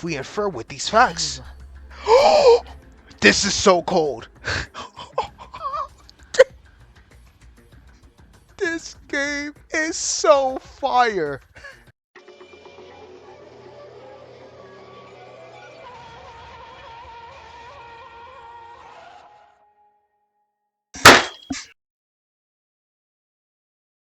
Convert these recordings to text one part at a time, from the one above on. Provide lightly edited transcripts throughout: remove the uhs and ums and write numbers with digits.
we infer with these facts? This is so cold. This game is so fire.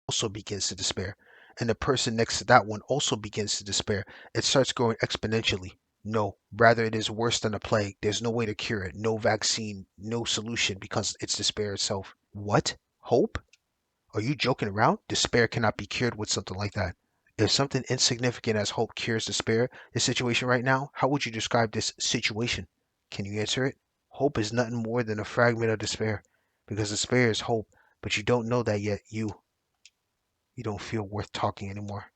Also begins to despair, and the person next to that one also begins to despair. It starts growing exponentially. No, rather it is worse than a plague. There's no way to cure it, no vaccine, no solution because it's despair itself. What? Hope? Are you joking around? Despair cannot be cured with something like that. If something insignificant as hope cures despair, the situation right now, how would you describe this situation? Can you answer it? Hope is nothing more than a fragment of despair, because despair is hope, but you don't know that yet. You don't feel worth talking anymore.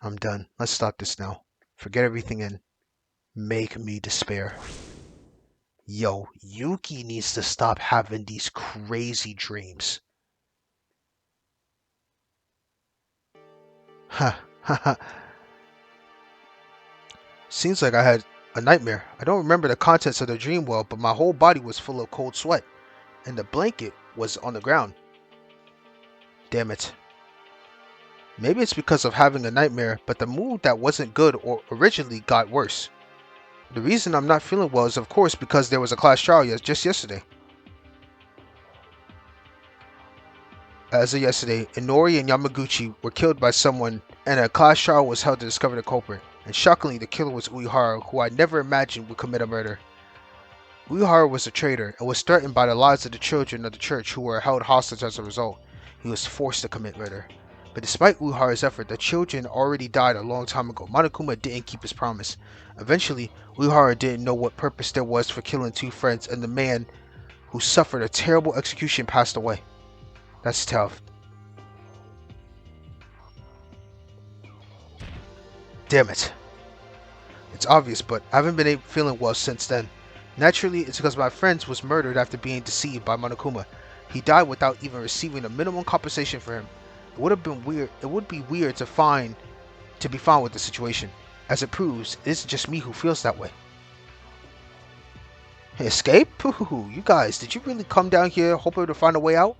I'm done. Let's stop this now. Forget everything and make me despair. Yo, Yuki needs to stop having these crazy dreams. Ha ha ha. Seems like I had a nightmare. I don't remember the contents of the dream well, but my whole body was full of cold sweat, and the blanket was on the ground. Damn it. Maybe it's because of having a nightmare, but the mood that wasn't good or originally got worse. The reason I'm not feeling well is of course because there was a class trial just yesterday. As of yesterday, Inori and Yamaguchi were killed by someone, and a class trial was held to discover the culprit. And shockingly, the killer was Uehara, who I never imagined would commit a murder. Uehara was a traitor and was threatened by the lives of the children of the church who were held hostage as a result. He was forced to commit murder. But despite Uehara's effort, the children already died a long time ago. Monokuma didn't keep his promise. Eventually, Uehara didn't know what purpose there was for killing two friends, and the man who suffered a terrible execution passed away. That's tough. Damn it. It's obvious, but I haven't been feeling well since then. Naturally, it's because my friend was murdered after being deceived by Monokuma. He died without even receiving a minimum compensation for him. It would have been weird. It would be weird to be found with the situation. As it proves, it isn't just me who feels that way. Escape? You guys, did you really come down here hoping to find a way out?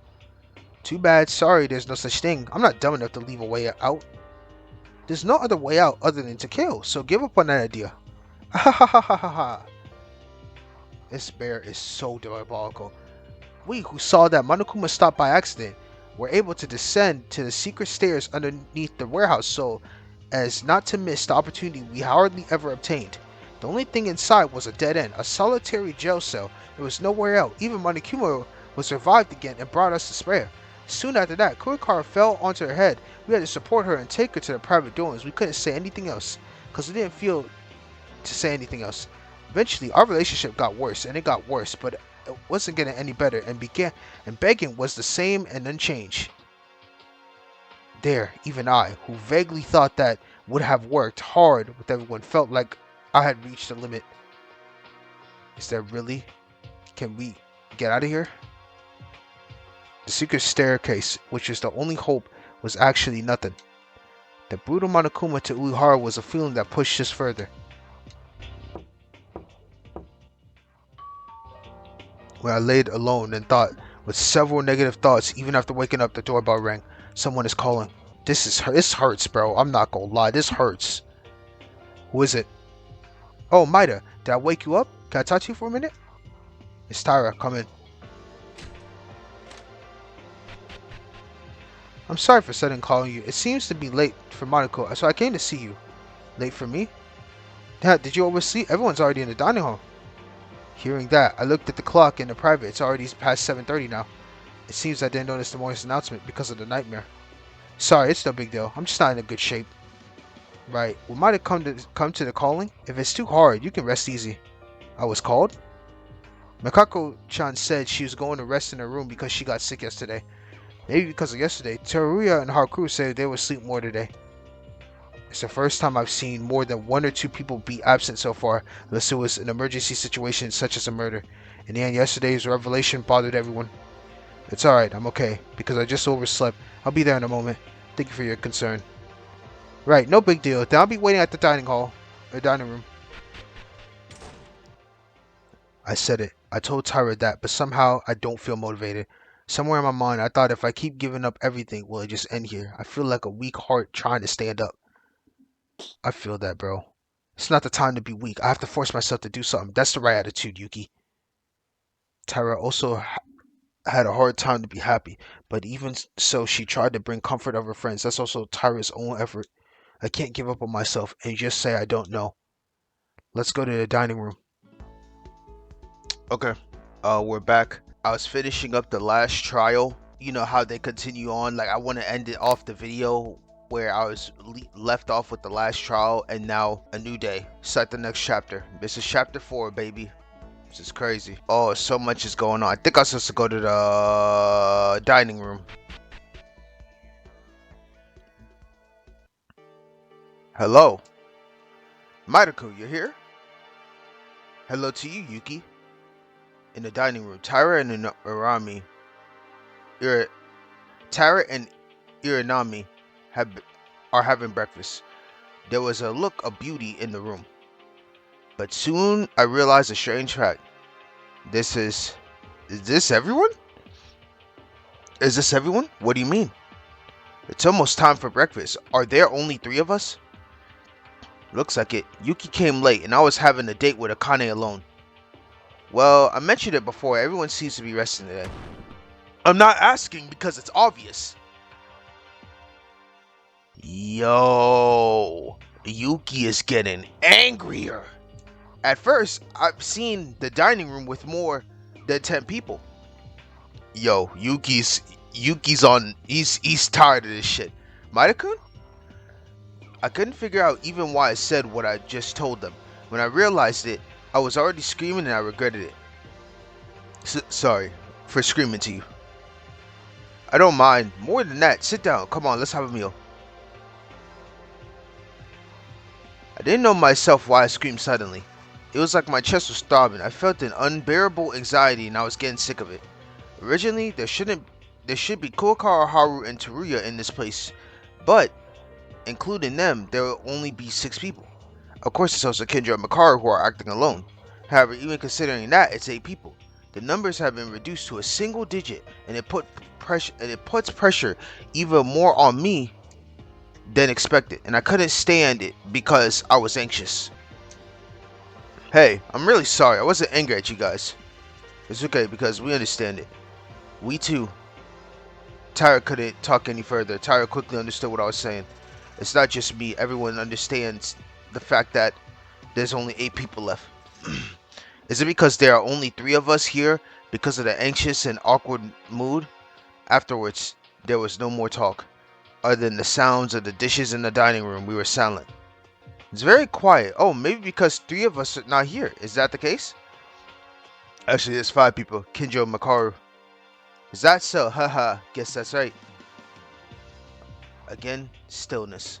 Too bad. Sorry, there's no such thing. I'm not dumb enough to leave a way out. There's no other way out other than to kill, so give up on that idea. Ha ha ha ha ha ha. This bear is so diabolical. We who saw that Monokuma stopped by accident were able to descend to the secret stairs underneath the warehouse so as not to miss the opportunity we hardly ever obtained. The only thing inside was a dead end, a solitary jail cell. There was nowhere out. Even Monokuma was revived again and brought us to spare. Soon after that, Kurikara fell onto her head. We had to support her and take her to the private dorms. We couldn't say anything else because we didn't feel to say anything else. Eventually, our relationship got worse, and it got worse, but it wasn't getting any better, and begging was the same and unchanged. There, even I, who vaguely thought that would have worked hard with everyone, felt like I had reached the limit. Is that really? Can we get out of here? The secret staircase, which was the only hope, was actually nothing. The brutal Monokuma to Uehara was a feeling that pushed us further. When I laid alone and thought, with several negative thoughts, even after waking up, the doorbell rang. Someone is calling. This hurts, bro. I'm not gonna lie, this hurts. Who is it? Oh, Maida, did I wake you up? Can I talk to you for a minute? It's Tyra, come in. I'm sorry for suddenly calling you. It seems to be late for Monaco, so I came to see you. Late for me? Dad, did you oversleep? Everyone's already in the dining hall. Hearing that, I looked at the clock in the private. It's already past 7:30 now. It seems I didn't notice the morning's announcement because of the nightmare. Sorry, it's no big deal. I'm just not in a good shape. Right, we might have come to the calling. If it's too hard, you can rest easy. I was called? Makako-chan said she was going to rest in her room because she got sick yesterday. Maybe because of yesterday. Teruya and Haku said they would sleep more today. It's the first time I've seen more than one or two people be absent so far, unless it was an emergency situation such as a murder. In the end, yesterday's revelation bothered everyone. It's alright, I'm okay, because I just overslept. I'll be there in a moment. Thank you for your concern. Right, no big deal. Then I'll be waiting at the dining room. I said it. I told Tyra that, but somehow I don't feel motivated. Somewhere in my mind, I thought if I keep giving up everything, will it just end here? I feel like a weak heart trying to stand up. I feel that, bro. It's not the time to be weak. I have to force myself to do something. That's the right attitude, Yuki. Tyra also had a hard time to be happy, but even so, she tried to bring comfort of her friends. That's also Tyra's own effort. I can't give up on myself and just say I don't know. Let's go to the dining room. Okay, we're back. I was finishing up the last trial. You know how they continue on. Like I want to end it off the video where I was left off with the last trial, and now a new day. Start the next chapter. This is chapter 4, baby. This is crazy. Oh, so much is going on. I think I was supposed to go to the dining room. Hello, Maruko, you're here? Hello to you, Yuki. In the dining room, Tyra and Urami, Tyra and Iranami are having breakfast. There was a look of beauty in the room, but soon I realized a strange fact. Is this everyone? Is this everyone? What do you mean? It's almost time for breakfast. Are there only 3 of us? Looks like it. Yuki came late and I was having a date with Akane alone. Well, I mentioned it before. Everyone seems to be resting today. I'm not asking because it's obvious. Yo, Yuki is getting angrier. At first, I've seen the dining room with more than 10 people. Yo, Yuki's on. He's tired of this shit. Maida-kun? I couldn't figure out even why I said what I just told them. When I realized it, I was already screaming and I regretted it. Sorry for screaming to you. I don't mind. More than that, sit down. Come on, let's have a meal. I didn't know myself why I screamed suddenly. It was like my chest was throbbing. I felt an unbearable anxiety and I was getting sick of it. Originally, there should be Kokara, Haru, and Teruya in this place, but including them, there will only be 6 people. Of course, it's also KINJO and Makaru who are acting alone. However, even considering that, it's 8 people. The numbers have been reduced to a single digit, and it puts pressure even more on me than expected, and I couldn't stand it because I was anxious. Hey, I'm really sorry. I wasn't angry at you guys. It's okay because we understand it. We too. Tyra couldn't talk any further. Tyra quickly understood what I was saying. It's not just me. Everyone understands the fact that there's only 8 people left. Is it because there are only 3 of us here because of the anxious and awkward mood? Afterwards, there was no more talk. Other than the sounds of the dishes in the dining room, we were silent. It's very quiet. Oh, maybe because 3 of us are not here. Is that the case? Actually, there's 5 people. KINJO and Makaru. Is that so? Haha, guess that's right. Again, stillness.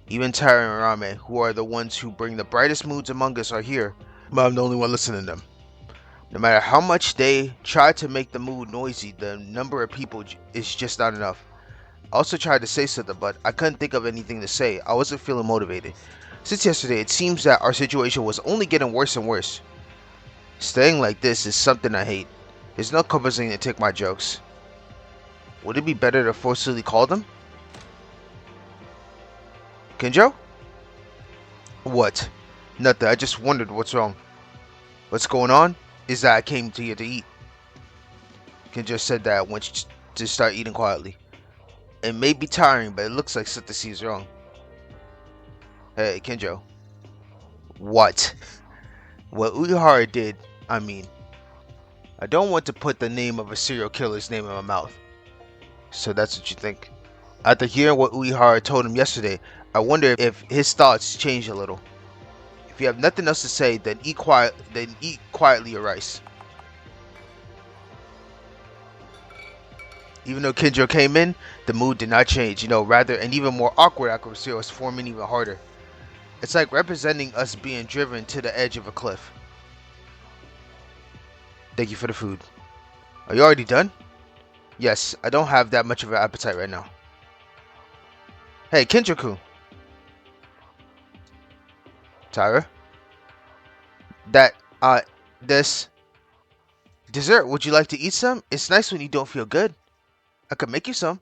Even Tyra and Rame, who are the ones who bring the brightest moods among us, are here, but I'm the only one listening to them. No matter how much they try to make the mood noisy, the number of people is just not enough. I also tried to say something, but I couldn't think of anything to say. I wasn't feeling motivated. Since yesterday, it seems that our situation was only getting worse and worse. Staying like this is something I hate. There's no compensation to take my jokes. Would it be better to forcibly call them? KINJO? What? Nothing. I just wondered what's wrong. What's going on is that I came to here to eat. KINJO said that I went to start eating quietly. It may be tiring, but it looks like something seems wrong. Hey, KINJO. What? What Uehara did, I mean. I don't want to put the name of a serial killer's name in my mouth. So that's what you think? After hearing what Uehara told him yesterday, I wonder if his thoughts changed a little. If you have nothing else to say, then eat quietly your rice. Even though KINJO came in, the mood did not change. Rather, an even more awkward atmosphere was forming even harder. It's like representing us being driven to the edge of a cliff. Thank you for the food. Are you already done? Yes, I don't have that much of an appetite right now. Hey, KINJO-kun. Tyra? That, this dessert, would you like to eat some? It's nice when you don't feel good. I could make you some.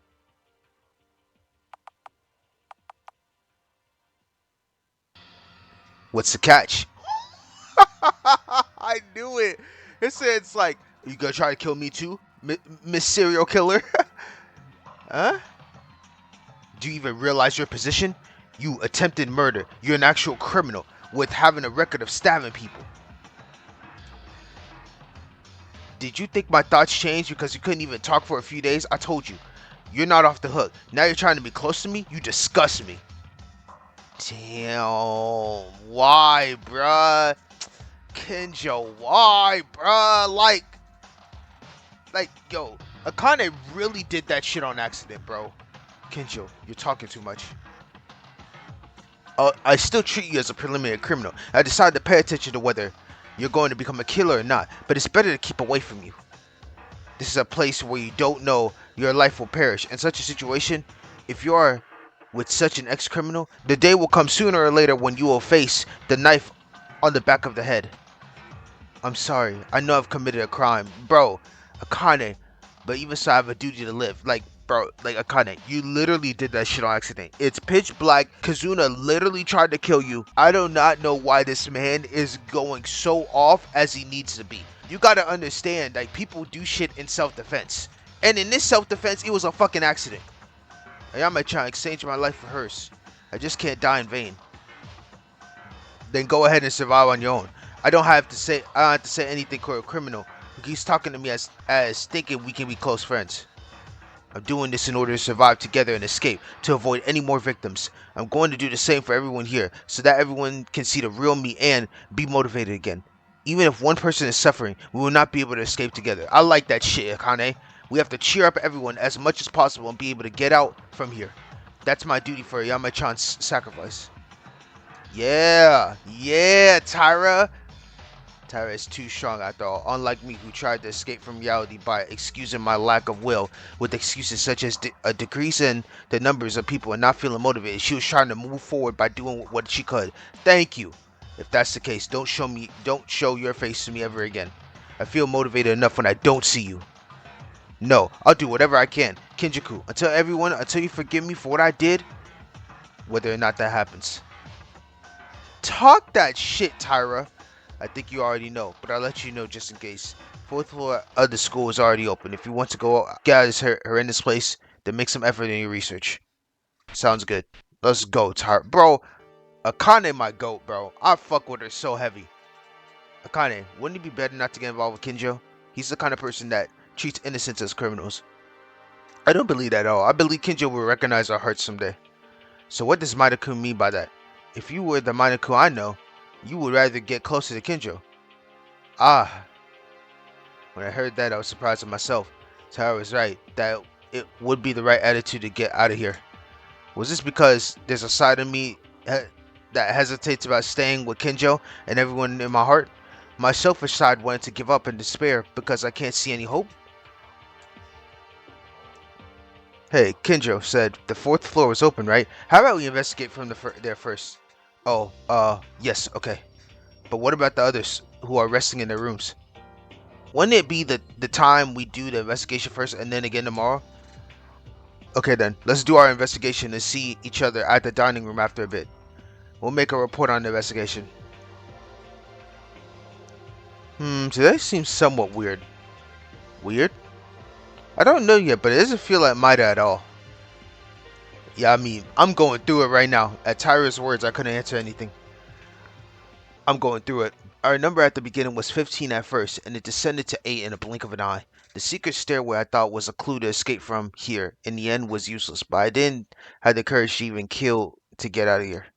What's the catch? I knew it. It's like, you gonna try to kill me too, Miss Serial Killer? Huh? Do you even realize your position? You attempted murder. You're an actual criminal with having a record of stabbing people. Did you think my thoughts changed because you couldn't even talk for a few days? I told you, you're not off the hook. Now you're trying to be close to me? You disgust me. Damn. Why, bruh? Kinjo, why, bruh? Yo, Akane really did that shit on accident, bro. Kinjo, you're talking too much. I still treat you as a preliminary criminal. I decided to pay attention to whether you're going to become a killer or not, but it's better to keep away from you. This is a place where you don't know your life will perish. In such a situation, if you are with such an ex-criminal, the day will come sooner or later when you will face the knife on the back of the head. I'm sorry. I know I've committed a crime. Bro, Akane, but even so I have a duty to live. Bro, Akane, you literally did that shit on accident. It's pitch black. Kazuna literally tried to kill you. I do not know why this man is going so off as he needs to be. You gotta understand, like, people do shit in self-defense. And in this self-defense, it was a fucking accident. I might try to exchange my life for hers. I just can't die in vain. Then go ahead and survive on your own. I don't have to say anything to a criminal who keeps talking to me as thinking we can be close friends. I'm doing this in order to survive together and escape, to avoid any more victims. I'm going to do the same for everyone here, so that everyone can see the real me and be motivated again. Even if one person is suffering, we will not be able to escape together. I like that shit, Akane. We have to cheer up everyone as much as possible and be able to get out from here. That's my duty for Yamachan's sacrifice. Yeah, yeah, Tyra. Tyra is too strong after all, unlike me who tried to escape from reality by excusing my lack of will with excuses such as a decrease in the numbers of people and not feeling motivated. She was trying to move forward by doing what she could. Thank you. If that's the case, don't show your face to me ever again. I feel motivated enough when I don't see you. No, I'll do whatever I can. Kinjaku, until you forgive me for what I did, whether or not that happens. Talk that shit, Tyra. I think you already know, but I'll let you know just in case. Fourth floor of the school is already open. If you want to go get out of this horrendous place, then make some effort in your research. Sounds good. Let's go, Tyra. Bro, Akane my goat, bro. I fuck with her so heavy. Akane, wouldn't it be better not to get involved with Kinjo? He's the kind of person that treats innocents as criminals. I don't believe that at all. I believe Kinjo will recognize our hearts someday. So what does Maida-kun mean by that? If you were the Maida-kun I know, you would rather get closer to Kinjo. Ah, when I heard that, I was surprised at myself. Tara was right, that it would be the right attitude to get out of here. Was this because there's a side of me that hesitates about staying with Kinjo and everyone in my heart? My selfish side wanted to give up in despair because I can't see any hope? Hey, Kinjo said the fourth floor was open, right? How about we investigate from there first? Oh, yes, okay. But what about the others who are resting in their rooms? Wouldn't it be the time we do the investigation first and then again tomorrow? Okay then, let's do our investigation and see each other at the dining room after a bit. We'll make a report on the investigation. Today seems somewhat weird. Weird? I don't know yet, but it doesn't feel like Maida at all. Yeah, I mean, I'm going through it right now. At Tyra's words, I couldn't answer anything. I'm going through it. Our number at the beginning was 15 at first, and it descended to 8 in a blink of an eye. The secret stairway I thought was a clue to escape from here, in the end was useless, but I didn't have the courage to even kill to get out of here.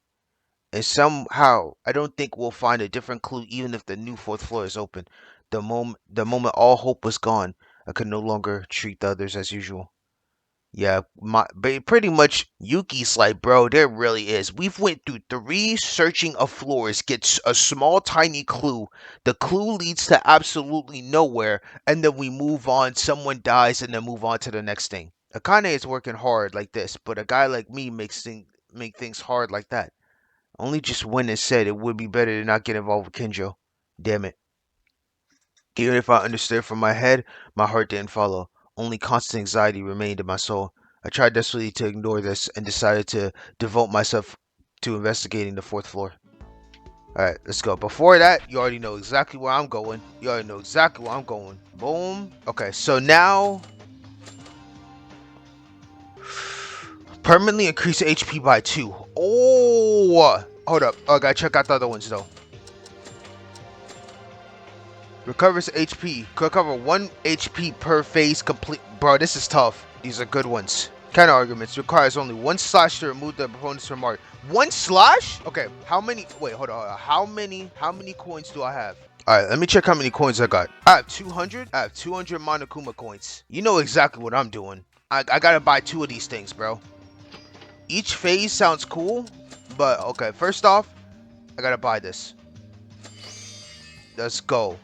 And somehow, I don't think we'll find a different clue even if the new fourth floor is open. The moment all hope was gone, I could no longer treat the others as usual. Yeah, pretty much Yuki's like, bro, there really is. We've went through 3 searching of floors, gets a small tiny clue. The clue leads to absolutely nowhere, and then we move on, someone dies, and then move on to the next thing. Akane is working hard like this, but a guy like me make things hard like that. Only just went and said it would be better to not get involved with Kinjo. Damn it. Even if I understood from my head, my heart didn't follow. Only constant anxiety remained in my soul. I tried desperately to ignore this and decided to devote myself to investigating the fourth floor. Alright, let's go. Before that, you already know exactly where I'm going. You already know exactly where I'm going. Boom. Okay, so now permanently increase HP by 2. Oh, hold up. Oh, I gotta check out the other ones though. Recovers HP. Recover 1 HP per phase complete. Bro, this is tough. These are good ones. Counter arguments. Requires only 1 slash to remove the opponent's from mark. 1 slash? Okay, how many? Wait, hold on. How many coins do I have? Alright, let me check how many coins I got. I have 200. I have 200 Monokuma coins. You know exactly what I'm doing. I gotta buy 2 of these things, bro. Each phase sounds cool, but okay, first off, I gotta buy this. Let's go.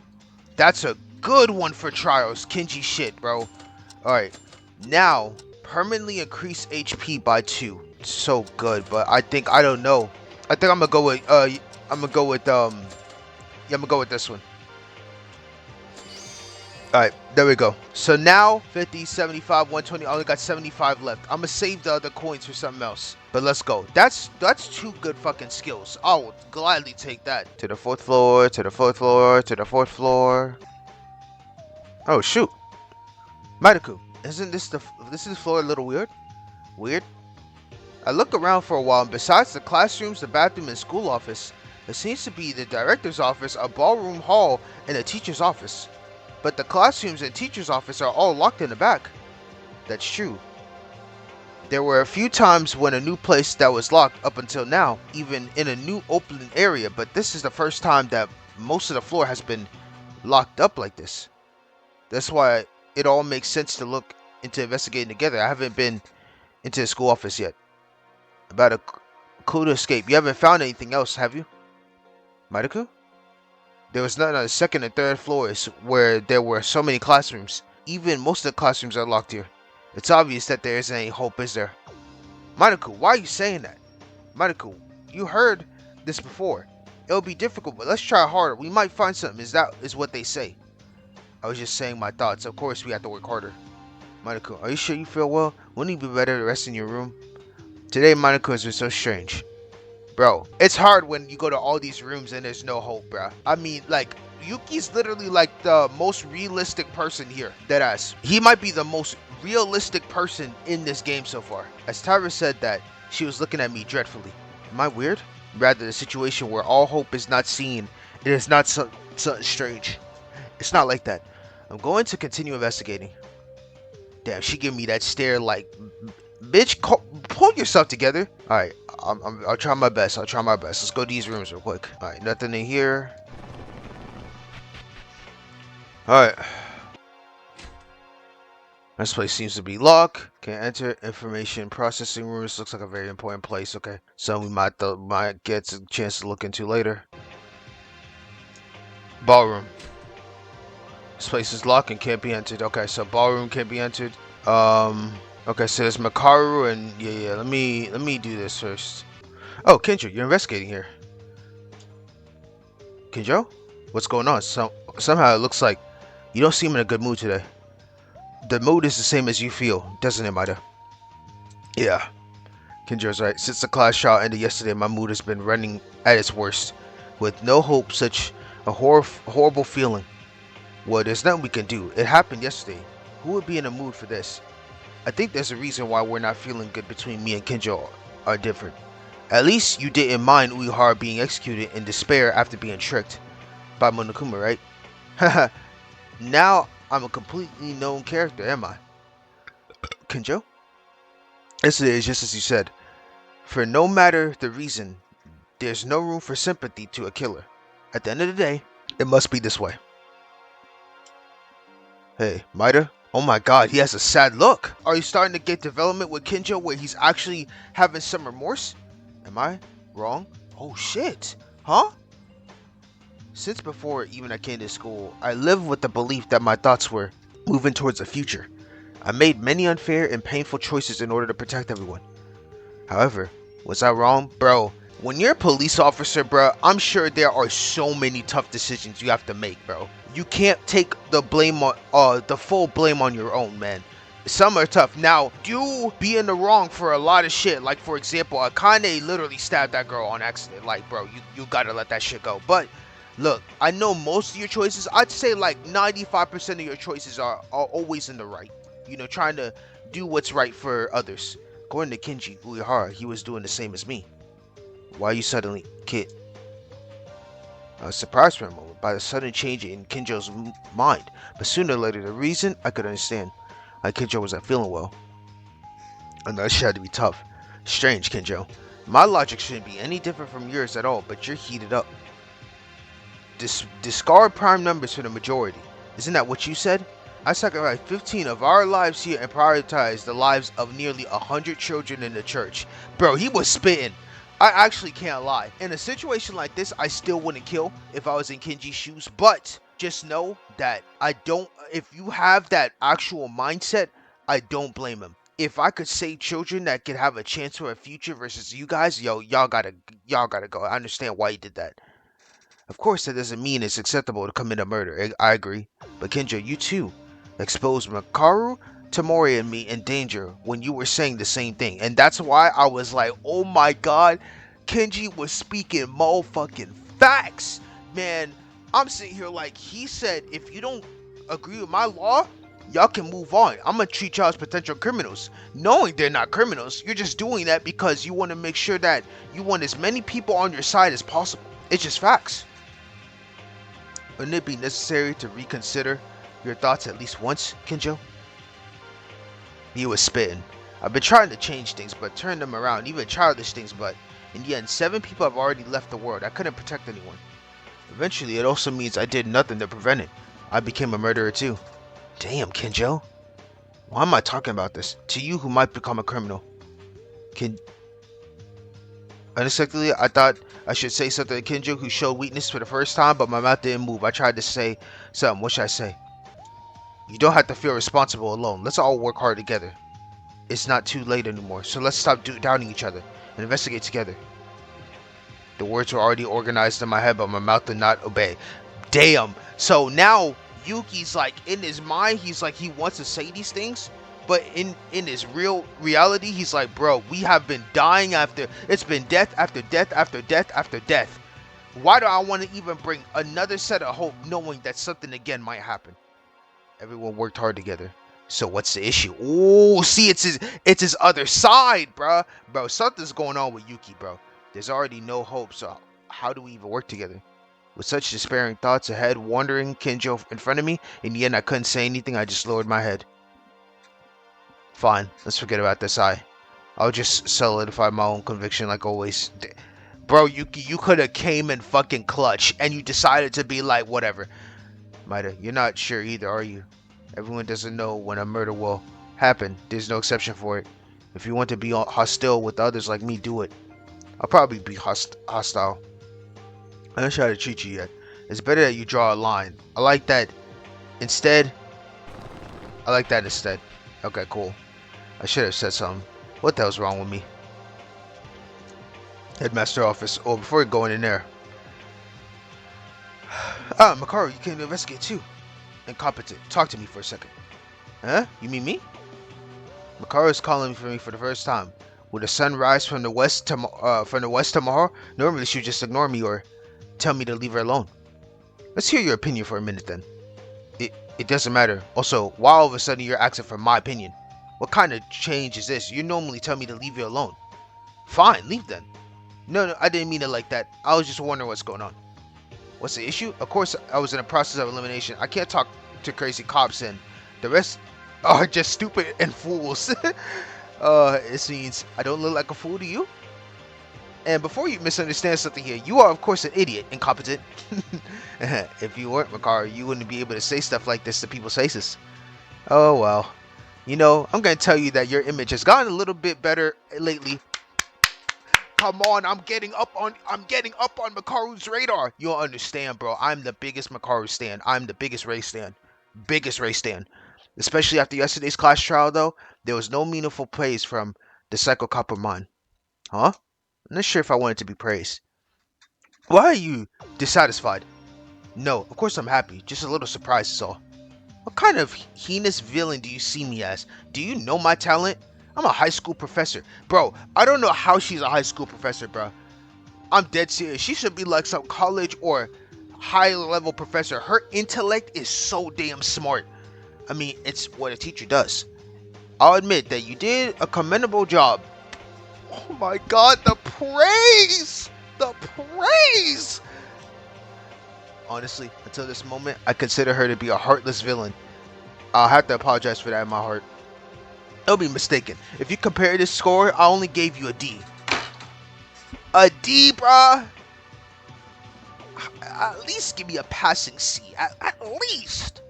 That's a good one for trials. Kinji shit, bro. Alright, now, permanently increase HP by 2. So good, but I don't know. I think I'm gonna go with, yeah, I'm gonna go with this one. Alright, there we go. So now, 50, 75, 120, I only got 75 left. I'm gonna save the other coins for something else. But let's go. That's 2 good fucking skills. I will gladly take that. To the 4th floor, to the 4th floor, to the 4th floor. Oh, shoot. Madoku, isn't this floor a little weird? Weird? I look around for a while, and besides the classrooms, the bathroom, and school office, there seems to be the director's office, a ballroom hall, and a teacher's office. But the classrooms and teacher's office are all locked in the back. That's true. There were a few times when a new place that was locked up until now, even in a new open area, but this is the first time that most of the floor has been locked up like this. That's why it all makes sense to look into investigating together. I haven't been into the school office yet. About a clue to escape. You haven't found anything else, have you? Madoku? There was none on the 2nd and 3rd floors where there were so many classrooms. Even most of the classrooms are locked here. It's obvious that there isn't any hope, is there? Madoku, why are you saying that? Madoku, you heard this before. It'll be difficult, but let's try harder. We might find something. That is what they say. I was just saying my thoughts. Of course, we have to work harder. Madoku, are you sure you feel well? Wouldn't it be better to rest in your room? Today, Madoku has been so strange. Bro, it's hard when you go to all these rooms and there's no hope, bro. I mean, like, Yuki's literally like the most realistic person here. Deadass. He might be the most realistic person in this game so far. As Tyra said that, she was looking at me dreadfully. Am I weird? Rather, the situation where all hope is not seen, it is not something strange. It's not like that. I'm going to continue investigating. Damn, she gave me that stare like, bitch, pull yourself together. Alright, I'll try my best. I'll try my best. Let's go to these rooms real quick. Alright, nothing in here. Alright. This place seems to be locked. Can't enter. Information processing rooms. Looks like a very important place. Okay. So we might get a chance to look into later. Ballroom. This place is locked and can't be entered. Okay, so ballroom can't be entered. Okay, so there's Makaru and yeah. Let me do this first. Oh, KINJO, you're investigating here. KINJO? What's going on? Somehow it looks like you don't seem in a good mood today. The mood is the same as you feel, doesn't it, Maida? Yeah. KINJO's right. Since the class trial ended yesterday, my mood has been running at its worst. With no hope, such a horrible feeling. Well, there's nothing we can do. It happened yesterday. Who would be in a mood for this? I think there's a reason why we're not feeling good between me and KINJO are different. At least you didn't mind Uehara being executed in despair after being tricked by Monokuma, right? Haha. Now I'm a completely known character, am I? KINJO? Yes, it is, just as you said. For no matter the reason, there's no room for sympathy to a killer. At the end of the day, it must be this way. Hey, Maida? Oh my god, he has a sad look. Are you starting to get development with KINJO where he's actually having some remorse? Am I wrong? Oh shit. Huh? Since before even I came to school, I lived with the belief that my thoughts were moving towards the future. I made many unfair and painful choices in order to protect everyone. However, was I wrong? Bro, When you're a police officer, bro, I'm sure there are so many tough decisions you have to make, bro. You can't take the blame on, the full blame on your own, man. Some are tough. Now, you be in the wrong for a lot of shit. Like, for example, Akane literally stabbed that girl on accident. Like, bro, you gotta let that shit go. But, look, I know most of your choices, I'd say like 95% of your choices are always in the right. You know, trying to do what's right for others. According to Kinji Uehara, he was doing the same as me. Why you suddenly, kid? I was surprised for a moment by the sudden change in Kinjo's mind, but sooner or later the reason I could understand. Like Kinjo wasn't feeling well. I know shit had to be tough. Strange, Kinjo. My logic shouldn't be any different from yours at all, but you're heated up. Discard prime numbers for the majority. Isn't that what you said? I sacrificed 15 of our lives here and prioritized the lives of nearly 100 children in the church. Bro, he was spitting. I actually can't lie. In a situation like this, I still wouldn't kill if I was in Kinji's shoes, but just know that if you have that actual mindset, I don't blame him. If I could save children that could have a chance for a future versus you guys, yo, y'all gotta go. I understand why you did that. Of course, that doesn't mean it's acceptable to commit a murder. I agree. But Kinjo, you too exposed Makaru, Tamori, and me in danger when you were saying the same thing. And that's why I was like, oh my god, Kenji was speaking motherfucking facts. Man, I'm sitting here like, he said, if you don't agree with my law, y'all can move on. I'm gonna treat y'all as potential criminals. Knowing they're not criminals, you're just doing that because you want to make sure that you want as many people on your side as possible. It's just facts. Wouldn't it be necessary to reconsider your thoughts at least once, Kinjo? He was spitting. I've been trying to change things, but turn them around, even childish things, but in the end, 7 people have already left the world. I couldn't protect anyone. Eventually, it also means I did nothing to prevent it. I became a murderer too. Damn, Kinjo. Why am I talking about this? To you who might become a criminal. Unexpectedly, I thought I should say something to Kinjo, who showed weakness for the first time, but my mouth didn't move. I tried to say something. What should I say? You don't have to feel responsible alone. Let's all work hard together. It's not too late anymore, so let's stop doubting each other and investigate together. The words were already organized in my head, but my mouth did not obey. Damn. So now Yuki's like, in his mind, he's like, he wants to say these things, but in his reality, he's like, bro, we have been dying after, it's been death after death after death after death. Why do I want to even bring another set of hope knowing that something again might happen? Everyone worked hard together. So what's the issue? Oh, see, it's his other side, bro. Bro, something's going on with Yuki, bro. There's already no hope, so how do we even work together? With such despairing thoughts ahead, wandering Kinjo in front of me, in the end I couldn't say anything, I just lowered my head. Fine, let's forget about this. I'll just solidify my own conviction like always. Bro, Yuki, you could have came in fucking clutch, and you decided to be like, whatever. Maida, you're not sure either, are you? Everyone doesn't know when a murder will happen. There's no exception for it. If you want to be hostile with others like me, do it. I'll probably be hostile. I don't try to treat you yet. It's better that you draw a line. I like that instead. Okay, cool. I should have said something. What the hell's wrong with me? Headmaster office. Oh, before we go in there. Makaru, you came to investigate too. Incompetent. Talk to me for a second. Huh? You mean me? Makaru is calling for me for the first time. Will the sun rise from the west tomorrow? Normally she would just ignore me or tell me to leave her alone. Let's hear your opinion for a minute then. It doesn't matter. Also, why all of a sudden you're asking for my opinion? What kind of change is this? You normally tell me to leave you alone. Fine, leave then. No, I didn't mean it like that. I was just wondering what's going on. What's the issue? Of course, I was in a process of elimination. I can't talk to crazy cops and the rest are just stupid and fools. It means I don't look like a fool to you? And before you misunderstand something here, you are of course an idiot, incompetent. If you weren't Makaru, you wouldn't be able to say stuff like this to people's faces. Oh well. You know, I'm gonna tell you that your image has gotten a little bit better lately. Come on, I'm getting up on Makaru's radar. You don't understand, bro. I'm the biggest Makaru stan. I'm the biggest Ray stan. Biggest Ray stan. Especially after yesterday's class trial, though, there was no meaningful praise from the Psycho Copper Mine. Huh? I'm not sure if I want it to be praised. Why are you dissatisfied? No, of course I'm happy. Just a little surprised is all. What kind of heinous villain do you see me as? Do you know my talent? I'm a high school professor. Bro, I don't know how she's a high school professor, bro. I'm dead serious. She should be like some college or high level professor. Her intellect is so damn smart. I mean, it's what a teacher does. I'll admit that you did a commendable job. Oh my god, the praise! The praise! Honestly, until this moment, I consider her to be a heartless villain. I'll have to apologize for that in my heart. Don't be mistaken. If you compare this score, I only gave you a D. A D, bruh? At least give me a passing C. At least.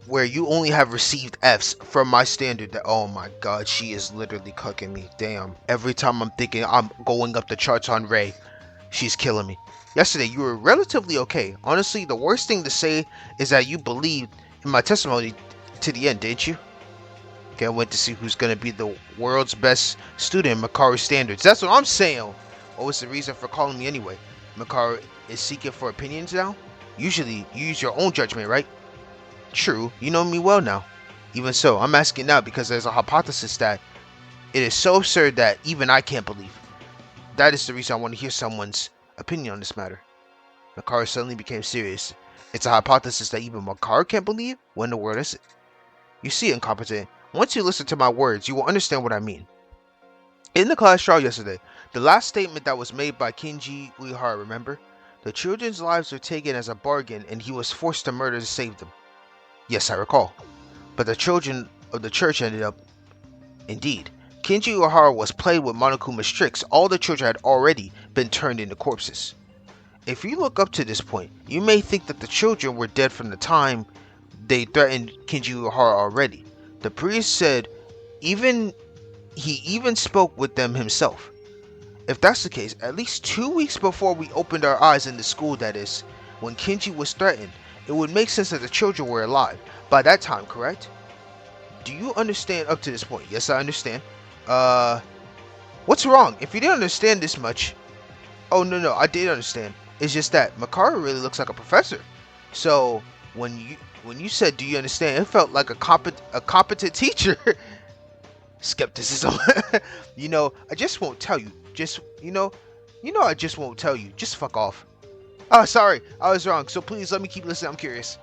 Where you only have received F's from my standard. That, oh my god, she is literally cooking me. Damn. Every time I'm thinking I'm going up the charts on Ray, she's killing me. Yesterday, you were relatively okay. Honestly, the worst thing to say is that you believed in my testimony to the end, didn't you? Can't wait to see who's going to be the world's best student in Makaru's standards. That's what I'm saying. What was the reason for calling me anyway? Makaru is seeking for opinions now? Usually, you use your own judgment, right? True, you know me well now. Even so, I'm asking now because there's a hypothesis that it is so absurd that even I can't believe. That is the reason I want to hear someone's opinion on this matter. Makaru suddenly became serious. It's a hypothesis that even Makaru can't believe? What in the world is it? You see, incompetent, once you listen to my words, you will understand what I mean. In the class trial yesterday, the last statement that was made by KINJO Uehara, remember? The children's lives were taken as a bargain and he was forced to murder to save them. Yes, I recall. But the children of the church ended up... Indeed, KINJO Uehara was played with Monokuma's tricks. All the children had already been turned into corpses. If you look up to this point, you may think that the children were dead from the time they threatened KINJO Uehara already. The priest said he even spoke with them himself. If that's the case, at least 2 weeks before we opened our eyes in the school, that is, when KINJO was threatened, it would make sense that the children were alive by that time, correct? Do you understand up to this point? Yes, I understand. What's wrong? If you didn't understand this much... Oh, no, I did understand. It's just that Makaru really looks like a professor. So, when you said, do you understand, it felt like a competent teacher. Skepticism. You know, I just won't tell you. Just, I just won't tell you. Just fuck off. Oh, sorry, I was wrong. So please let me keep listening. I'm curious.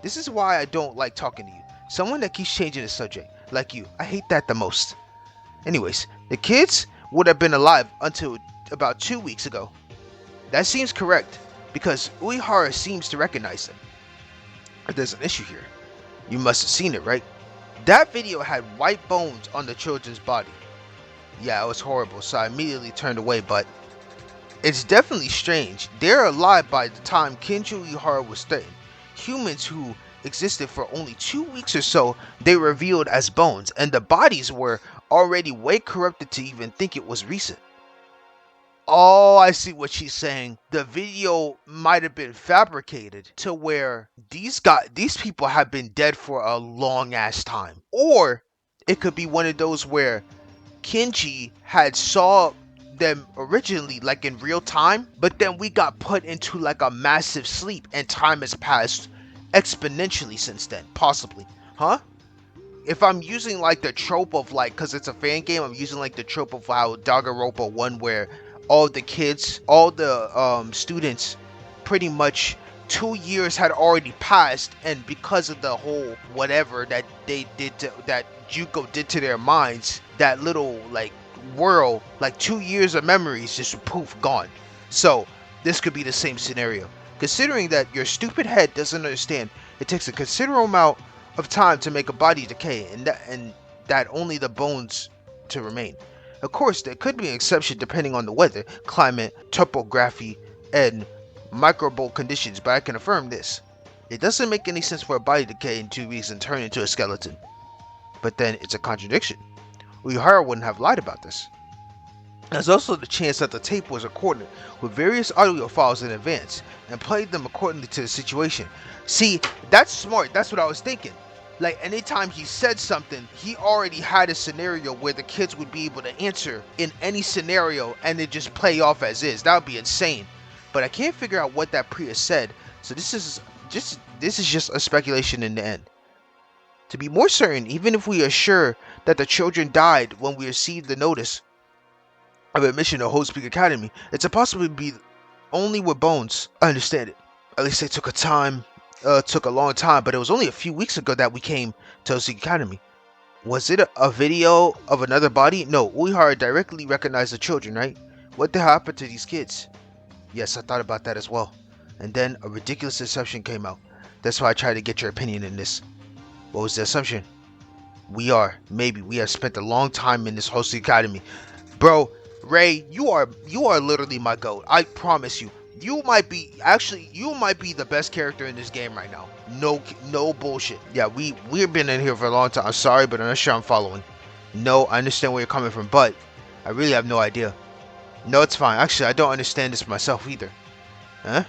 This is why I don't like talking to you. Someone that keeps changing the subject, like you. I hate that the most. Anyways, the kids would have been alive until about 2 weeks ago. That seems correct, because Uehara seems to recognize them. But there's an issue here. You must have seen it, right? That video had white bones on the children's body. Yeah, it was horrible, so I immediately turned away, but it's definitely strange. They're alive by the time KINJO Uehara was threatened. Humans who existed for only 2 weeks or so, they were revealed as bones, and the bodies were already way corrupted to even think it was recent. Oh, I see what she's saying. The video might have been fabricated to where these people have been dead for a long ass time. Or it could be one of those where KINJO had saw them originally like in real time, but then we got put into like a massive sleep and time has passed exponentially since then, possibly. Huh? If I'm using like the trope of like, cause it's a fan game, I'm using like the trope of how Danganronpa 1 where all the kids, all the students, pretty much 2 years had already passed, and because of the whole whatever that they did that Juko did to their minds, that little like whirl, like 2 years of memories just poof gone. So this could be the same scenario. Considering that your stupid head doesn't understand, it takes a considerable amount of time to make a body decay, and that only the bones to remain. Of course, there could be an exception depending on the weather, climate, topography, and microbial conditions, but I can affirm this. It doesn't make any sense for a body to decay in 2 weeks and turn into a skeleton. But then it's a contradiction. Uehara wouldn't have lied about this. There's also the chance that the tape was recorded with various audio files in advance and played them accordingly to the situation. See, that's smart. That's what I was thinking. Like, anytime he said something, he already had a scenario where the kids would be able to answer in any scenario and then just play off as is. That would be insane. But I can't figure out what that Priya said, so this is just a speculation in the end. To be more certain, even if we are sure that the children died when we received the notice of admission to Host Peak Academy, it's a possibility only with bones. I understand it. At least it took a long time, but it was only a few weeks ago that we came to Host Peak Academy. Was it a video of another body? No, Uehara directly recognized the children, right? What the hell happened to these kids? Yes, I thought about that as well. And then a ridiculous assumption came out. That's why I tried to get your opinion in this. What was the assumption? We have spent a long time in this Host Academy. Bro, Ray, you are literally my GOAT. I promise you. You might be the best character in this game right now. No bullshit. Yeah, we've been in here for a long time. I'm sorry, but I'm not sure I'm following. No, I understand where you're coming from, but I really have no idea. No, it's fine. Actually, I don't understand this myself either. Huh?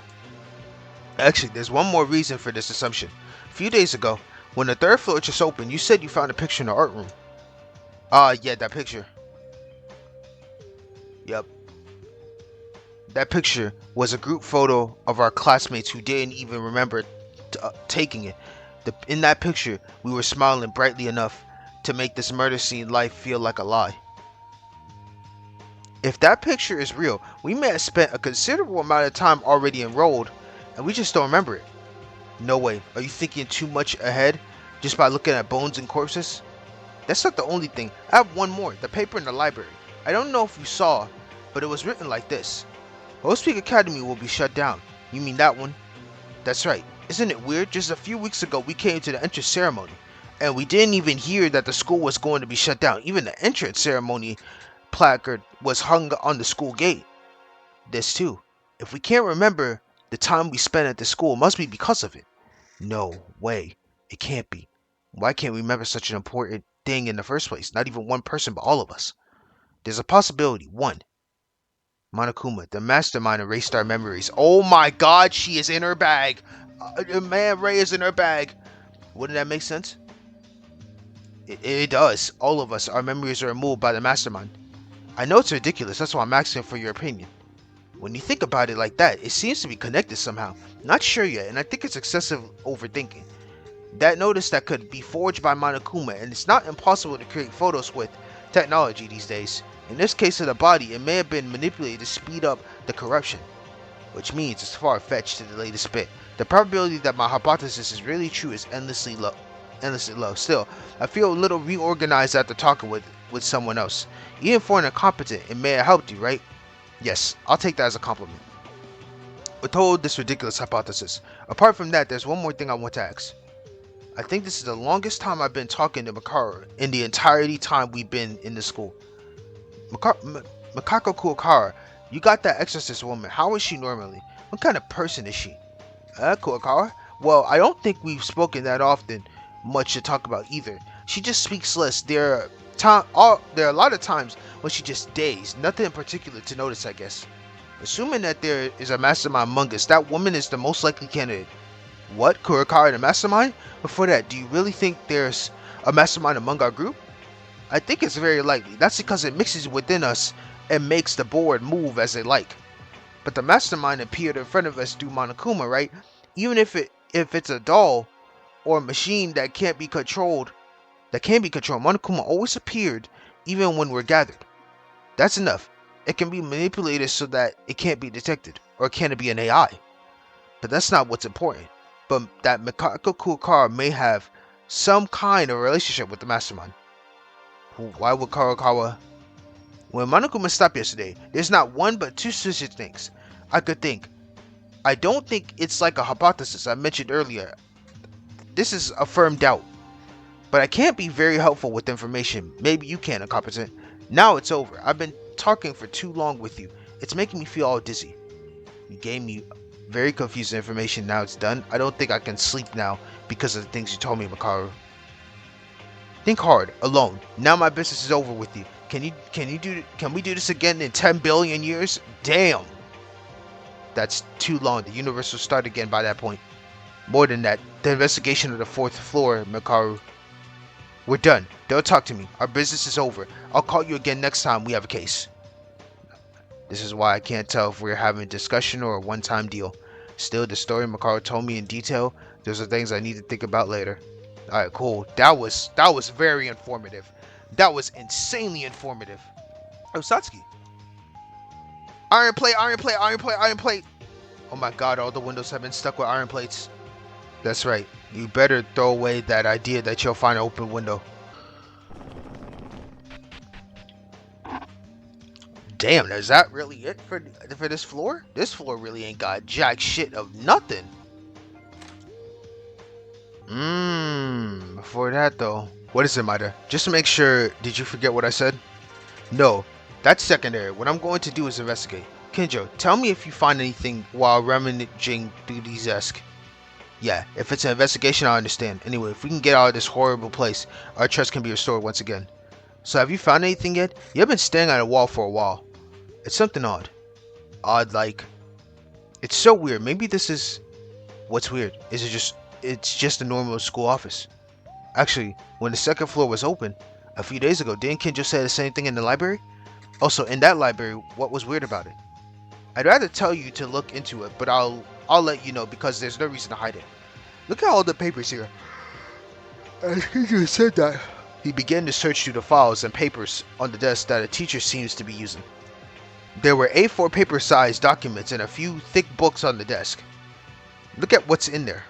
Actually, there's one more reason for this assumption. A few days ago, when the third floor just opened, you said you found a picture in the art room. Yeah, that picture. Yep. That picture was a group photo of our classmates who didn't even remember taking it. In that picture, we were smiling brightly enough to make this murder scene life feel like a lie. If that picture is real, we may have spent a considerable amount of time already enrolled, and we just don't remember it. No way. Are you thinking too much ahead just by looking at bones and corpses? That's not the only thing. I have one more. The paper in the library. I don't know if you saw, but it was written like this. Host Peak Academy will be shut down. You mean that one? That's right. Isn't it weird? Just a few weeks ago we came to the entrance ceremony, and we didn't even hear that the school was going to be shut down. Even the entrance ceremony placard was hung on the school gate. This too. If we can't remember the time we spent at the school, it must be because of it. No way. It can't be. Why can't we remember such an important thing in the first place? Not even one person, but all of us. There's a possibility. One. Monokuma, the mastermind, erased our memories. Oh my god, she is in her bag. Man, Ray is in her bag. Wouldn't that make sense? It does. All of us, our memories are removed by the mastermind. I know it's ridiculous, that's why I'm asking for your opinion. When you think about it like that, it seems to be connected somehow. Not sure yet, and I think it's excessive overthinking. That notice that could be forged by Monokuma, and it's not impossible to create photos with technology these days. In this case of the body, it may have been manipulated to speed up the corruption, which means it's far-fetched to delay the spit. The probability that my hypothesis is really true is endlessly low. Still, I feel a little reorganized after talking with someone else. Even for an incompetent, it may have helped you, right? Yes, I'll take that as a compliment. Withhold this ridiculous hypothesis. Apart from that, there's one more thing I want to ask. I think this is the longest time I've been talking to Makaru in the entirety time we've been in the school. Makako Kuwakara, you got that exorcist woman. How is she normally? What kind of person is she? Kuwakara? Well, I don't think we've spoken that often much to talk about either. She just speaks less. There are a lot of times when she just dazed. Nothing in particular to notice, I guess. Assuming that there is a mastermind among us, that woman is the most likely candidate. What? Kuwakara the mastermind? Before that, do you really think there's a mastermind among our group? I think it's very likely. That's because it mixes within us and makes the board move as they like. But the mastermind appeared in front of us through Monokuma, right? Even if it's a doll or a machine that can be controlled, Monokuma always appeared even when we're gathered. That's enough. It can be manipulated so that it can't be detected, or can it be an AI? But that's not what's important. But that Mikako Kuwakara may have some kind of relationship with the mastermind. Why would Kuwakara? When Monokuma stopped yesterday, there's not one but two suspicious things I could think. I don't think it's like a hypothesis I mentioned earlier. This is a firm doubt. But I can't be very helpful with information. Maybe you can, incompetent. Now it's over. I've been talking for too long with you. It's making me feel all dizzy. You gave me very confusing information. Now it's done. I don't think I can sleep now because of the things you told me, Makaru. Think hard, alone. Now my business is over with you. Can we do this again in 10 billion years? Damn. That's too long. The universe will start again by that point. More than that, the investigation of the 4th floor, Makaru. We're done. Don't talk to me. Our business is over. I'll call you again next time we have a case. This is why I can't tell if we're having a discussion or a one-time deal. Still, the story Makaru told me in detail, those are things I need to think about later. Alright, cool. That was very informative. That was insanely informative. Oh, Satsuki. Iron plate, iron plate, iron plate, iron plate. Oh my god, all the windows have been stuck with iron plates. That's right. You better throw away that idea that you'll find an open window. Damn, is that really it for this floor? This floor really ain't got jack shit of nothing. Before that though. What is it, Maida? Just to make sure, did you forget what I said? No, that's secondary. What I'm going to do is investigate. KINJO, tell me if you find anything while rummaging through these desks. Yeah, if it's an investigation, I understand. Anyway, if we can get out of this horrible place, our trust can be restored once again. So have you found anything yet? You've been staring at a wall for a while. It's something odd. Odd like... It's so weird. Maybe this is... What's weird? Is it just... It's just a normal school office. Actually, when the 2nd floor was open, a few days ago, didn't KINJO say the same thing in the library? Also, in that library, what was weird about it? I'd rather tell you to look into it, but I'll let you know because there's no reason to hide it. Look at all the papers here. I think you said that. He began to search through the files and papers on the desk that a teacher seems to be using. There were A4 paper-sized documents and a few thick books on the desk. Look at what's in there.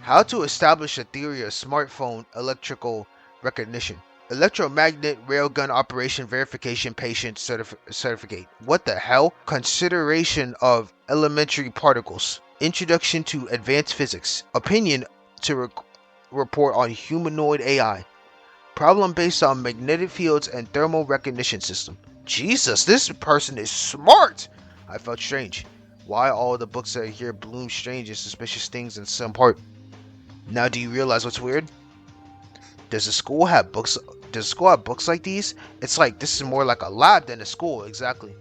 How to establish a theory of smartphone electrical recognition. Electromagnet railgun operation verification patient certificate. What the hell? Consideration of elementary particles. Introduction to advanced physics. Opinion to report on humanoid AI. Problem based on magnetic fields and thermal recognition system. Jesus, this person is smart! I felt strange. Why all the books that are here bloom strange and suspicious things in some part? Now do you realize what's weird? Does the school have books like these? It's like this is more like a lab than a school, exactly.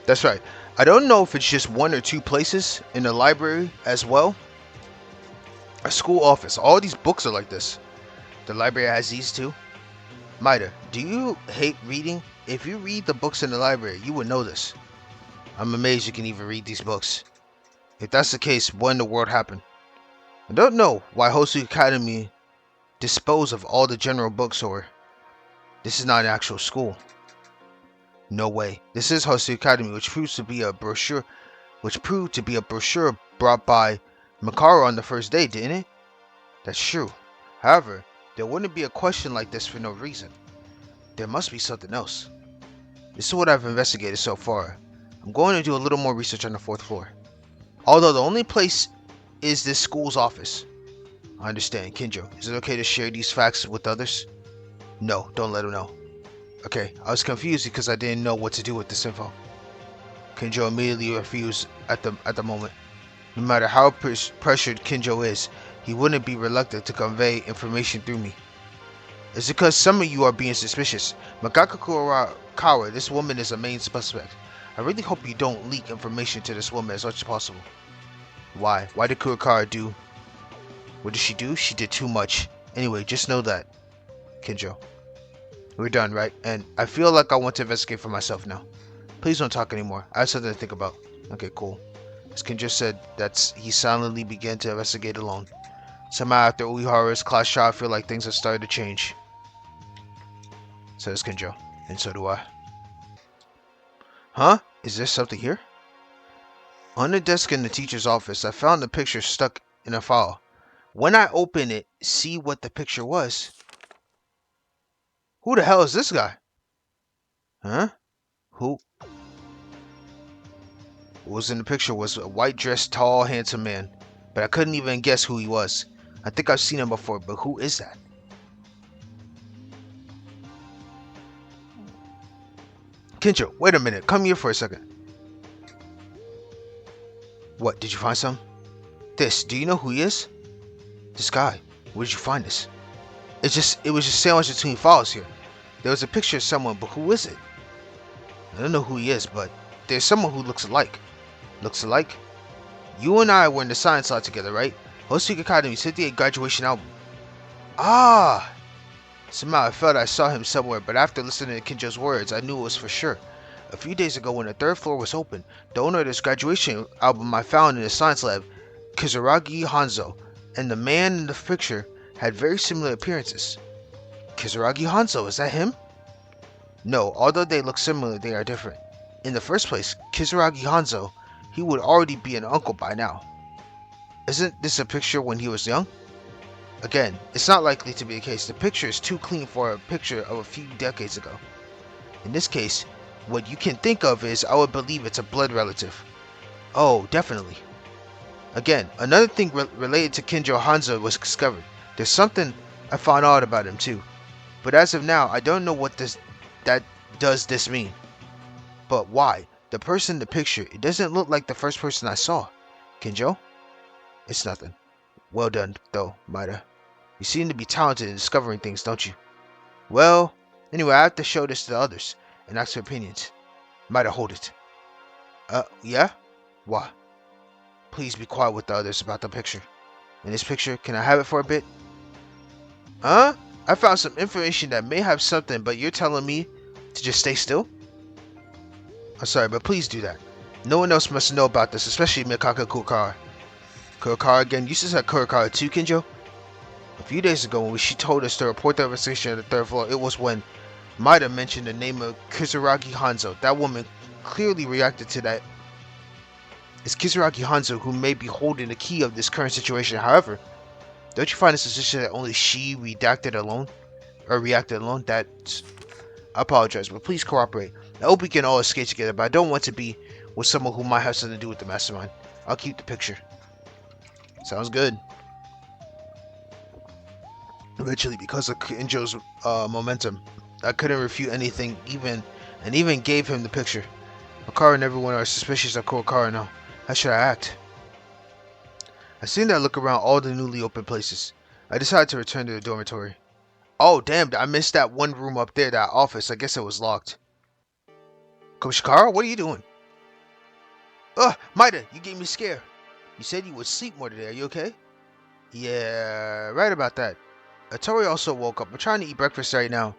That's right. I don't know if it's just 1 or 2 places in the library as well. A school office. All these books are like this. The library has these too. Maida, do you hate reading? If you read the books in the library, you would know this. I'm amazed you can even read these books. If that's the case, what in the world happened? I don't know why Hosu Academy disposed of all the general bookstore. This is not an actual school. No way. This is Hosu Academy, which proved to be a brochure brought by Makaru on the first day, didn't it? That's true. However, there wouldn't be a question like this for no reason. There must be something else. This is what I've investigated so far. I'm going to do a little more research on the 4th floor. Although the only place is this school's office. I understand. KINJO, is it okay to share these facts with others? No, don't let them know. Okay, I was confused because I didn't know what to do with this info. KINJO immediately refused at the moment. No matter how pressured KINJO is, he wouldn't be reluctant to convey information through me. It's because some of you are being suspicious. Makaka Kurakawa, this woman is a main suspect. I really hope you don't leak information to this woman as much as possible. Why? Why did Kurakawa do? What did she do? She did too much. Anyway, just know that. KINJO. We're done, right? And I feel like I want to investigate for myself now. Please don't talk anymore. I have something to think about. Okay, cool. As KINJO said, he silently began to investigate alone. Somehow after Uehara's class trial, I feel like things have started to change. Says KINJO. And so do I. Huh? Is there something here? On the desk in the teacher's office, I found the picture stuck in a file. When I open it, see what the picture was. Who the hell is this guy? Huh? Who? What was in the picture was a white-dressed, tall, handsome man. But I couldn't even guess who he was. I think I've seen him before, but who is that? KINJO, wait a minute. Come here for a second. What, did you find some? This, do you know who he is? This guy. Where did you find this? It was just sandwiched between files here. There was a picture of someone, but who is it? I don't know who he is, but there's someone who looks alike. Looks alike? You and I were in the science lab together, right? Hosting Academy's 58th graduation album. Ah! Somehow I felt I saw him somewhere, but after listening to Kinjo's words, I knew it was for sure. A few days ago, when the third floor was open, the owner of this graduation album I found in the science lab, Kizuragi Hanzo, and the man in the picture had very similar appearances. Kizuragi Hanzo, is that him? No, although they look similar, they are different. In the first place, Kizuragi Hanzo, he would already be an uncle by now. Isn't this a picture when he was young? Again, it's not likely to be the case. The picture is too clean for a picture of a few decades ago. In this case, what you can think of is I would believe it's a blood relative. Oh, definitely. Again, another thing related to Kinjo Hanzo was discovered. There's something I found out about him too. But as of now, I don't know what does this mean. But why? The person in the picture, it doesn't look like the first person I saw. Kinjo? It's nothing. Well done, though, Maida. You seem to be talented in discovering things, don't you? Well, anyway, I have to show this to the others and ask their opinions. Maida, hold it. Yeah? Why? Please be quiet with the others about the picture. In this picture, can I have it for a bit? Huh? I found some information that may have something, but you're telling me to just stay still? I'm sorry, but please do that. No one else must know about this, especially Mikaka Kurokawa. Kurokawa again? You said Kurokawa too, Kinjo? A few days ago, when she told us to report the investigation on the third floor, it was when Maida mentioned the name of Kizuragi Hanzo. That woman clearly reacted to that. It's Kizuragi Hanzo who may be holding the key of this current situation. However, don't you find it suspicious that only she reacted alone? That's... I apologize, but please cooperate. I hope we can all escape together, but I don't want to be with someone who might have something to do with the mastermind. I'll keep the picture. Sounds good. Eventually, because of Kinjo's momentum, I couldn't refute anything, even gave him the picture. Akara and everyone are suspicious of Kurokawa now. How should I act? I seen that look around all the newly opened places. I decided to return to the dormitory. Oh, damn, I missed that one room up there, that office. I guess it was locked. Koshikara, what are you doing? Ugh, Maida, you gave me scared. You said you would sleep more today. Are you okay? Yeah, right about that. Atori also woke up. We're trying to eat breakfast right now.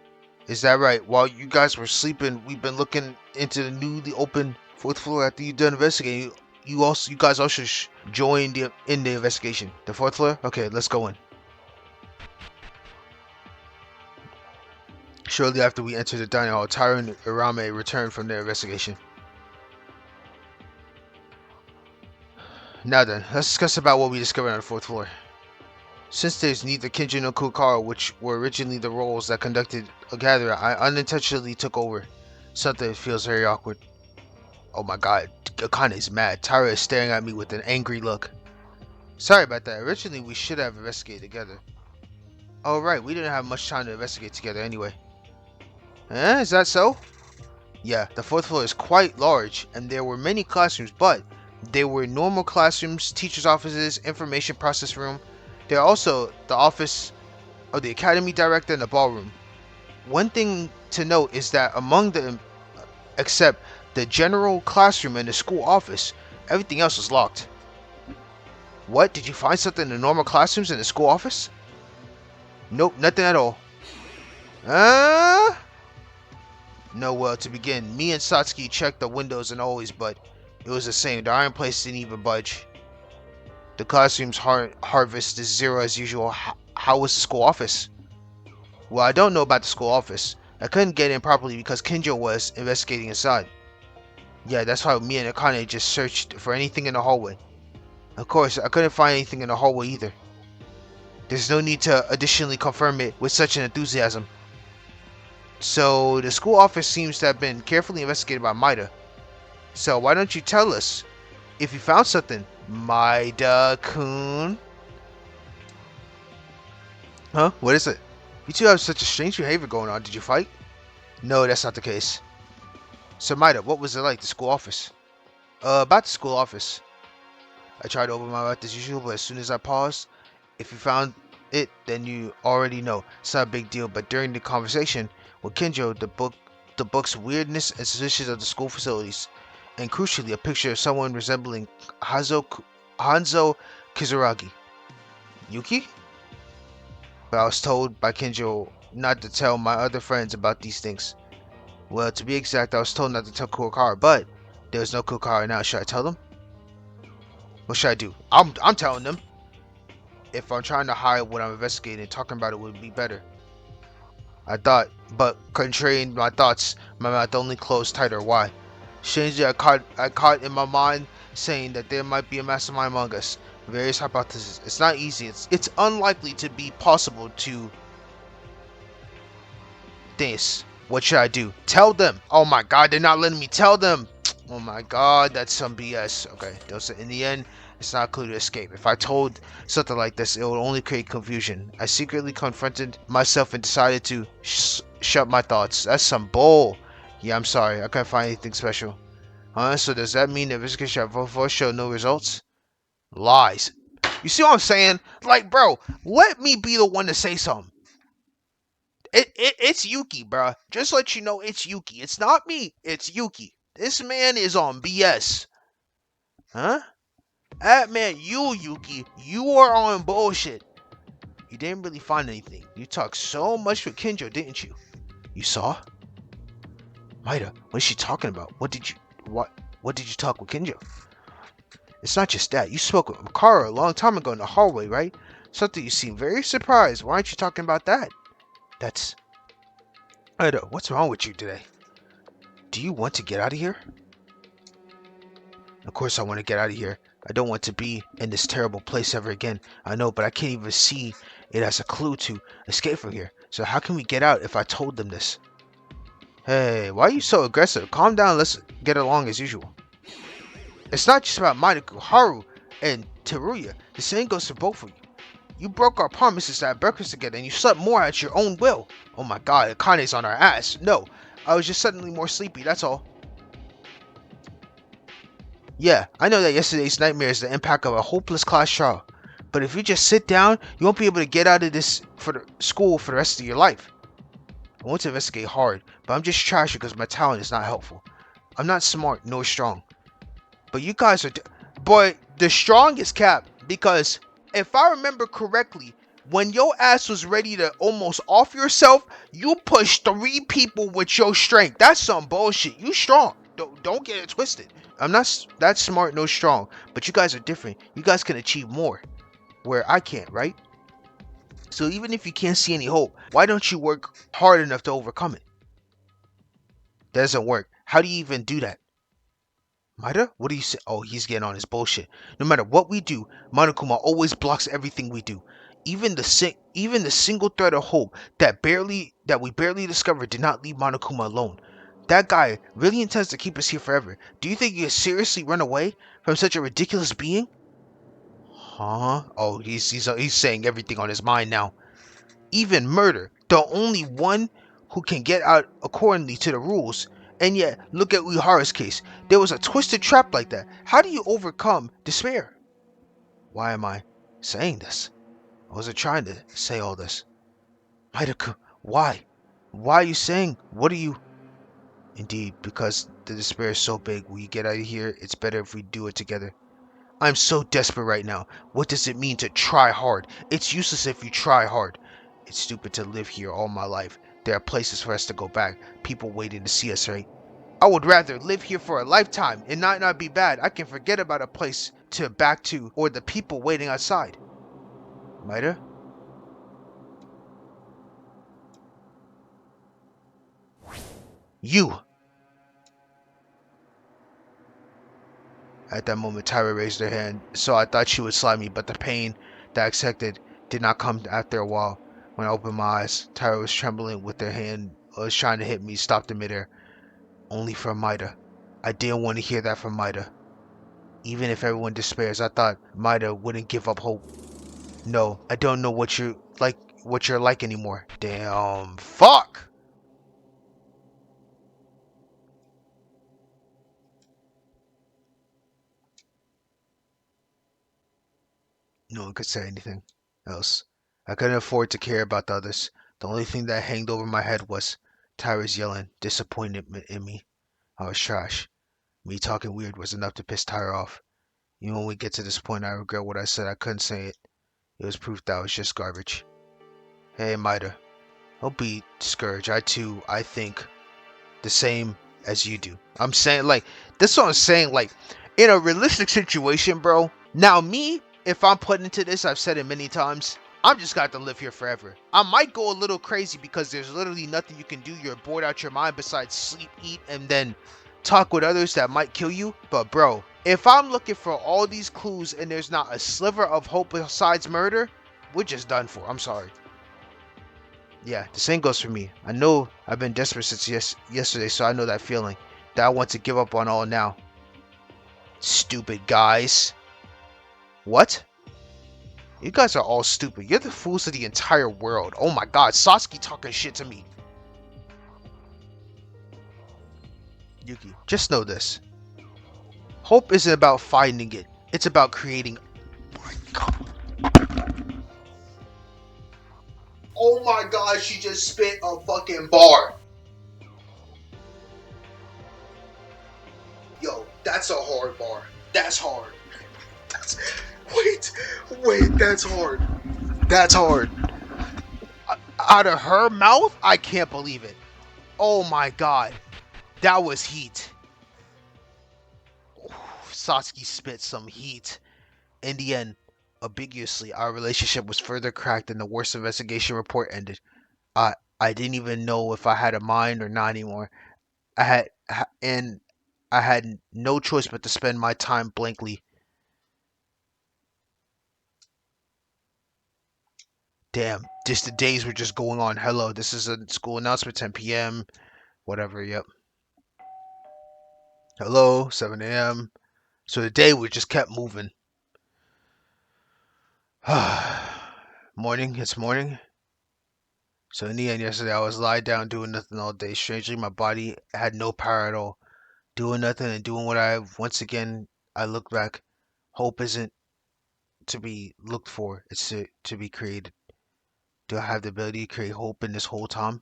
Is that right? While you guys were sleeping, we've been looking into the newly opened fourth floor after you done investigating. You guys also joined in the investigation. The fourth floor? Okay, let's go in. Shortly after we entered the dining hall, Tyra and Irame returned from their investigation. Now then, let's discuss about what we discovered on the fourth floor. Since there's neither Kinjo nor Kurokawa, which were originally the roles that conducted a gathering, I unintentionally took over. Something feels very awkward. Oh my god, Akane is mad. Tyra is staring at me with an angry look. Sorry about that. Originally, we should have investigated together. Oh right, we didn't have much time to investigate together anyway. Is that so? Yeah, the fourth floor is quite large, and there were many classrooms, but there were normal classrooms, teachers' offices, information process room. There are also the office of the academy director and the ballroom. One thing to note is that among them, except the general classroom and the school office, everything else was locked. What? Did you find something in the normal classrooms and the school office? Nope, nothing at all. No, well, to begin, me and Satsuki checked the windows and always, but it was the same. The iron place didn't even budge. The classroom's harvest is 0 as usual. How was the school office? Well, I don't know about the school office. I couldn't get in properly because Kinjo was investigating inside. Yeah, that's why me and Akane just searched for anything in the hallway. Of course, I couldn't find anything in the hallway either. There's no need to additionally confirm it with such an enthusiasm. So, the school office seems to have been carefully investigated by Maida. So, why don't you tell us if you found something, Maida-kun? Huh? What is it? You two have such a strange behavior going on. Did you fight? No, that's not the case. So, Maida, what was it like, the school office? About the school office. I tried to open my mouth as usual, but as soon as I paused, if you found it, then you already know. It's not a big deal, but during the conversation with Kinjo, the book's weirdness and suspicions of the school facilities, and crucially, a picture of someone resembling Hanzo Kizuragi. Yuki? But I was told by KINJO not to tell my other friends about these things. Well, to be exact, I was told not to tell Kurokara, but there's no Kurokara now. Should I tell them? What should I do? I'm telling them. If I'm trying to hide what I'm investigating, talking about it would be better. I thought, but contrarian my thoughts, my mouth only closed tighter. Why? Strangely, I caught in my mind saying that there might be a mastermind among us. Various hypotheses. It's not easy. It's unlikely to be possible to this. What should I do? Tell them. Oh my god, they're not letting me tell them. Oh my god, that's some BS. Okay, in the end, it's not a clue to escape. If I told something like this, it would only create confusion. I secretly confronted myself and decided to shut my thoughts. That's some bull. Yeah, I'm sorry. I couldn't find anything special. Huh? So does that mean the investigation I vote for showed no results? Lies. You see what I'm saying? Like, bro, let me be the one to say something. It's Yuki, bruh. Just let you know it's Yuki. It's not me. It's Yuki. This man is on BS. Huh? That man, Yuki, you are on bullshit. You didn't really find anything. You talked so much with KINJO, didn't you? You saw? Maida, what is she talking about? What did you talk with KINJO? It's not just that. You spoke with Makara a long time ago in the hallway, right? Something you seem very surprised. Why aren't you talking about that? That's... Maida, what's wrong with you today? Do you want to get out of here? Of course I want to get out of here. I don't want to be in this terrible place ever again. I know, but I can't even see it as a clue to escape from here. So how can we get out if I told them this? Hey, why are you so aggressive? Calm down, let's get along as usual. It's not just about Madoku, Haru, and Teruya. The same goes for both of you. You broke our promises to have breakfast together and you slept more at your own will. Oh my god, Akane's on our ass. No, I was just suddenly more sleepy, that's all. Yeah, I know that yesterday's nightmare is the impact of a hopeless class trial. But if you just sit down, you won't be able to get out of this school for the rest of your life. I want to investigate hard, but I'm just trash because my talent is not helpful. I'm not smart nor strong. But you guys are... But the strong is Cap, because if I remember correctly, when your ass was ready to almost off yourself, you pushed 3 people with your strength. That's some bullshit. You strong. Don't get it twisted. I'm not that smart nor strong, but you guys are different. You guys can achieve more, where I can't, right? So even if you can't see any hope, why don't you work hard enough to overcome it? That doesn't work. How do you even do that? Maida? What do you say? Oh, he's getting on his bullshit. No matter what we do, Monokuma always blocks everything we do. Even the single thread of hope that we barely discovered did not leave Monokuma alone. That guy really intends to keep us here forever. Do you think you could seriously run away from such a ridiculous being? Huh? Oh, he's saying everything on his mind now. Even murder, the only one who can get out accordingly to the rules. And yet, look at Uehara's case. There was a twisted trap like that. How do you overcome despair? Why am I saying this? I wasn't trying to say all this. Maida-kun, why? Why are you saying? What are you... Indeed, because the despair is so big. When you get out of here, it's better if we do it together. I'm so desperate right now. What does it mean to try hard? It's useless if you try hard. It's stupid to live here all my life. There are places for us to go back. People waiting to see us, right? I would rather live here for a lifetime and not be bad. I can forget about a place to back to or the people waiting outside. Maida? You! At that moment, Tyra raised her hand, so I thought she would slap me, but the pain that I expected did not come after a while. When I opened my eyes, Tyra was trembling with her hand, was trying to hit me, stopped in midair. Only from Maida. I didn't want to hear that from Maida. Even if everyone despairs, I thought Maida wouldn't give up hope. No, I don't know what you're like anymore. Damn, fuck! No one could say anything else. I couldn't afford to care about the others. The only thing that hanged over my head was Tyra's yelling disappointment in me. I was trash. Me talking weird was enough to piss Tyra off. Even when we get to this point, I regret what I said. I couldn't say it. It was proof that I was just garbage. Hey, Mida. Don't be discouraged. I think the same as you do. I'm saying, like, this is what I'm saying, like, in a realistic situation, bro. Now, me, if I'm put into this, I've said it many times, I'm just got to live here forever. I might go a little crazy because there's literally nothing you can do. You're bored out your mind besides sleep, eat, and then talk with others that might kill you. But, bro, if I'm looking for all these clues and there's not a sliver of hope besides murder, we're just done for. I'm sorry. Yeah, the same goes for me. I know I've been desperate since yesterday, so I know that feeling. That I want to give up on all now. Stupid guys. What? You guys are all stupid. You're the fools of the entire world. Oh my god, Sasuke talking shit to me. Yuki, just know this. Hope isn't about finding it. It's about creating... Oh my god, she just spit a fucking bar. Yo, that's a hard bar. That's hard. That's... Wait, that's hard. That's hard. Out of her mouth? I can't believe it. Oh my god. That was heat. Sasuke spit some heat. In the end, ambiguously, our relationship was further cracked and the worst investigation report ended. I didn't even know if I had a mind or not anymore. And I had no choice but to spend my time blankly. Damn, just the days were just going on. Hello, this is a school announcement, 10 p.m. Whatever, yep. Hello, 7 a.m. So the day we just kept moving. Morning, it's morning. So in the end, yesterday I was lying down doing nothing all day. Strangely, my body had no power at all. Doing nothing and doing what once again, I look back. Hope isn't to be looked for, it's to be created. Do I have the ability to create hope in this whole time?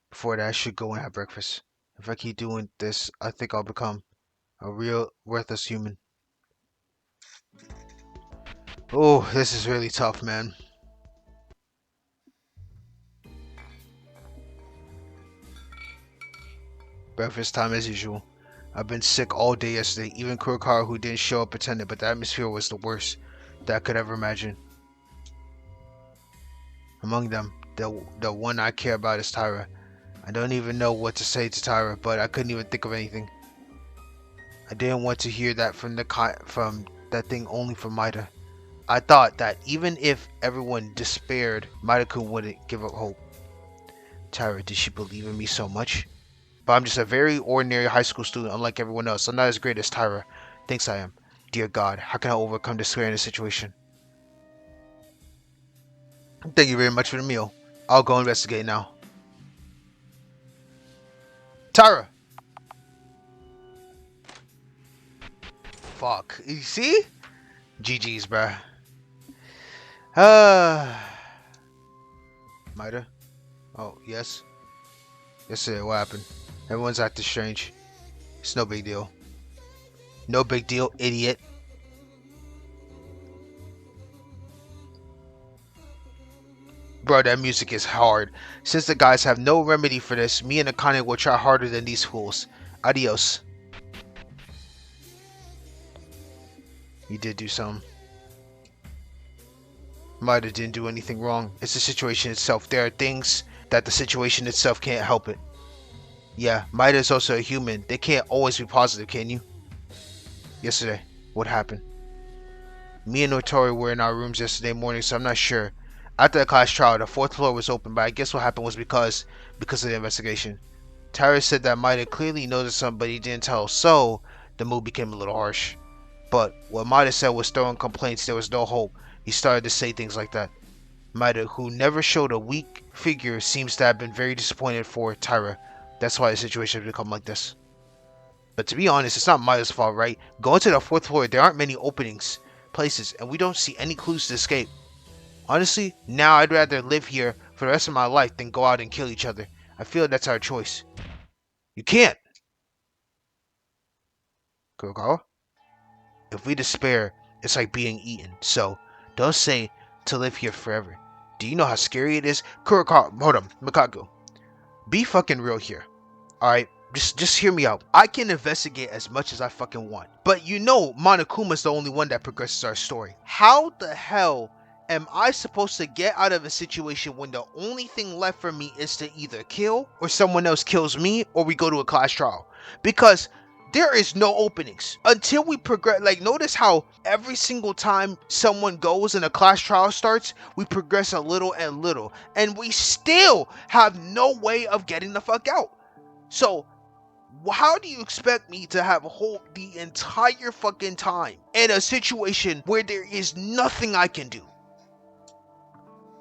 Before that, I should go and have breakfast. If I keep doing this, I think I'll become a real worthless human. Oh, this is really tough, man. Breakfast time as usual. I've been sick all day yesterday. Even Kurokara, who didn't show up, attended, but the atmosphere was the worst that I could ever imagine. Among them, the one I care about is Tyra. I don't even know what to say to Tyra, but I couldn't even think of anything. I didn't want to hear that from that thing only from Maida. I thought that even if everyone despaired, Maida-kun wouldn't give up hope. Tyra, did she believe in me so much? But I'm just a very ordinary high school student, unlike everyone else. I'm not as great as Tyra thinks I am. Dear God, how can I overcome despair in this situation? Thank you very much for the meal. I'll go investigate now. Tyra! Fuck. You see? GG's, bruh. Maida? Oh, yes? Yes, sir. What happened? Everyone's acting strange. It's no big deal. No big deal, idiot. Bro, that music is hard. Since the guys have no remedy for this, me and Akane will try harder than these fools. Adios. You did do something. Maida didn't do anything wrong. It's the situation itself. There are things that the situation itself can't help it. Yeah, Maida is also a human. They can't always be positive, can you? Yesterday, what happened? Me and Notori were in our rooms yesterday morning, so I'm not sure. After the class trial, the fourth floor was open, but I guess what happened was because of the investigation. Tyra said that Maida clearly noticed something, but he didn't tell, so the mood became a little harsh. But what Maida said was throwing complaints. There was no hope. He started to say things like that. Maida, who never showed a weak figure, seems to have been very disappointed for Tyra. That's why the situation has become like this. But to be honest, it's not Maida's fault, right? Going to the fourth floor, there aren't many places, and we don't see any clues to escape. Honestly, now I'd rather live here for the rest of my life than go out and kill each other. I feel that's our choice. You can't! Kurokawa? If we despair, it's like being eaten. So, don't say to live here forever. Do you know how scary it is? Kuroko, hold on, Mikaku. Be fucking real here. Alright? Just hear me out. I can investigate as much as I fucking want. But you know Monokuma's the only one that progresses our story. How the hell am I supposed to get out of a situation when the only thing left for me is to either kill or someone else kills me or we go to a class trial? Because there is no openings until we progress. Like, notice how every single time someone goes and a class trial starts, we progress a little and little, and we still have no way of getting the fuck out. So how do you expect me to have hope the entire fucking time in a situation where there is nothing I can do?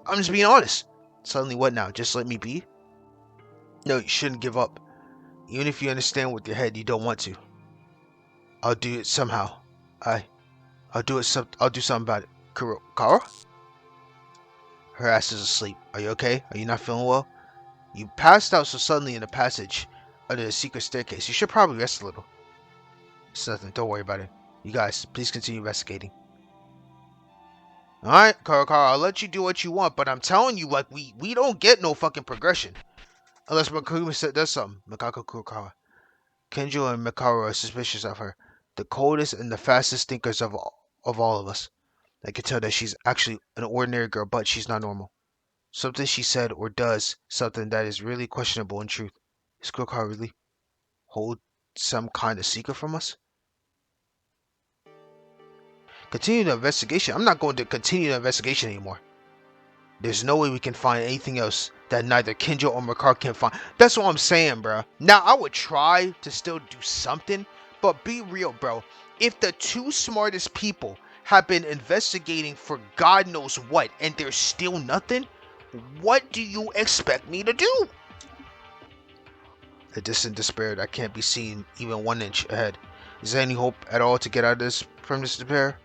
I'm just being honest. Suddenly what now? Just let me be? No, you shouldn't give up. Even if you understand with your head you don't want to. I'll do it somehow. I'll do something about it. Kara? Her ass is asleep. Are you okay? Are you not feeling well? You passed out so suddenly in the passage under the secret staircase. You should probably rest a little. It's nothing. Don't worry about it. You guys, please continue investigating. Alright, Kara, I'll let you do what you want, but I'm telling you, like, we don't get no fucking progression. Unless Makuma does something. Mikako Kurokawa. KINJO and Mikaru are suspicious of her. The coldest and the fastest thinkers of all of us. I can tell that she's actually an ordinary girl, but she's not normal. Something she said or does, something that is really questionable in truth. Is Kurokawa really hold some kind of secret from us? Continue the investigation. I'm not going to continue the investigation anymore. There's no way we can find anything else that neither KINJO or Mikaru can find. That's what I'm saying, bro. Now, I would try to still do something, but be real, bro. If the two smartest people have been investigating for God knows what, and there's still nothing, what do you expect me to do? A distant despair that can't be seen even 1 inch ahead. Is there any hope at all to get out of from this despair?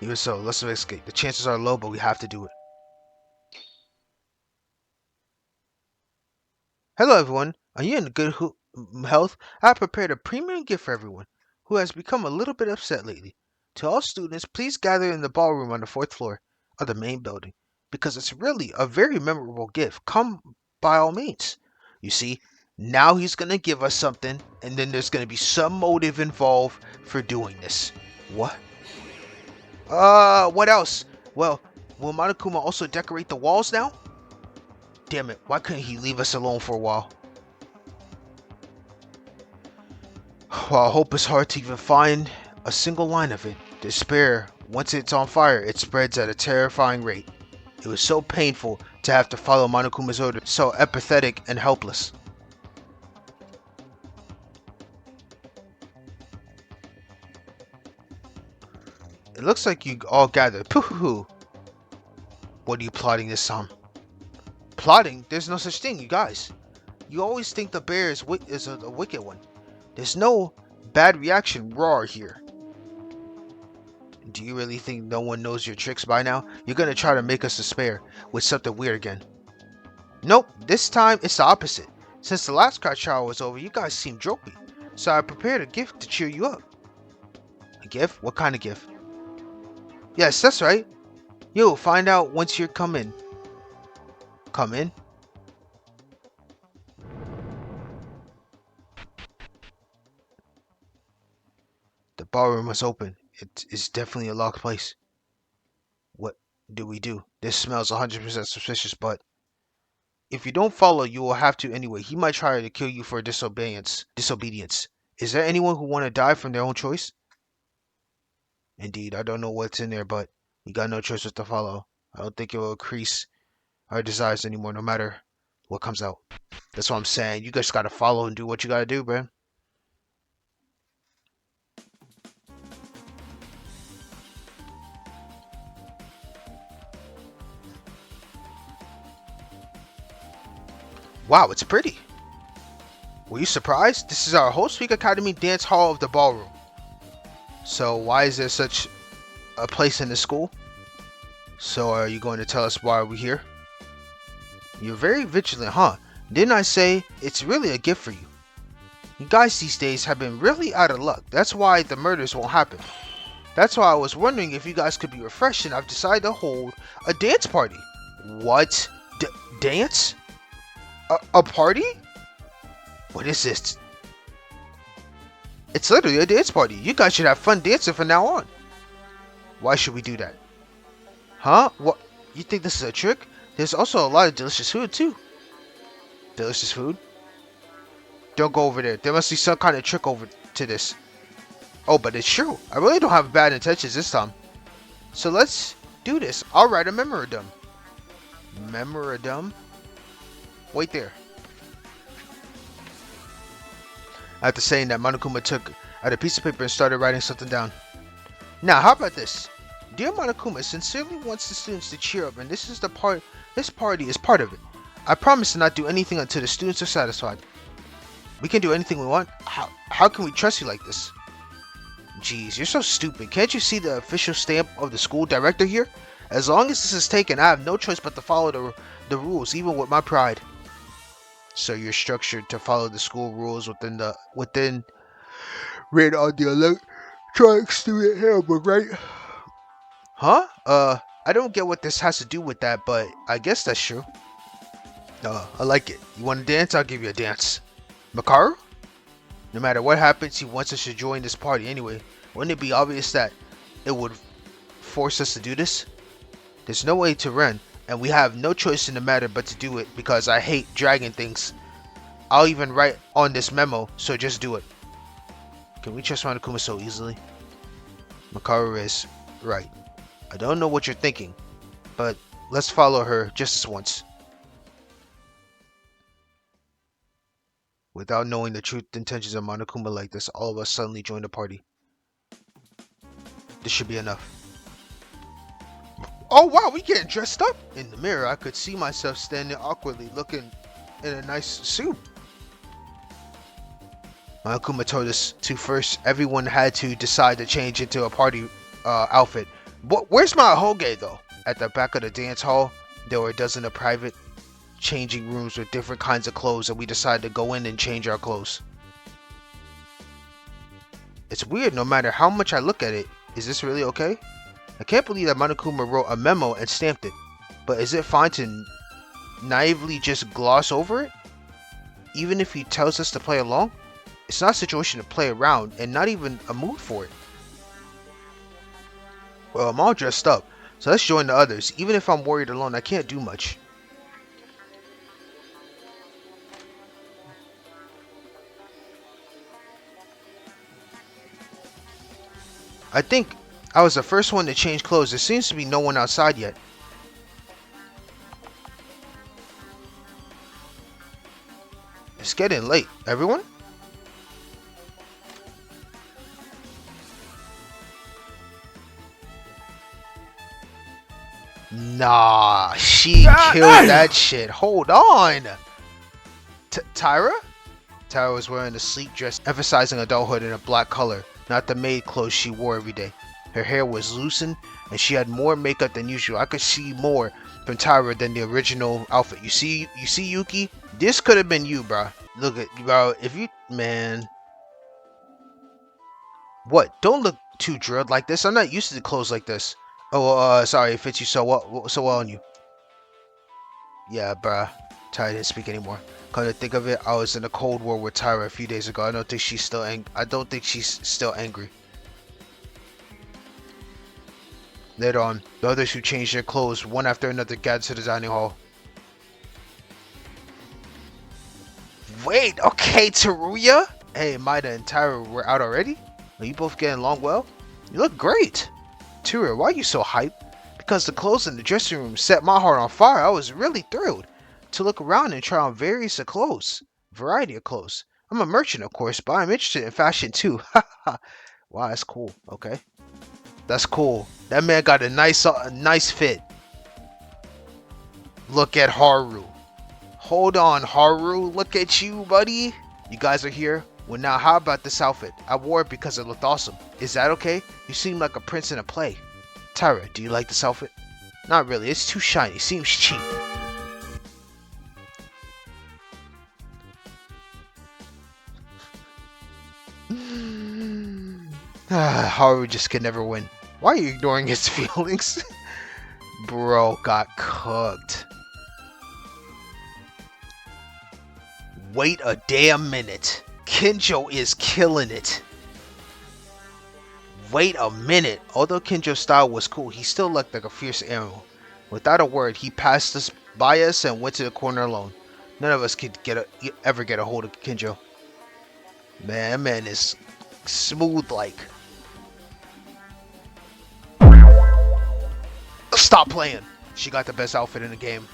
Even so, let's investigate. The chances are low, but we have to do it. Hello everyone, are you in good health? I have prepared a premium gift for everyone who has become a little bit upset lately. To all students, please gather in the ballroom on the 4th floor of the main building, because it's really a very memorable gift. Come by all means. You see, now he's going to give us something, and then there's going to be some motive involved for doing this. What? What else? Well, will Monokuma also decorate the walls now? Damn it, why couldn't he leave us alone for a while? While hope is hard to even find a single line of it, despair, once it's on fire, it spreads at a terrifying rate. It was so painful to have to follow Monokuma's orders, so apathetic and helpless. It looks like you all gathered. Pooh. What are you plotting this time? Plotting? There's no such thing, you guys. You always think the bear is a wicked one. There's no bad reaction roar here. Do you really think no one knows your tricks by now? You're gonna try to make us despair with something weird again. Nope, this time it's the opposite. Since the last card trial was over, you guys seem dopey. So I prepared a gift to cheer you up. A gift? What kind of gift? Yes, that's right. You'll find out once you come in. Come in? The ballroom was open. It is definitely a locked place. What do we do? This smells 100% suspicious, but if you don't follow, you will have to anyway. He might try to kill you for disobedience. Is there anyone who want to die from their own choice? Indeed, I don't know what's in there, but we got no choice but to follow. I don't think it will increase our desires anymore, no matter what comes out. That's what I'm saying. You guys gotta follow and do what you gotta do, bro. Wow, it's pretty. Were you surprised? This is our Host Week Academy dance hall of the ballroom. So why is there such a place in the school? So are you going to tell us why we're here? You're very vigilant, huh? Didn't I say it's really a gift for you? You guys these days have been really out of luck. That's why the murders won't happen. That's why I was wondering if you guys could be refreshed, and I've decided to hold a dance party. What? Dance? A party? What is this? It's literally a dance party. You guys should have fun dancing from now on. Why should we do that? Huh? What? You think this is a trick? There's also a lot of delicious food too. Delicious food? Don't go over there. There must be some kind of trick over to this. Oh, but it's true. I really don't have bad intentions this time. So let's do this. I'll write a memorandum. Memorandum? Wait there. After saying that, Monokuma took out a piece of paper and started writing something down. Now, how about this? Dear Monokuma sincerely wants the students to cheer up, and this party is part of it. I promise to not do anything until the students are satisfied. We can do anything we want. How can we trust you like this? Jeez, you're so stupid. Can't you see the official stamp of the school director here? As long as this is taken, I have no choice but to follow the rules, even with my pride. So you're structured to follow the school rules within written on the electronic student handbook, right? Huh? I don't get what this has to do with that, but I guess that's true. I like it. You want to dance? I'll give you a dance. Makaru? No matter what happens, he wants us to join this party anyway. Wouldn't it be obvious that it would force us to do this? There's no way to run, and we have no choice in the matter but to do it because I hate dragging things. I'll even write on this memo, so just do it. Can we trust Monokuma so easily? Makaru is right. I don't know what you're thinking, but let's follow her just this once. Without knowing the true intentions of Monokuma like this, all of us suddenly join the party. This should be enough. Oh wow, we getting dressed up? In the mirror, I could see myself standing awkwardly looking in a nice suit. Monokuma told us to first, everyone had to decide to change into a party outfit. Where's my Hoge though? At the back of the dance hall, there were a dozen of private changing rooms with different kinds of clothes, and we decided to go in and change our clothes. It's weird no matter how much I look at it. Is this really okay? I can't believe that Monokuma wrote a memo and stamped it. But is it fine to naively just gloss over it? Even if he tells us to play along? It's not a situation to play around, and not even a mood for it. Well, I'm all dressed up, so let's join the others. Even if I'm worried alone, I can't do much. I think I was the first one to change clothes. There seems to be no one outside yet. It's getting late. Everyone? Nah, she killed that shit. Hold on. Tyra? Tyra was wearing a sleek dress, emphasizing adulthood in a black color, not the maid clothes she wore every day. Her hair was loosened, and she had more makeup than usual. I could see more from Tyra than the original outfit. You see Yuki? This could have been you, bro. Look at bro. If you, man. What? Don't look too drilled like this. I'm not used to the clothes like this. Oh, sorry. It fits you so well on you. Yeah, bruh. Tyra didn't speak anymore. Come to think of it, I was in a cold war with Tyra a few days ago. I don't think she's still angry. Later on, the others who changed their clothes one after another gathered to the dining hall. Wait, okay, Teruya? Hey, Maida and Tyra were out already? Are you both getting along well? You look great. Teruya, why are you so hyped? Because the clothes in the dressing room set my heart on fire. I was really thrilled to look around and try on variety of clothes. I'm a merchant, of course, but I'm interested in fashion too. Wow, that's cool. Okay, that's cool. That man got a nice fit. Look at Haru. Hold on, Haru. Look at you, buddy. You guys are here. Well, now how about this outfit? I wore it because it looked awesome. Is that okay? You seem like a prince in a play. Tyra, do you like this outfit? Not really. It's too shiny. Seems cheap. Haru just can never win. Why are you ignoring his feelings? Bro got cooked. Wait a damn minute. Kinjo is killing it. Wait a minute. Although Kinjo's style was cool, he still looked like a fierce animal. Without a word, he passed us by us and went to the corner alone. None of us could ever get a hold of Kinjo. Man, that man is smooth like. Stop playing. She got the best outfit in the game.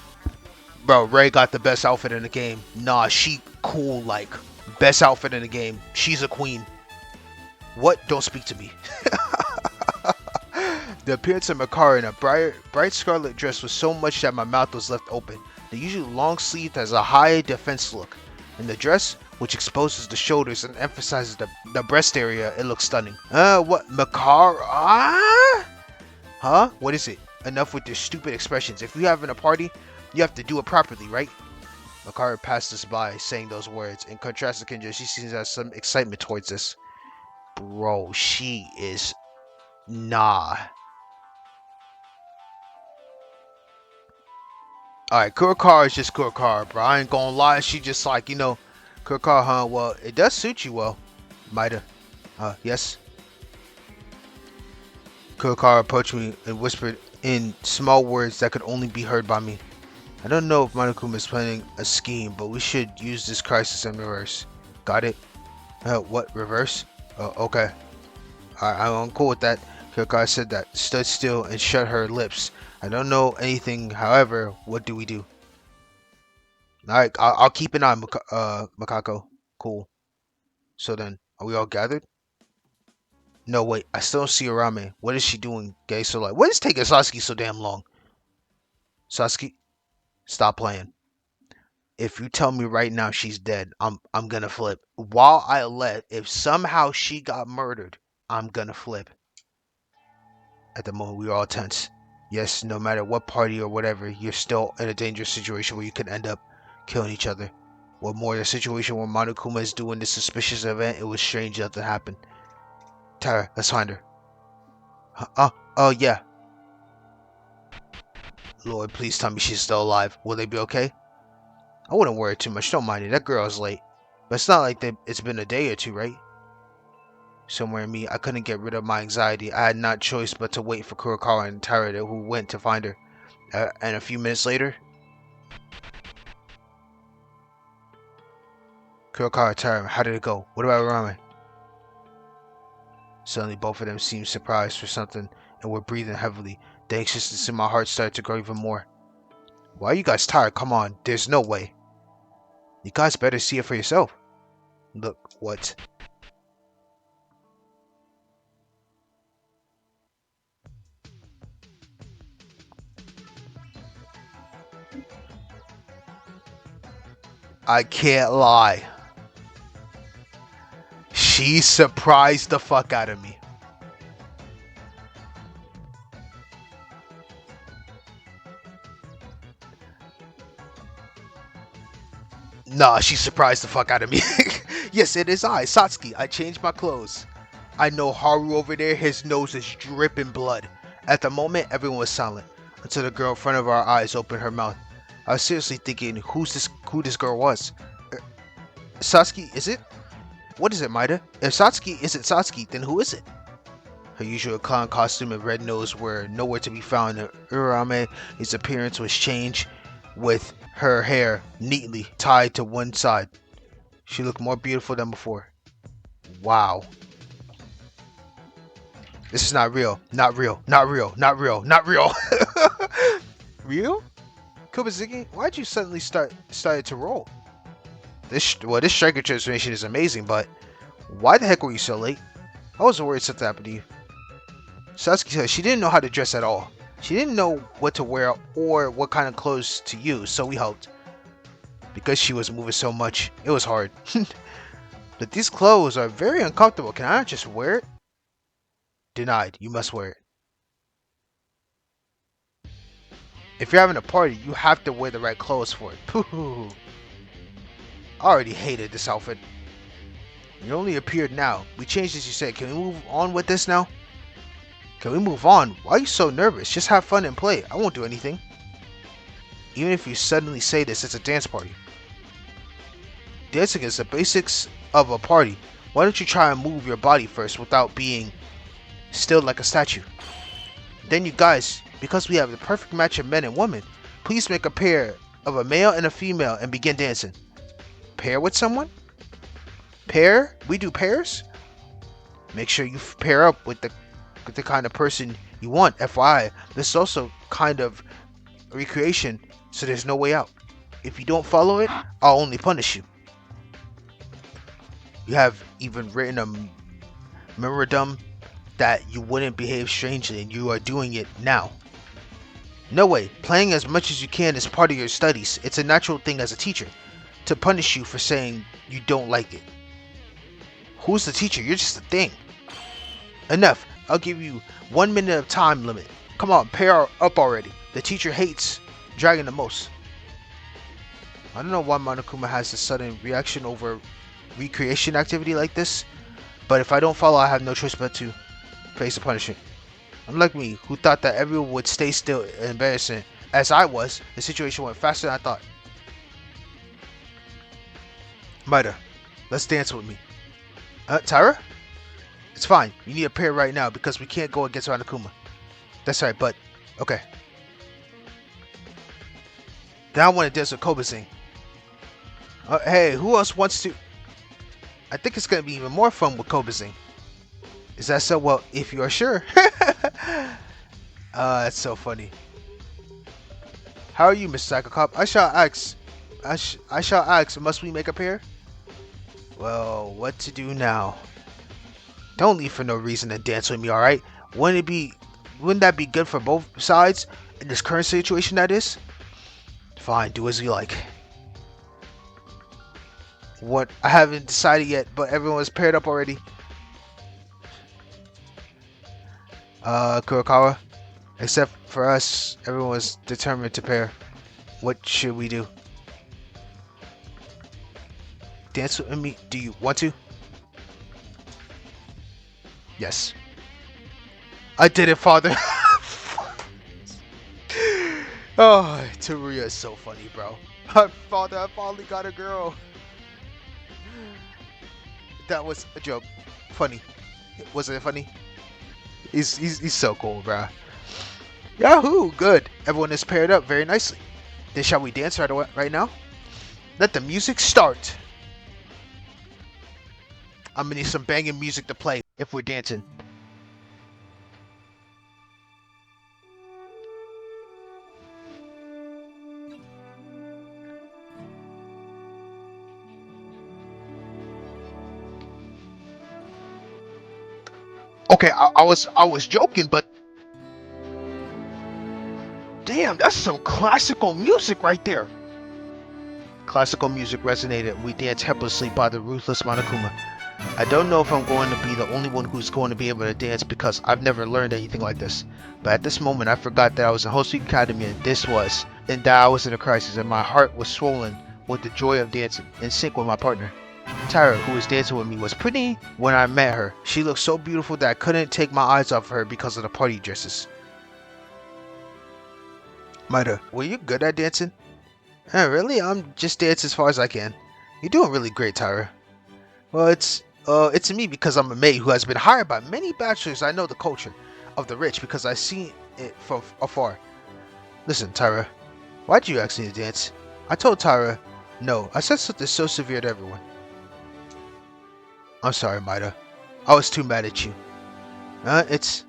Bro, Ray got the best outfit in the game. Nah, she cool like. Best outfit in the game. She's a queen. What? Don't speak to me. The appearance of Makara in a bright scarlet dress was so much that my mouth was left open. The usually long sleeve has a high defense look. In the dress, which exposes the shoulders and emphasizes the breast area, it looks stunning. What? Makara? Huh? What is it? Enough with your stupid expressions. If you're having a party, you have to do it properly, right? Makara passed us by, saying those words. In contrast to Kinjo, she seems to have some excitement towards us. Bro, she is... Nah. Alright, Kurakara is just Kurakara, bro. I ain't gonna lie, she just like, you know... Kurakara, huh? Well, it does suit you well. Maida. Yes? Kurakara approached me and whispered in small words that could only be heard by me. I don't know if Monokuma is planning a scheme, but we should use this crisis in reverse. Got it? What? Reverse? Okay. I'm cool with that. Kurakara said that, stood still, and shut her lips. I don't know anything, however, what do we do? Alright, I'll keep an eye on Makako. Cool. So then, are we all gathered? No, wait, I still don't see Arame. What is she doing, gay? So like, what is taking Sasuke so damn long? Sasuke, stop playing. If you tell me right now she's dead, I'm gonna flip. While I let, if somehow she got murdered, I'm gonna flip. At the moment, we were all tense. Yes, no matter what party or whatever, you're still in a dangerous situation where you could end up killing each other. What more, the situation where Monokuma is doing this suspicious event, it was strange that to happen. Tara, let's find her. Oh yeah. Lord, please tell me she's still alive. Will they be okay? I wouldn't worry too much, don't mind it. That girl is late. But it's not like it's been a day or two, right? Somewhere in me, I couldn't get rid of my anxiety. I had not choice but to wait for Kurakara and Tara, who went to find her. And a few minutes later... Kurakara, Tara, how did it go? What about Rame? Suddenly, both of them seemed surprised for something and were breathing heavily. The anxiousness in my heart started to grow even more. Why are you guys tired? Come on, there's no way. You guys better see it for yourself. Look, what? I can't lie. She surprised the fuck out of me. Nah, she surprised the fuck out of me. Yes, it is I, Satsuki. I changed my clothes. I know Haru over there, his nose is dripping blood. At the moment, everyone was silent, until the girl in front of our eyes opened her mouth. I was seriously thinking who this girl was. Satsuki, is it? What is it, Maida? If Satsuki isn't Satsuki, then who is it? Her usual clown costume and red nose were nowhere to be found. Urame, his appearance was changed, with her hair neatly tied to one side. She looked more beautiful than before. Wow. This is not real. Not real. Not real. Not real. Not real. Real? Kubaziki, why'd you suddenly started to roll? This striker transformation is amazing, but why the heck were you so late? I was worried something happened to you. Sasuke said she didn't know how to dress at all. She didn't know what to wear or what kind of clothes to use, so we helped. Because she was moving so much, it was hard. But these clothes are very uncomfortable. Can I not just wear it? Denied. You must wear it. If you're having a party, you have to wear the right clothes for it. Pooh. I already hated this outfit. You only appeared now. We changed as you said. Can we move on with this now? Can we move on? Why are you so nervous? Just have fun and play. I won't do anything. Even if you suddenly say this, it's a dance party. Dancing is the basics of a party. Why don't you try and move your body first without being still like a statue? Then you guys, because we have the perfect match of men and women, please make a pair of a male and a female and begin dancing. Pair with someone? Pair? We do pairs? Make sure you pair up with the kind of person you want. FYI, this is also kind of recreation, so there's no way out. If you don't follow it, I'll only punish you. You have even written a memorandum that you wouldn't behave strangely, and you are doing it now. No way. Playing as much as you can is part of your studies. It's a natural thing as a teacher to punish you for saying you don't like it. Who's the teacher? You're just a thing. Enough. I'll give you 1 minute of time limit. Come on, pair up already. The teacher hates dragging the most. I don't know why Monokuma has a sudden reaction over recreation activity like this, but if I don't follow, I have no choice but to face the punishment. Unlike me, who thought that everyone would stay still and embarrassing as I was, the situation went faster than I thought. Maida, let's dance with me. Tyra? It's fine. You need a pair right now because we can't go against Monokuma. That's right, but okay. Now I want to dance with Kobazing. Hey, who else wants to? I think it's going to be even more fun with Kobazing. Is that so? Well, if you are sure. That's so funny. How are you, Mr. Psychocop? I shall ask, must we make a pair? Well, what to do now? Don't leave for no reason to dance with me, alright? Wouldn't that be good for both sides in this current situation that is? Fine, do as you like. What? I haven't decided yet, but everyone's paired up already. Kurokawa, except for us, everyone was determined to pair. What should we do? Dance with me? Do you want to? Yes. I did it, father. Oh, Teruya is so funny, bro. Father, I finally got a girl. That was a joke. Funny. Wasn't it funny? He's so cool, bro. Yahoo! Good. Everyone is paired up very nicely. Then shall we dance right now? Let the music start. I'm gonna need some banging music to play if we're dancing. Okay, I was joking, but damn, that's some classical music right there. Classical music resonated, and we danced helplessly by the ruthless Monokuma. I don't know if I'm going to be the only one who's going to be able to dance because I've never learned anything like this. But at this moment, I forgot that I was in Hosuki Academy and that I was in a crisis, and my heart was swollen with the joy of dancing, in sync with my partner. Tyra, who was dancing with me, was pretty when I met her. She looked so beautiful that I couldn't take my eyes off her because of the party dresses. Maida, were you good at dancing? Really? I'm just dancing as far as I can. You're doing really great, Tyra. Well, it's me because I'm a maid who has been hired by many bachelors. I know the culture of the rich because I've seen it from afar. Listen, Tyra, why'd you ask me to dance? I told Tyra, no. I said something so severe to everyone. I'm sorry, Maida. I was too mad at you. That's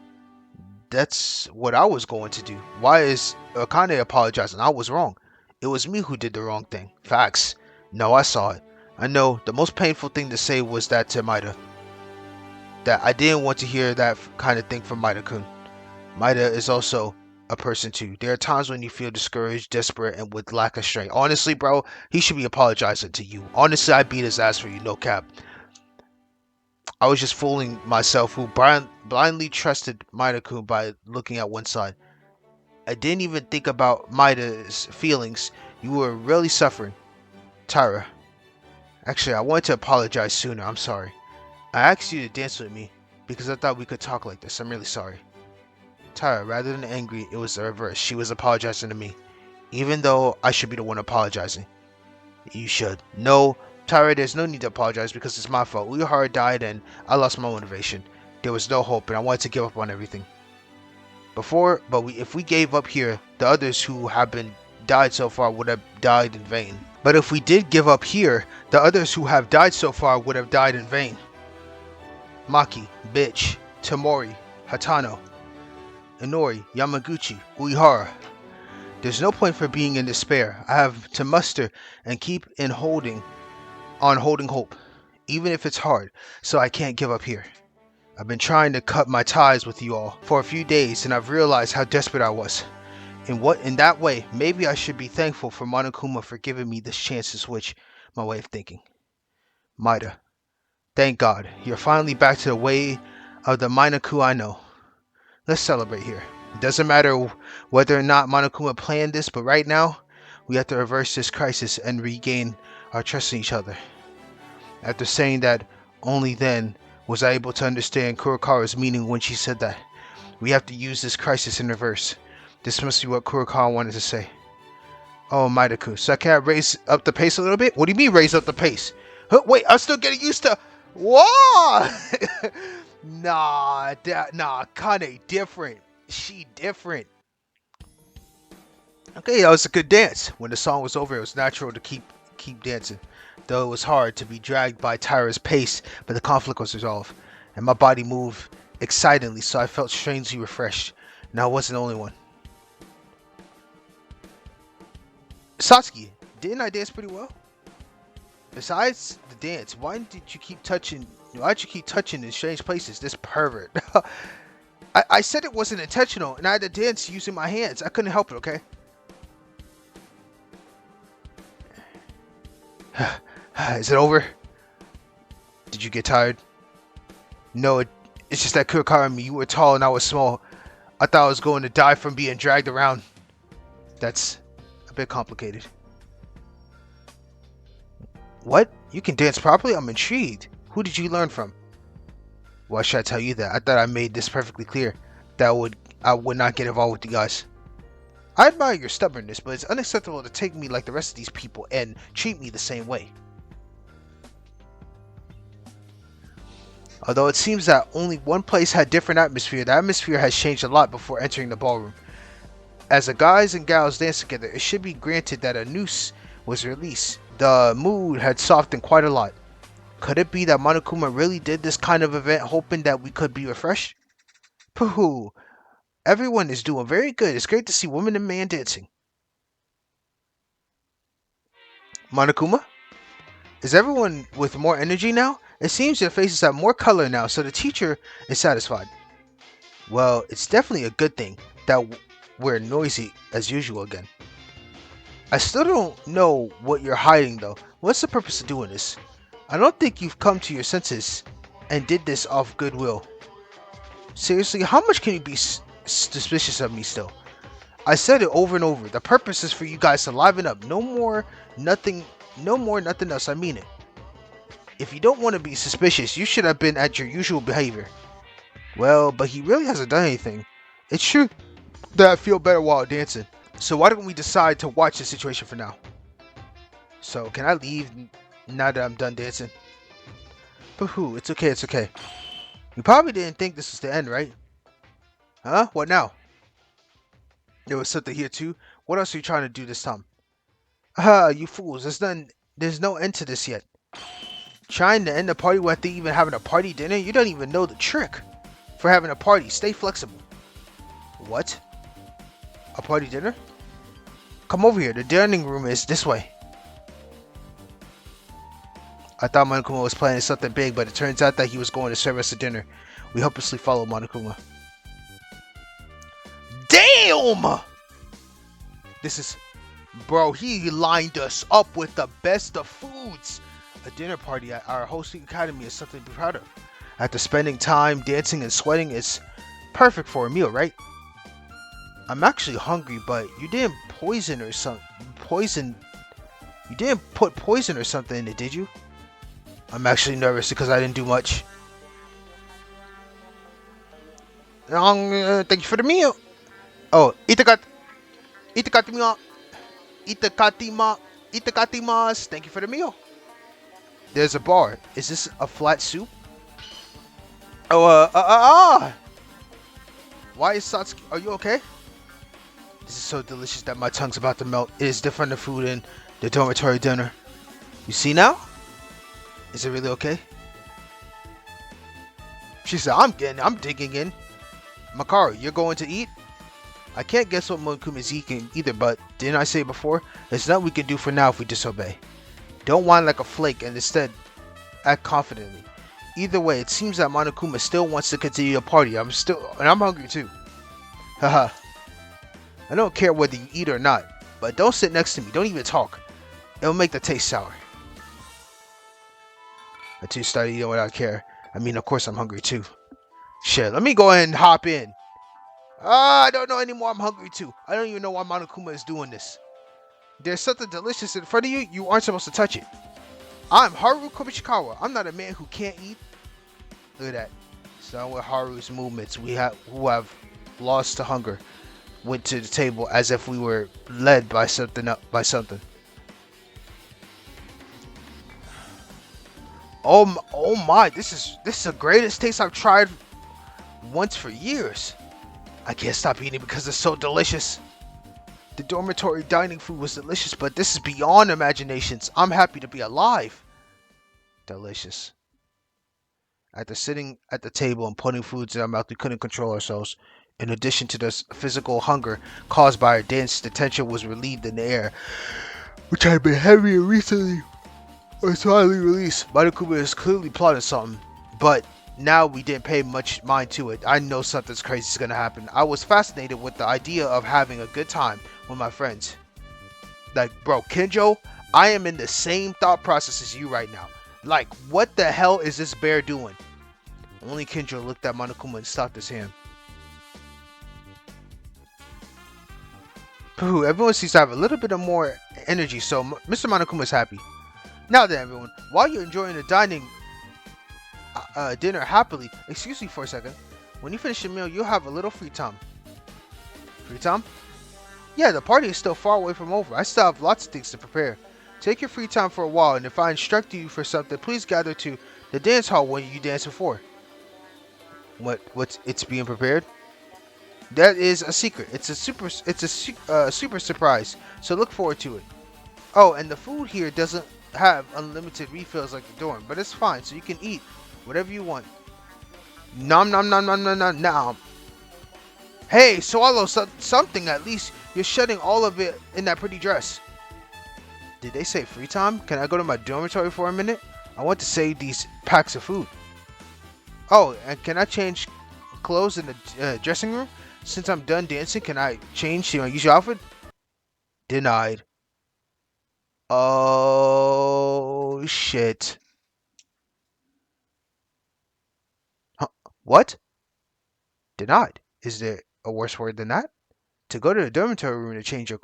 what I was going to do. Why is Akane apologizing? I was wrong. It was me who did the wrong thing. Facts. No, I saw it. I know the most painful thing to say was that to Maida. That I didn't want to hear that kind of thing from Maida-kun. Maida is also a person too. There are times when you feel discouraged, desperate, and with lack of strength. Honestly, bro, he should be apologizing to you. Honestly, I beat his ass for you, no cap. I was just fooling myself who blindly trusted Maida-kun by looking at one side. I didn't even think about Maida's feelings. You were really suffering. Tyra. Actually, I wanted to apologize sooner. I'm sorry. I asked you to dance with me because I thought we could talk like this. I'm really sorry. Tyra, rather than angry, it was the reverse. She was apologizing to me, even though I should be the one apologizing. You should. No, Tyra, there's no need to apologize because it's my fault. Uyahara died and I lost my motivation. There was no hope and I wanted to give up on everything. If we gave up here, the others who have been died so far would have died in vain. But if we did give up here, the others who have died so far would have died in vain. Maki, Bitch, Tamori, Hatano, Inori, Yamaguchi, Uehara. There's no point for being in despair. I have to muster and keep holding hope, even if it's hard, so I can't give up here. I've been trying to cut my ties with you all for a few days and I've realized how desperate I was. In that way, maybe I should be thankful for Monokuma for giving me this chance to switch my way of thinking. Maida, thank God, you're finally back to the way of the Minaku I know. Let's celebrate here. It doesn't matter whether or not Monokuma planned this, but right now, we have to reverse this crisis and regain our trust in each other. After saying that, only then was I able to understand Kurokawa's meaning when she said that. We have to use this crisis in reverse. This must be what Kurokawa wanted to say. Oh, Maidaku, so can I raise up the pace a little bit? What do you mean raise up the pace? Huh, wait, I'm still getting used to... Whoa! Nah, Kane different. She different. Okay, that was a good dance. When the song was over, it was natural to keep dancing. Though it was hard to be dragged by Tyra's pace, but the conflict was resolved. And my body moved excitedly, so I felt strangely refreshed. And I wasn't the only one. Satsuki, didn't I dance pretty well? Besides the dance, why'd you keep touching in strange places, this pervert? I said it wasn't intentional, and I had to dance using my hands. I couldn't help it, okay? Is it over? Did you get tired? No, it's just that Kurokawa and me, you were tall and I was small. I thought I was going to die from being dragged around. That's a bit complicated. What? You can dance properly? I'm intrigued. Who did you learn from? Why should I tell you that? I thought I made this perfectly clear. That I would not get involved with you guys. I admire your stubbornness, but it's unacceptable to take me like the rest of these people and treat me the same way. Although it seems that only one place had different atmosphere, the atmosphere has changed a lot before entering the ballroom. As the guys and gals dance together, it should be granted that a noose was released. The mood had softened quite a lot. Could it be that Monokuma really did this kind of event hoping that we could be refreshed? Pooh! Everyone is doing very good. It's great to see women and men dancing. Monokuma? Is everyone with more energy now? It seems their faces have more color now, so the teacher is satisfied. Well, it's definitely a good thing that we're noisy as usual again. I still don't know what you're hiding though. What's the purpose of doing this? I don't think you've come to your senses and did this off goodwill. Seriously, how much can you be suspicious of me still? I said it over and over. The purpose is for you guys to liven up. No more, nothing else. I mean it. If you don't want to be suspicious, you should have been at your usual behavior. Well, but he really hasn't done anything. It's true that I feel better while dancing. So why don't we decide to watch the situation for now? So can I leave now that I'm done dancing? Boo-hoo, it's okay, it's okay. You probably didn't think this was the end, right? Huh? What now? There was something here too? What else are you trying to do this time? Ah, you fools, there's no end to this yet. Trying to end the party without even having a party dinner? You don't even know the trick for having a party. Stay flexible. What? A party dinner? Come over here. The dining room is this way. I thought Monokuma was planning something big, but it turns out that he was going to serve us a dinner. We hopelessly followed Monokuma. Damn! This is... Bro, he lined us up with the best of foods. A dinner party at our hosting academy is something to be proud of. After spending time dancing and sweating, it's perfect for a meal, right? I'm actually hungry, but you didn't poison or something. You didn't put poison or something in it, did you? I'm actually nervous because I didn't do much. Thank you for the meal. Oh, itakatima, itakatima, itakatimas. Thank you for the meal. There's a bar. Is this a flat soup? Oh, Why is Satsuki? Are you okay? This is so delicious that my tongue's about to melt. It is different than food in the dormitory dinner. You see now? Is it really okay? She said, I'm digging in. Makaru, you're going to eat? I can't guess what Monokuma is eating either, but didn't I say before? There's nothing we can do for now if we disobey. Don't whine like a flake and instead act confidently. Either way, it seems that Monokuma still wants to continue the party. I'm hungry too. Haha. I don't care whether you eat or not, but don't sit next to me. Don't even talk. It'll make the taste sour. I too started eating without care. I mean, of course I'm hungry too. Shit, let me go ahead and hop in. I don't know anymore. I'm hungry too. I don't even know why Monokuma is doing this. There's something delicious in front of you. You aren't supposed to touch it. I'm Haru Komishikawa. I'm not a man who can't eat. Look at that. So with Haru's movements, who have lost to hunger, went to the table as if we were led by something. Oh my! This is the greatest taste I've tried once for years. I can't stop eating because it's so delicious. The dormitory dining food was delicious, but this is beyond imaginations. I'm happy to be alive. Delicious. After sitting at the table and putting foods in our mouth, we couldn't control ourselves. In addition to this physical hunger caused by our dance, the tension was relieved in the air, which had been heavy and recently was finally released. Monokuma is clearly plotting something, but now we didn't pay much mind to it. I know something's crazy is gonna happen. I was fascinated with the idea of having a good time with my friends. Like, bro, Kinjo, I am in the same thought process as you right now. Like, what the hell is this bear doing? Only Kinjo looked at Monokuma and stopped his hand. Pooh, everyone seems to have a little bit of more energy, so Mr. Monokuma is happy. Now then, everyone, while you're enjoying the dining dinner happily, excuse me for a second. When you finish your meal, you'll have a little free time. Free time? Yeah, the party is still far away from over. I still have lots of things to prepare. Take your free time for a while, and if I instruct you for something, please gather to the dance hall when you dance before. It's being prepared? That is a secret. It's a super surprise. So look forward to it. Oh, and the food here doesn't have unlimited refills like the dorm, but it's fine, so you can eat whatever you want. Nom nom nom nom nom nom nom. Hey, swallow something at least. You're shedding all of it in that pretty dress. Did they say free time? Can I go to my dormitory for a minute? I want to save these packs of food. Oh, and can I change clothes in the dressing room? Since I'm done dancing, can I change to my usual outfit? Denied. Oh, shit. Huh? What? Denied. Is there a worse word than that? To go to the dormitory room to change your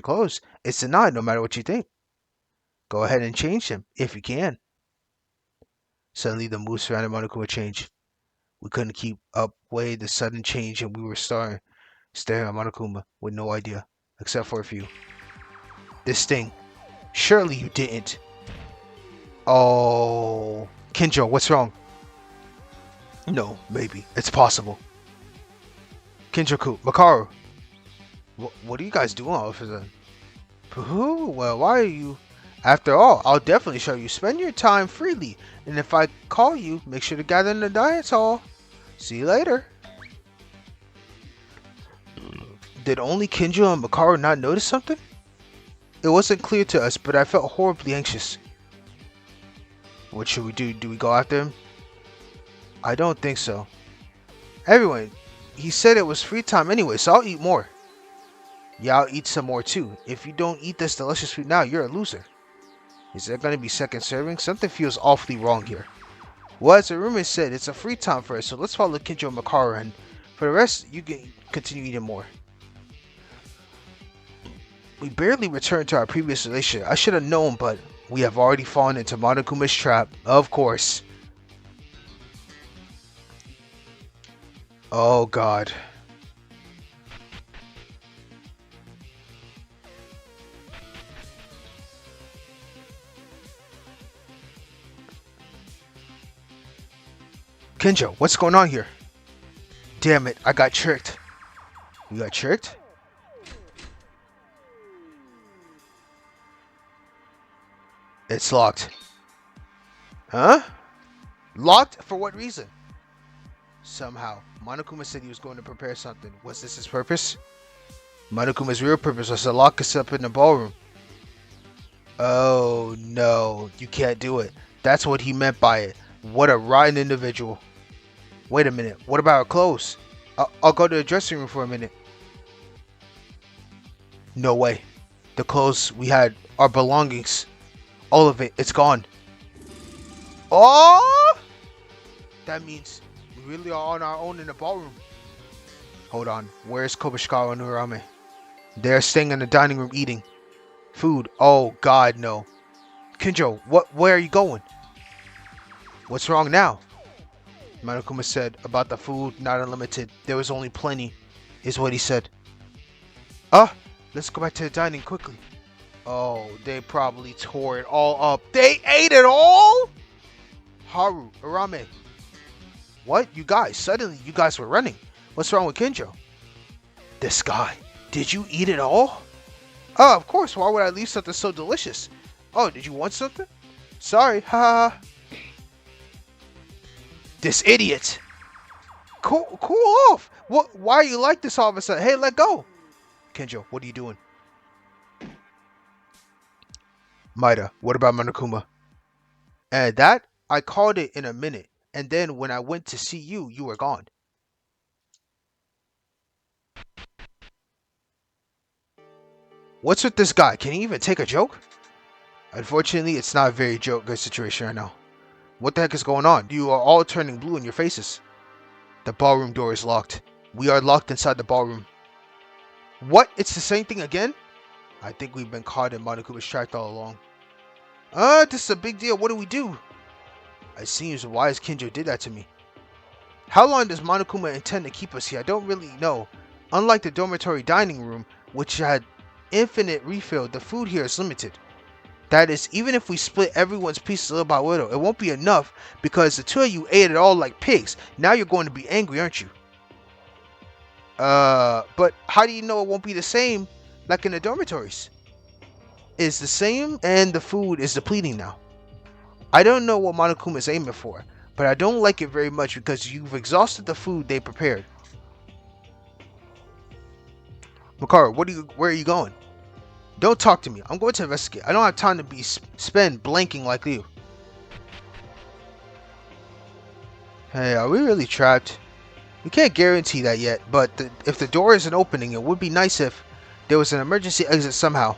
clothes, it's denied no matter what you think. Go ahead and change them, if you can. Suddenly the mood surrounding Monokuma changed. We couldn't keep up with the sudden change and we were staring at Monokuma with no idea, except for a few. This thing. Surely you didn't. Oh. Kinjo, what's wrong? No, maybe. It's possible. Kinjo-ku, Makaru. What are you guys doing all of a sudden? Pooh, well, why are you... After all, I'll definitely show you. Spend your time freely. And if I call you, make sure to gather in the dance hall. See you later. Did only Kinjo and Makaru not notice something? It wasn't clear to us, but I felt horribly anxious. What should we do? Do we go after him? I don't think so. Everyone, he said it was free time anyway, so I'll eat more. Yeah, I'll eat some more too. If you don't eat this delicious food now, you're a loser. Is there going to be second serving? Something feels awfully wrong here. Well, as the rumor said, it's a free time for us, so let's follow Kinjo and Makaru, and for the rest, you can continue eating more. We barely returned to our previous relationship. I should have known, but we have already fallen into Monokuma's trap, of course. Oh God. Kinjo, what's going on here? Damn it, I got tricked. You got tricked? It's locked. Huh? Locked? For what reason? Somehow, Monokuma said he was going to prepare something. Was this his purpose? Monokuma's real purpose was to lock us up in the ballroom. Oh no, you can't do it. That's what he meant by it. What a rotten individual. Wait a minute, what about our clothes? I'll go to the dressing room for a minute. No way. The clothes we had, our belongings, all of it, it's gone. Oh! That means we really are on our own in the ballroom. Hold on, where's Kobayashi and Urame? They're staying in the dining room eating. Food, oh god no. Kinjo, where are you going? What's wrong now? Monokuma said about the food, not unlimited. There was only plenty, is what he said. Let's go back to the dining quickly. Oh, they probably tore it all up. They ate it all? Haru, Urame. What? You guys, suddenly you guys were running. What's wrong with Kinjo? This guy. Did you eat it all? Oh, of course. Why would I leave something so delicious? Oh, did you want something? Sorry, ha. This idiot. Cool off. What? Why are you like this all of a sudden? Hey, let go. Kinjo, what are you doing? Maida, what about Monokuma? And that, I called it in a minute. And then when I went to see you, you were gone. What's with this guy? Can he even take a joke? Unfortunately, it's not a very good situation right now. What the heck is going on? You are all turning blue in your faces. The ballroom door is locked. We are locked inside the ballroom. What? It's the same thing again? I think we've been caught in Monokuma's trap all along. This is a big deal. What do we do? It seems wise Kinjo did that to me. How long does Monokuma intend to keep us here? I don't really know. Unlike the dormitory dining room, which had infinite refill, the food here is limited. That is, even if we split everyone's pieces little by little, it won't be enough because the two of you ate it all like pigs. Now you're going to be angry, aren't you? But how do you know it won't be the same like in the dormitories? It's the same and the food is depleting now. I don't know what Monokuma is aiming for, but I don't like it very much because you've exhausted the food they prepared. Makaru, where are you going? Don't talk to me. I'm going to investigate. I don't have time to be spend blanking like you. Hey, are we really trapped? We can't guarantee that yet, but if the door isn't opening, it would be nice if there was an emergency exit somehow.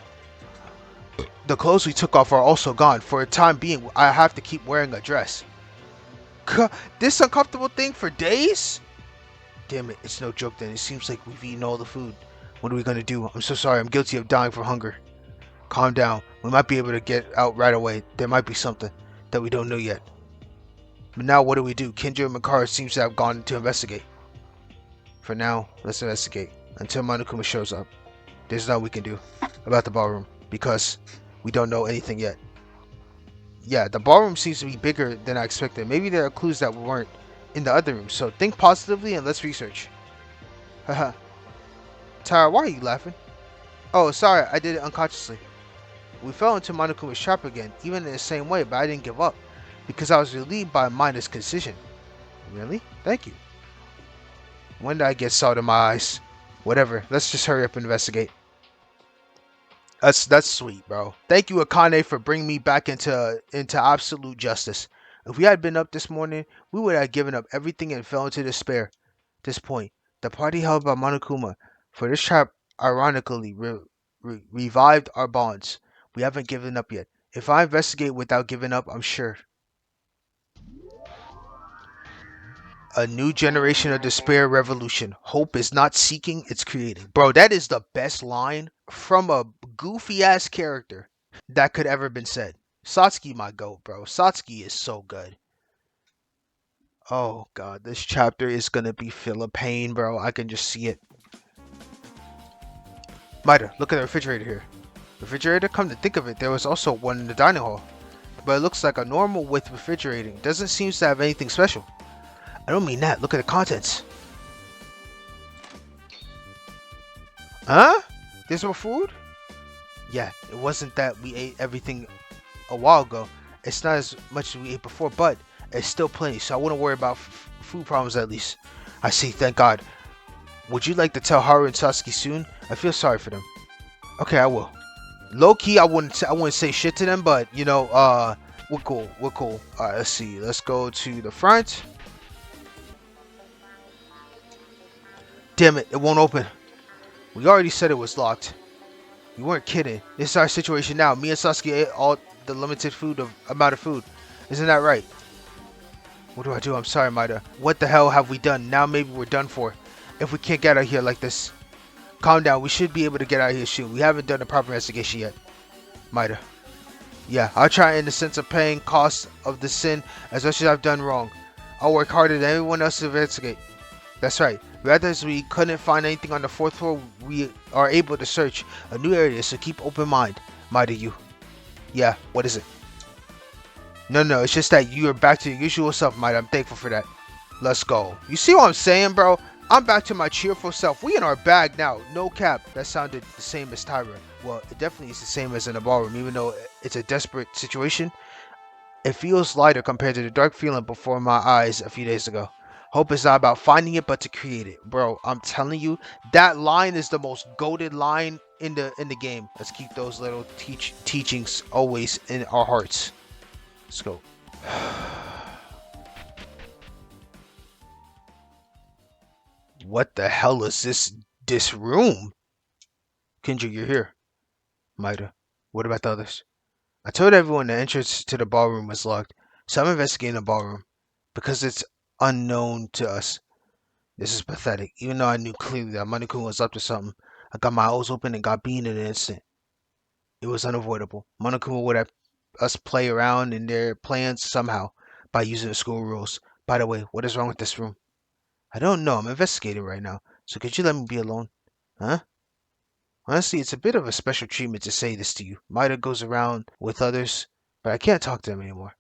The clothes we took off are also gone. For a time being, I have to keep wearing a dress. This uncomfortable thing for days? Damn it, it's no joke then. It seems like we've eaten all the food. What are we gonna do? I'm so sorry. I'm guilty of dying from hunger. Calm down. We might be able to get out right away. There might be something that we don't know yet. But now what do we do? Kinjo and Makaru seems to have gone to investigate. For now, let's investigate. Until Monokuma shows up. There's nothing we can do about the ballroom because we don't know anything yet. Yeah, the ballroom seems to be bigger than I expected. Maybe there are clues that weren't in the other rooms. So think positively and let's research. Haha. Tara, why are you laughing? Oh, sorry, I did it unconsciously. We fell into Monokuma's trap again, even in the same way, but I didn't give up. Because I was relieved by Mina's decision. Really? Thank you. When did I get salt in my eyes? Whatever, let's just hurry up and investigate. That's sweet, bro. Thank you, Akane, for bringing me back into absolute justice. If we had been up this morning, we would have given up everything and fell into despair. At this point, the party held by Monokuma for this trap ironically revived our bonds. We haven't given up yet. If I investigate without giving up, I'm sure. A new generation of despair revolution. Hope is not seeking, it's creating. Bro, that is the best line from a goofy ass character that could ever been said. Satsuki my goat, bro. Satsuki is so good. Oh god, this chapter is gonna be full of pain, bro. I can just see it. Mida, look at the refrigerator here. Refrigerator? Come to think of it, there was also one in the dining hall. But it looks like a normal with refrigerating. Doesn't seem to have anything special. I don't mean that. Look at the contents. Huh? There's more food? Yeah, it wasn't that we ate everything a while ago. It's not as much as we ate before, but it's still plenty, so I wouldn't worry about food problems at least. I see, thank God. Would you like to tell Haru and Sasuke soon? I feel sorry for them. Okay, I will. Low key, I wouldn't say shit to them, but you know, we're cool. We're cool. All right, let's see. Let's go to the front. Damn it! It won't open. We already said it was locked. You weren't kidding. This is our situation now. Me and Sasuke ate all the limited amount of food. Isn't that right? What do I do? I'm sorry, Mida. What the hell have we done? Now maybe we're done for. If we can't get out of here like this. Calm down. We should be able to get out of here soon. We haven't done a proper investigation yet. Mida. Yeah, I'll try in the sense of paying costs of the sin as much as I've done wrong. I'll work harder than everyone else to investigate. That's right. Rather as we couldn't find anything on the 4th floor, we are able to search a new area, so keep open mind. Mida, you. Yeah, what is it? No, it's just that you are back to your usual self, Mida. I'm thankful for that. Let's go. You see what I'm saying, bro? I'm back to my cheerful self. We in our bag now. No cap. That sounded the same as Tyra. Well, it definitely is the same as in the ballroom, even though it's a desperate situation. It feels lighter compared to the dark feeling before my eyes a few days ago. Hope is not about finding it, but to create it. Bro, I'm telling you, that line is the most goated line in the game. Let's keep those little teachings always in our hearts. Let's go. What the hell is this room? KINJO, you're here. Mida, what about the others? I told everyone the entrance to the ballroom was locked, so I'm investigating the ballroom. Because it's unknown to us. This is pathetic. Even though I knew clearly that Monokuma was up to something, I got my eyes open and got beaten in an instant. It was unavoidable. Monokuma would have us play around in their plans somehow by using the school rules. By the way, what is wrong with this room? I don't know. I'm investigating right now. So could you let me be alone? Huh? Honestly, it's a bit of a special treatment to say this to you. Mida goes around with others, but I can't talk to them anymore.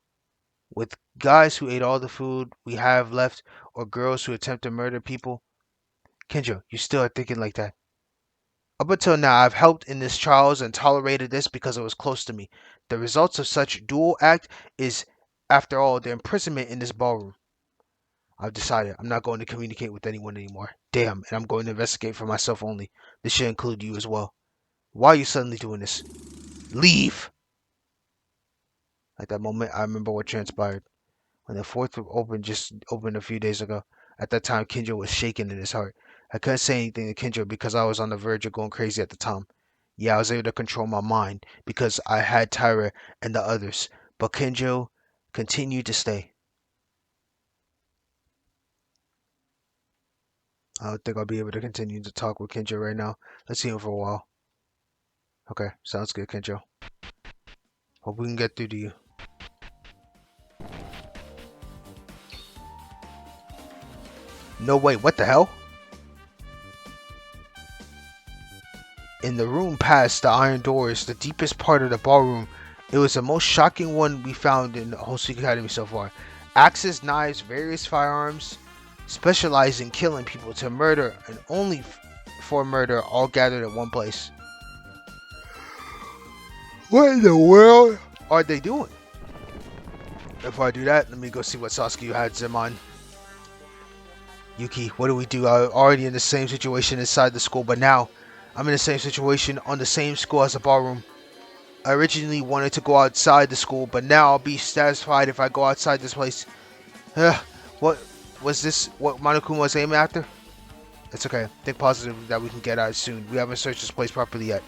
With guys who ate all the food we have left, or girls who attempt to murder people. KINJO, you still are thinking like that. Up until now, I've helped in this trials and tolerated this because it was close to me. The results of such dual act is, after all, the imprisonment in this ballroom. I've decided I'm not going to communicate with anyone anymore. Damn, and I'm going to investigate for myself only. This should include you as well. Why are you suddenly doing this? Leave! At that moment, I remember what transpired. When the 4th just opened a few days ago. At that time, KINJO was shaking in his heart. I couldn't say anything to KINJO because I was on the verge of going crazy at the time. Yeah, I was able to control my mind because I had Tyra and the others. But KINJO continued to stay. I don't think I'll be able to continue to talk with KINJO right now. Let's see him for a while. Okay, sounds good, KINJO. Hope we can get through to you. No way, what the hell? In the room past the iron doors, the deepest part of the ballroom, it was the most shocking one we found in the whole Secret Academy so far. Axes, knives, various firearms, specialized in killing people to murder and only for murder, all gathered at one place. What in the world are they doing? Before I do that, let me go see what Sasuke had them on. Yuki, what do we do? I'm already in the same situation inside the school, but now I'm in the same situation on the same school as the ballroom. I originally wanted to go outside the school, but now I'll be satisfied if I go outside this place. What was this? What Monokuma was aiming after? It's okay. Think positively that we can get out soon. We haven't searched this place properly yet.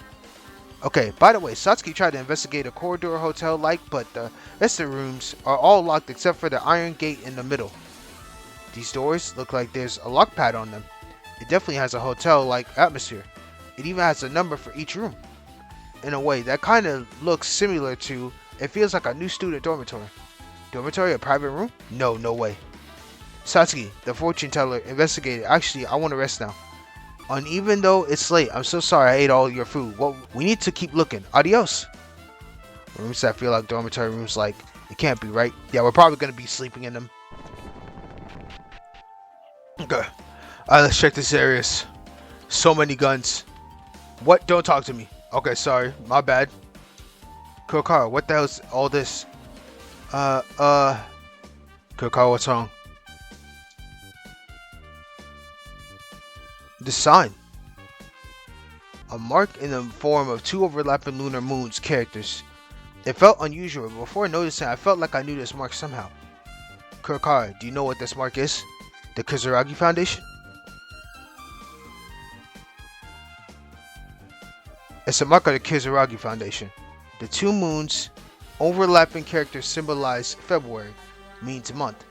Okay, by the way, Satsuki tried to investigate a corridor hotel-like, but the rest of the rooms are all locked except for the iron gate in the middle. These doors look like there's a lock pad on them. It definitely has a hotel-like atmosphere. It even has a number for each room. In a way, that kind of looks similar to, it feels like a new student dormitory. Dormitory, a private room? No way. Satsuki, the fortune teller, investigated. Actually, I want to rest now. And even though it's late, I'm so sorry I ate all your food. Well, we need to keep looking. Adios. Rooms that feel like dormitory rooms, like, it can't be, right? Yeah, we're probably going to be sleeping in them. Okay. Alright, let's check this area. So many guns. What? Don't talk to me. Okay, sorry. My bad. Kurokara, what the hell's all this? Kurokara, what's wrong? The sign. A mark in the form of two overlapping lunar moons characters. It felt unusual, but before noticing, I felt like I knew this mark somehow. Kurokara, do you know what this mark is? The Kizuragi Foundation? It's a mark of the Kizuragi Foundation. The two moons overlapping characters symbolize February, means month,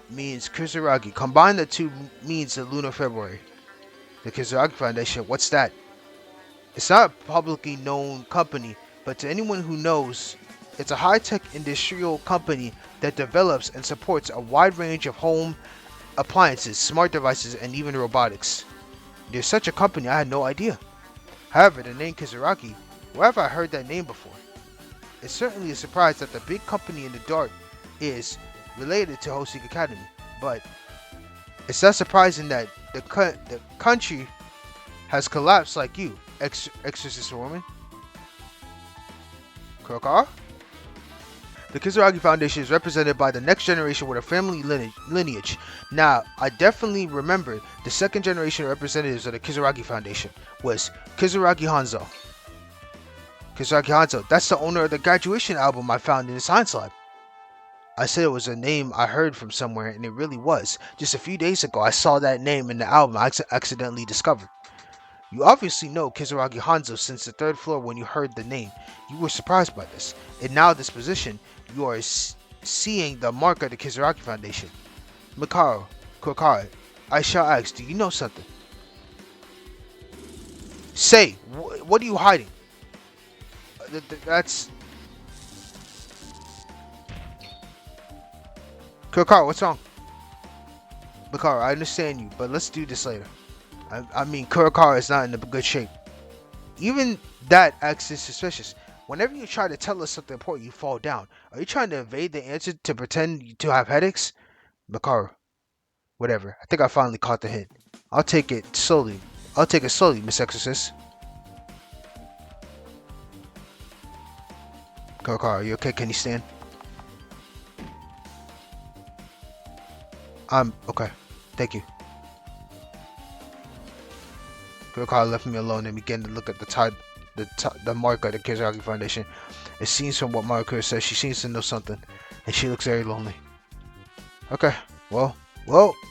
means Kizuragi. Combine the two means the lunar February. The Kizuragi Foundation, what's that? It's not a publicly known company, but to anyone who knows, it's a high-tech industrial company that develops and supports a wide range of home appliances, smart devices, and even robotics. There's such a company, I had no idea. However, the name Kizuragi, where have I heard that name before? It's certainly a surprise that the big company in the dark is related to Hoseek Academy, but it's not surprising that the country has collapsed like you, exorcist woman. Kurokara? The Kizuragi Foundation is represented by the next generation with a family lineage. Now, I definitely remember the second generation representatives of the Kizuragi Foundation was Kizuragi Hanzo. Kizuragi Hanzo, that's the owner of the graduation album I found in the science lab. I said it was a name I heard from somewhere, and it really was. Just a few days ago, I saw that name in the album I accidentally discovered. You obviously know Kizuragi Hanzo since the third floor when you heard the name. You were surprised by this. And now this position, you are seeing the mark of the Kizuragi Foundation. Mikaro, Kurokara, I shall ask, do you know something? Say, what are you hiding? That's... Kurokara, what's wrong? Mikaro, I understand you, but let's do this later. I mean, Kurokara is not in a good shape. Even that acts is suspicious. Whenever you try to tell us something important, you fall down. Are you trying to evade the answer to pretend to have headaches? Mikaro, whatever. I think I finally caught the hint. I'll take it slowly. Miss Exorcist. Kurokara, are you okay? Can you stand? I'm okay. Thank you. Kurokara left me alone and began to look at the mark of the Kizuragi Foundation. It seems from what Mariko says, she seems to know something, and she looks very lonely. Okay, well,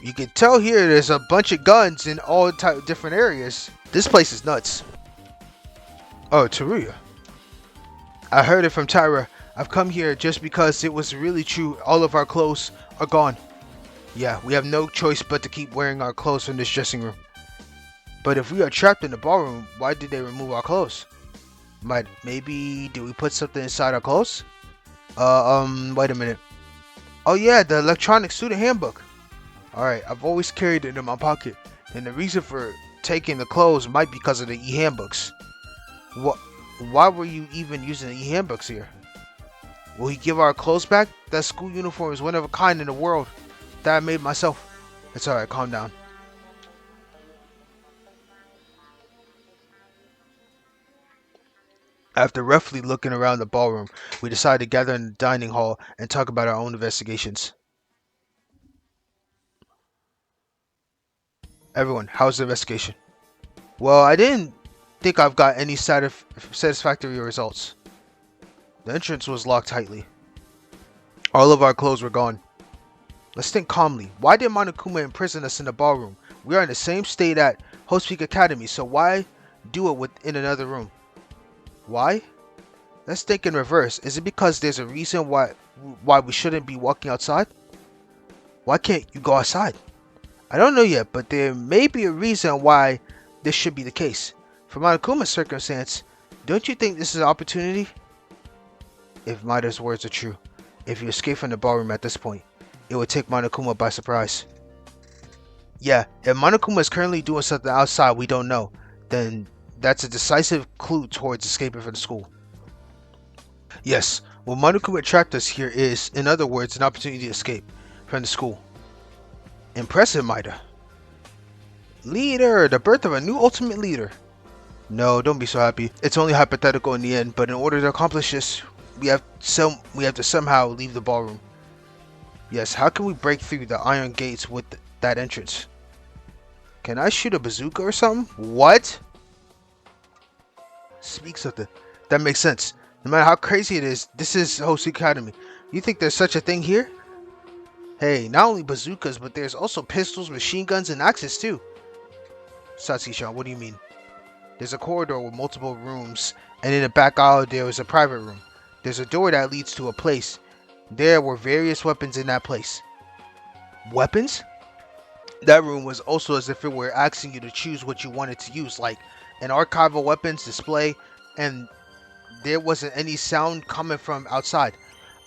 you can tell here there's a bunch of guns in all different areas. This place is nuts. Oh, Teruya. I heard it from Tyra. I've come here just because it was really true. All of our clothes are gone. Yeah, we have no choice but to keep wearing our clothes from this dressing room. But if we are trapped in the ballroom, why did they remove our clothes? Maybe did we put something inside our clothes? Wait a minute. Oh yeah, the electronic student handbook. Alright, I've always carried it in my pocket. And the reason for taking the clothes might be because of the e-handbooks. Why were you even using the e-handbooks here? Will he give our clothes back? That school uniform is one of a kind in the world that I made myself. It's alright, calm down. After roughly looking around the ballroom, we decided to gather in the dining hall and talk about our own investigations. Everyone, how's the investigation? Well, I didn't think I've got any satisfactory results. The entrance was locked tightly. All of our clothes were gone. Let's think calmly. Why did Monokuma imprison us in the ballroom? We are in the same state at Hoseek Academy, so why do it in another room? Why? Let's think in reverse. Is it because there's a reason why we shouldn't be walking outside? Why can't you go outside? I don't know yet, but there may be a reason why this should be the case. For Monokuma's circumstance, don't you think this is an opportunity? If Maida's words are true, if you escape from the ballroom at this point, it would take Monokuma by surprise. Yeah, if Monokuma is currently doing something outside we don't know, then that's a decisive clue towards escaping from the school. Yes, what Monokuma trapped us here is, in other words, an opportunity to escape from the school. Impressive, Maida. Leader! The birth of a new ultimate leader. No, don't be so happy. It's only hypothetical in the end, but in order to accomplish this, we have to somehow leave the ballroom. Yes, how can we break through the iron gates with that entrance? Can I shoot a bazooka or something? What? Speak something. That makes sense. No matter how crazy it is, this is Host Academy. You think there's such a thing here? Hey, not only bazookas, but there's also pistols, machine guns, and axes too. Satsuki-chan, what do you mean? There's a corridor with multiple rooms, and in the back aisle there is a private room. There's a door that leads to a place. There were various weapons in that place. Weapons? That room was also as if it were asking you to choose what you wanted to use, like an archive of weapons display, and there wasn't any sound coming from outside.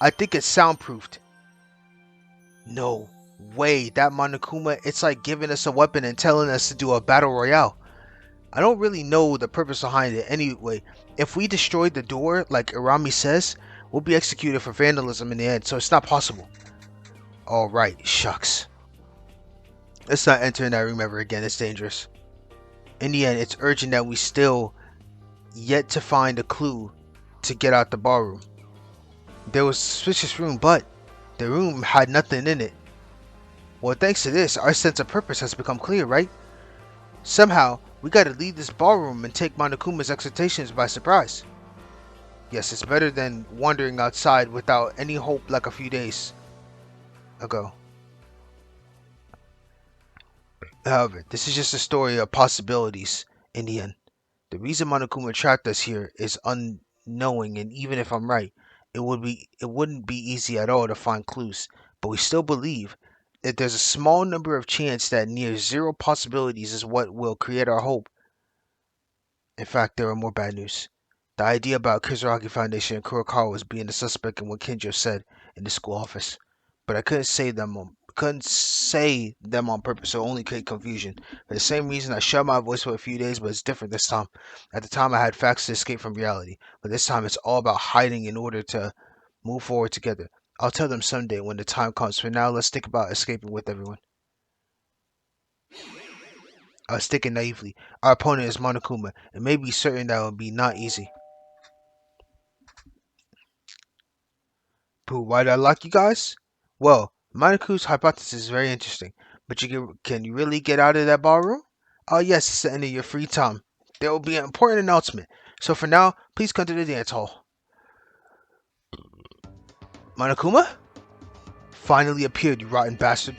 I think it's soundproofed. No way, that Monokuma, it's like giving us a weapon and telling us to do a battle royale. I don't really know the purpose behind it. Anyway, if we destroy the door, like Irami says, we'll be executed for vandalism in the end, so it's not possible. Alright, shucks. Let's not enter in that room ever again, it's dangerous. In the end, it's urgent that we still yet to find a clue to get out the ballroom. There was a suspicious room, but the room had nothing in it. Well, thanks to this, our sense of purpose has become clear, right? Somehow, we gotta leave this ballroom and take Monokuma's exhortations by surprise. Yes, it's better than wandering outside without any hope like a few days ago. However, this is just a story of possibilities in the end. The reason Monokuma trapped us here is unknowing, and even if I'm right, it wouldn't be easy at all to find clues. But we still believe that there's a small number of chance that near zero possibilities is what will create our hope. In fact, there are more bad news. The idea about Kizuragi Foundation and Kurokawa was being the suspect in what KINJO said in the school office. But I couldn't say them on purpose, so only create confusion. For the same reason, I shut my voice for a few days, but it's different this time. At the time, I had facts to escape from reality, but this time it's all about hiding in order to move forward together. I'll tell them someday when the time comes. For now, let's think about escaping with everyone. I was thinking naively. Our opponent is Monokuma. It may be certain that it will be not easy. Pooh, why did I lock you guys? Well, Monokuma's hypothesis is very interesting, but can you really get out of that ballroom? Oh yes, it's the end of your free time. There will be an important announcement. So for now, please come to the dance hall. Monokuma? Finally appeared, you rotten bastard.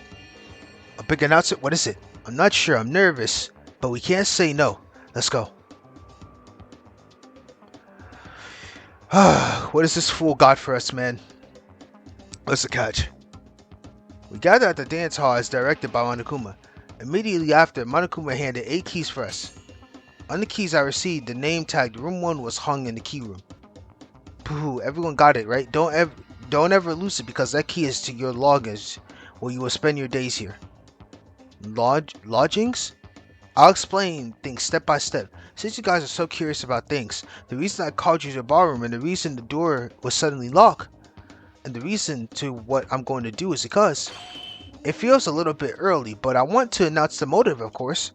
A big announcement? What is it? I'm not sure, I'm nervous, but we can't say no. Let's go. What has this fool got for us, man? What's the catch? We gather at the dance hall as directed by Monokuma. Immediately after, Monokuma handed 8 keys for us. On the keys I received, the name tagged Room 1 was hung in the key room. Pooh, everyone got it, right? Don't ever lose it, because that key is to your lodgings, where you will spend your days here. Lodgings? I'll explain things step by step. Since you guys are so curious about things, the reason I called you to the ballroom and the reason the door was suddenly locked, and the reason to what I'm going to do is because it feels a little bit early, but I want to announce the motive, of course.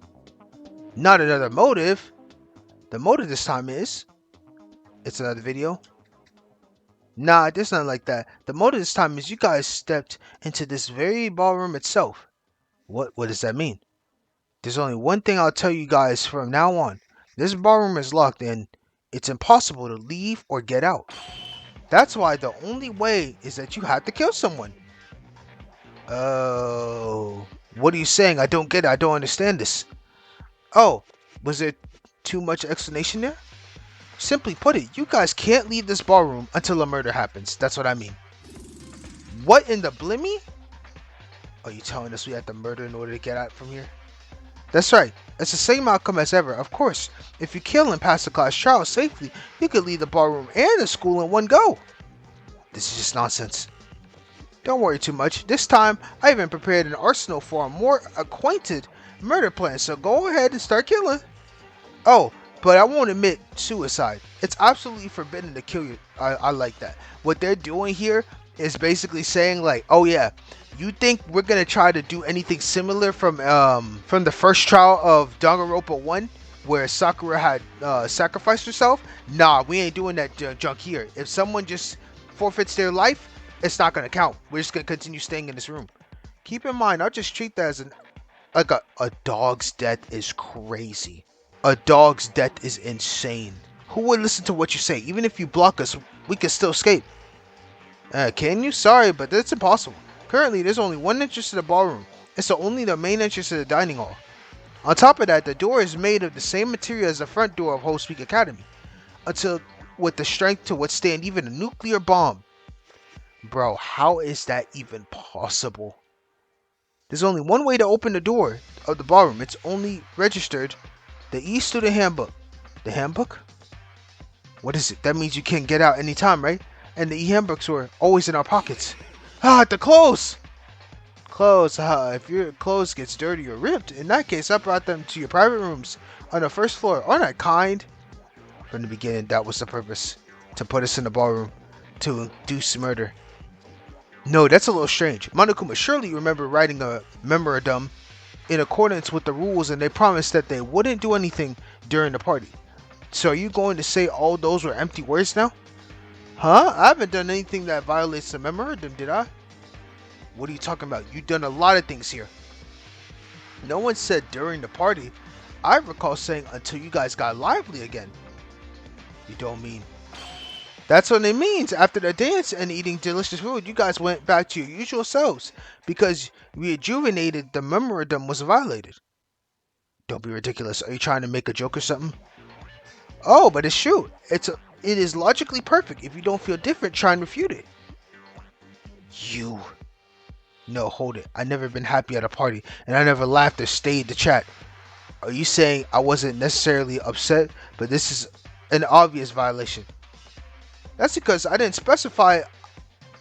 Not another motive. The motive this time is... It's another video. Nah, there's nothing like that. The motive this time is you guys stepped into this very ballroom itself. What does that mean? There's only one thing I'll tell you guys from now on. This ballroom is locked and it's impossible to leave or get out. That's why the only way is that you have to kill someone. Oh, what are you saying? I don't get it. I don't understand this. Oh, was there too much explanation there? Simply put it, you guys can't leave this ballroom until a murder happens. That's what I mean. What in the blimmy? Are you telling us we have to murder in order to get out from here? That's right. It's the same outcome as ever. Of course, if you kill and pass the class trial safely, you could leave the ballroom and the school in one go. This is just nonsense. Don't worry too much. This time, I even prepared an arsenal for a more acquainted murder plan, so go ahead and start killing. Oh, but I won't admit suicide. It's absolutely forbidden to kill you. I like that. What they're doing here is basically saying like, oh yeah, you think we're gonna try to do anything similar from the first trial of Danganronpa 1, where Sakura had sacrificed herself? Nah, we ain't doing that junk here. If someone just forfeits their life, it's not gonna count. We're just gonna continue staying in this room. Keep in mind, I'll just treat that as a dog's death is crazy. A dog's death is insane. Who would listen to what you say? Even if you block us, we can still escape. Can you? Sorry, but that's impossible. Currently, there's only one entrance to the ballroom. It's only the main entrance to the dining hall. On top of that, the door is made of the same material as the front door of Whole Speak Academy, until with the strength to withstand even a nuclear bomb. Bro, how is that even possible? There's only one way to open the door of the ballroom. It's only registered the E-Student Handbook. The handbook? What is it? That means you can get out anytime, right? And the e-handbooks were always in our pockets. Ah, the clothes! Clothes, if your clothes gets dirty or ripped, in that case, I brought them to your private rooms on the first floor. Aren't I kind? From the beginning, that was the purpose. To put us in the ballroom. To induce murder. No, that's a little strange. Monokuma, surely you remember writing a memorandum in accordance with the rules, and they promised that they wouldn't do anything during the party. So are you going to say all those were empty words now? Huh? I haven't done anything that violates the memorandum, did I? What are you talking about? You've done a lot of things here. No one said during the party. I recall saying until you guys got lively again. You don't mean... That's what it means. After the dance and eating delicious food, you guys went back to your usual selves because rejuvenated the memorandum was violated. Don't be ridiculous. Are you trying to make a joke or something? Oh, but it's true. It is logically perfect. If you don't feel different, try and refute it. You. No, hold it. I never been happy at a party, and I never laughed or stayed to chat. Are you saying I wasn't necessarily upset, but this is an obvious violation? That's because I didn't specify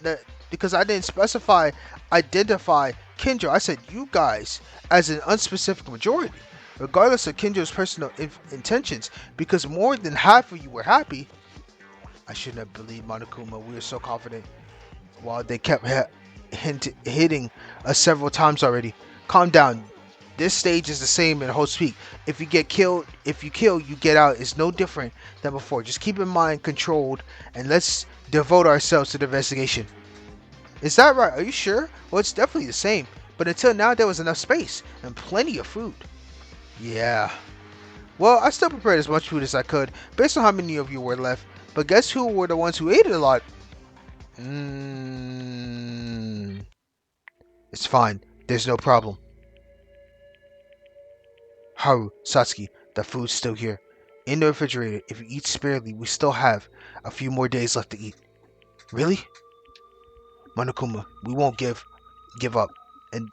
that. Because I didn't specify, identify KINJO. I said you guys as an unspecific majority, regardless of KINJO's personal intentions. Because more than half of you were happy. I shouldn't have believed Monokuma. We were so confident. While they kept hitting us several times already. Calm down. This stage is the same in Whole Speak. If you kill, you get out. It's no different than before. Just keep in mind controlled, and let's devote ourselves to the investigation. Is that right? Are you sure? Well, it's definitely the same. But until now, there was enough space and plenty of food. Yeah. Well, I still prepared as much food as I could, based on how many of you were left. But guess who were the ones who ate it a lot? It's fine. There's no problem. Haru, Satsuki, the food's still here. In the refrigerator. If you eat sparingly, we still have a few more days left to eat. Really? Monokuma, we won't give up. And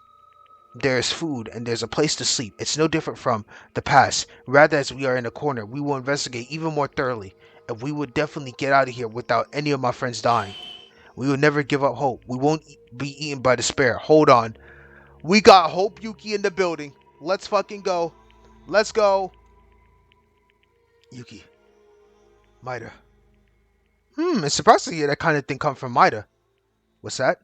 there's food and there's a place to sleep. It's no different from the past. Rather, as we are in a corner, we will investigate even more thoroughly. And we will definitely get out of here without any of my friends dying. We will never give up hope. We won't be eaten by despair. Hold on. We got Hope Yuki in the building. Let's fucking go. Let's go. Yuki. Maida. It's surprising to hear that kind of thing come from Maida. What's that?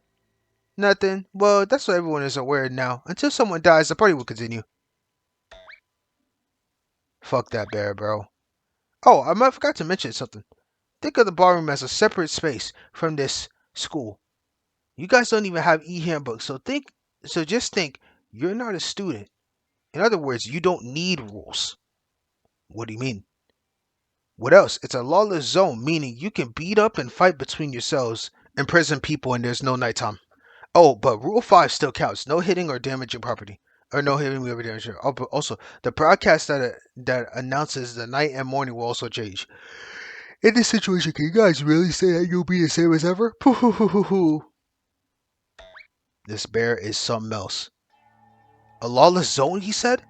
Nothing. Well, that's what everyone is aware now. Until someone dies, the party will continue. Fuck that bear, bro. Oh, I forgot to mention something. Think of the ballroom as a separate space from this school. You guys don't even have e-handbooks, so just think you're not a student. In other words, you don't need rules. What do you mean? What else? It's a lawless zone, meaning you can beat up and fight between yourselves, imprison people, and there's no nighttime. Oh, but Rule 5 still counts. No hitting or damaging property. Or no hitting or damaging. Oh, but also, the broadcast that announces the night and morning will also change. In this situation, can you guys really say that you'll be the same as ever? This bear is something else. A lawless zone, he said?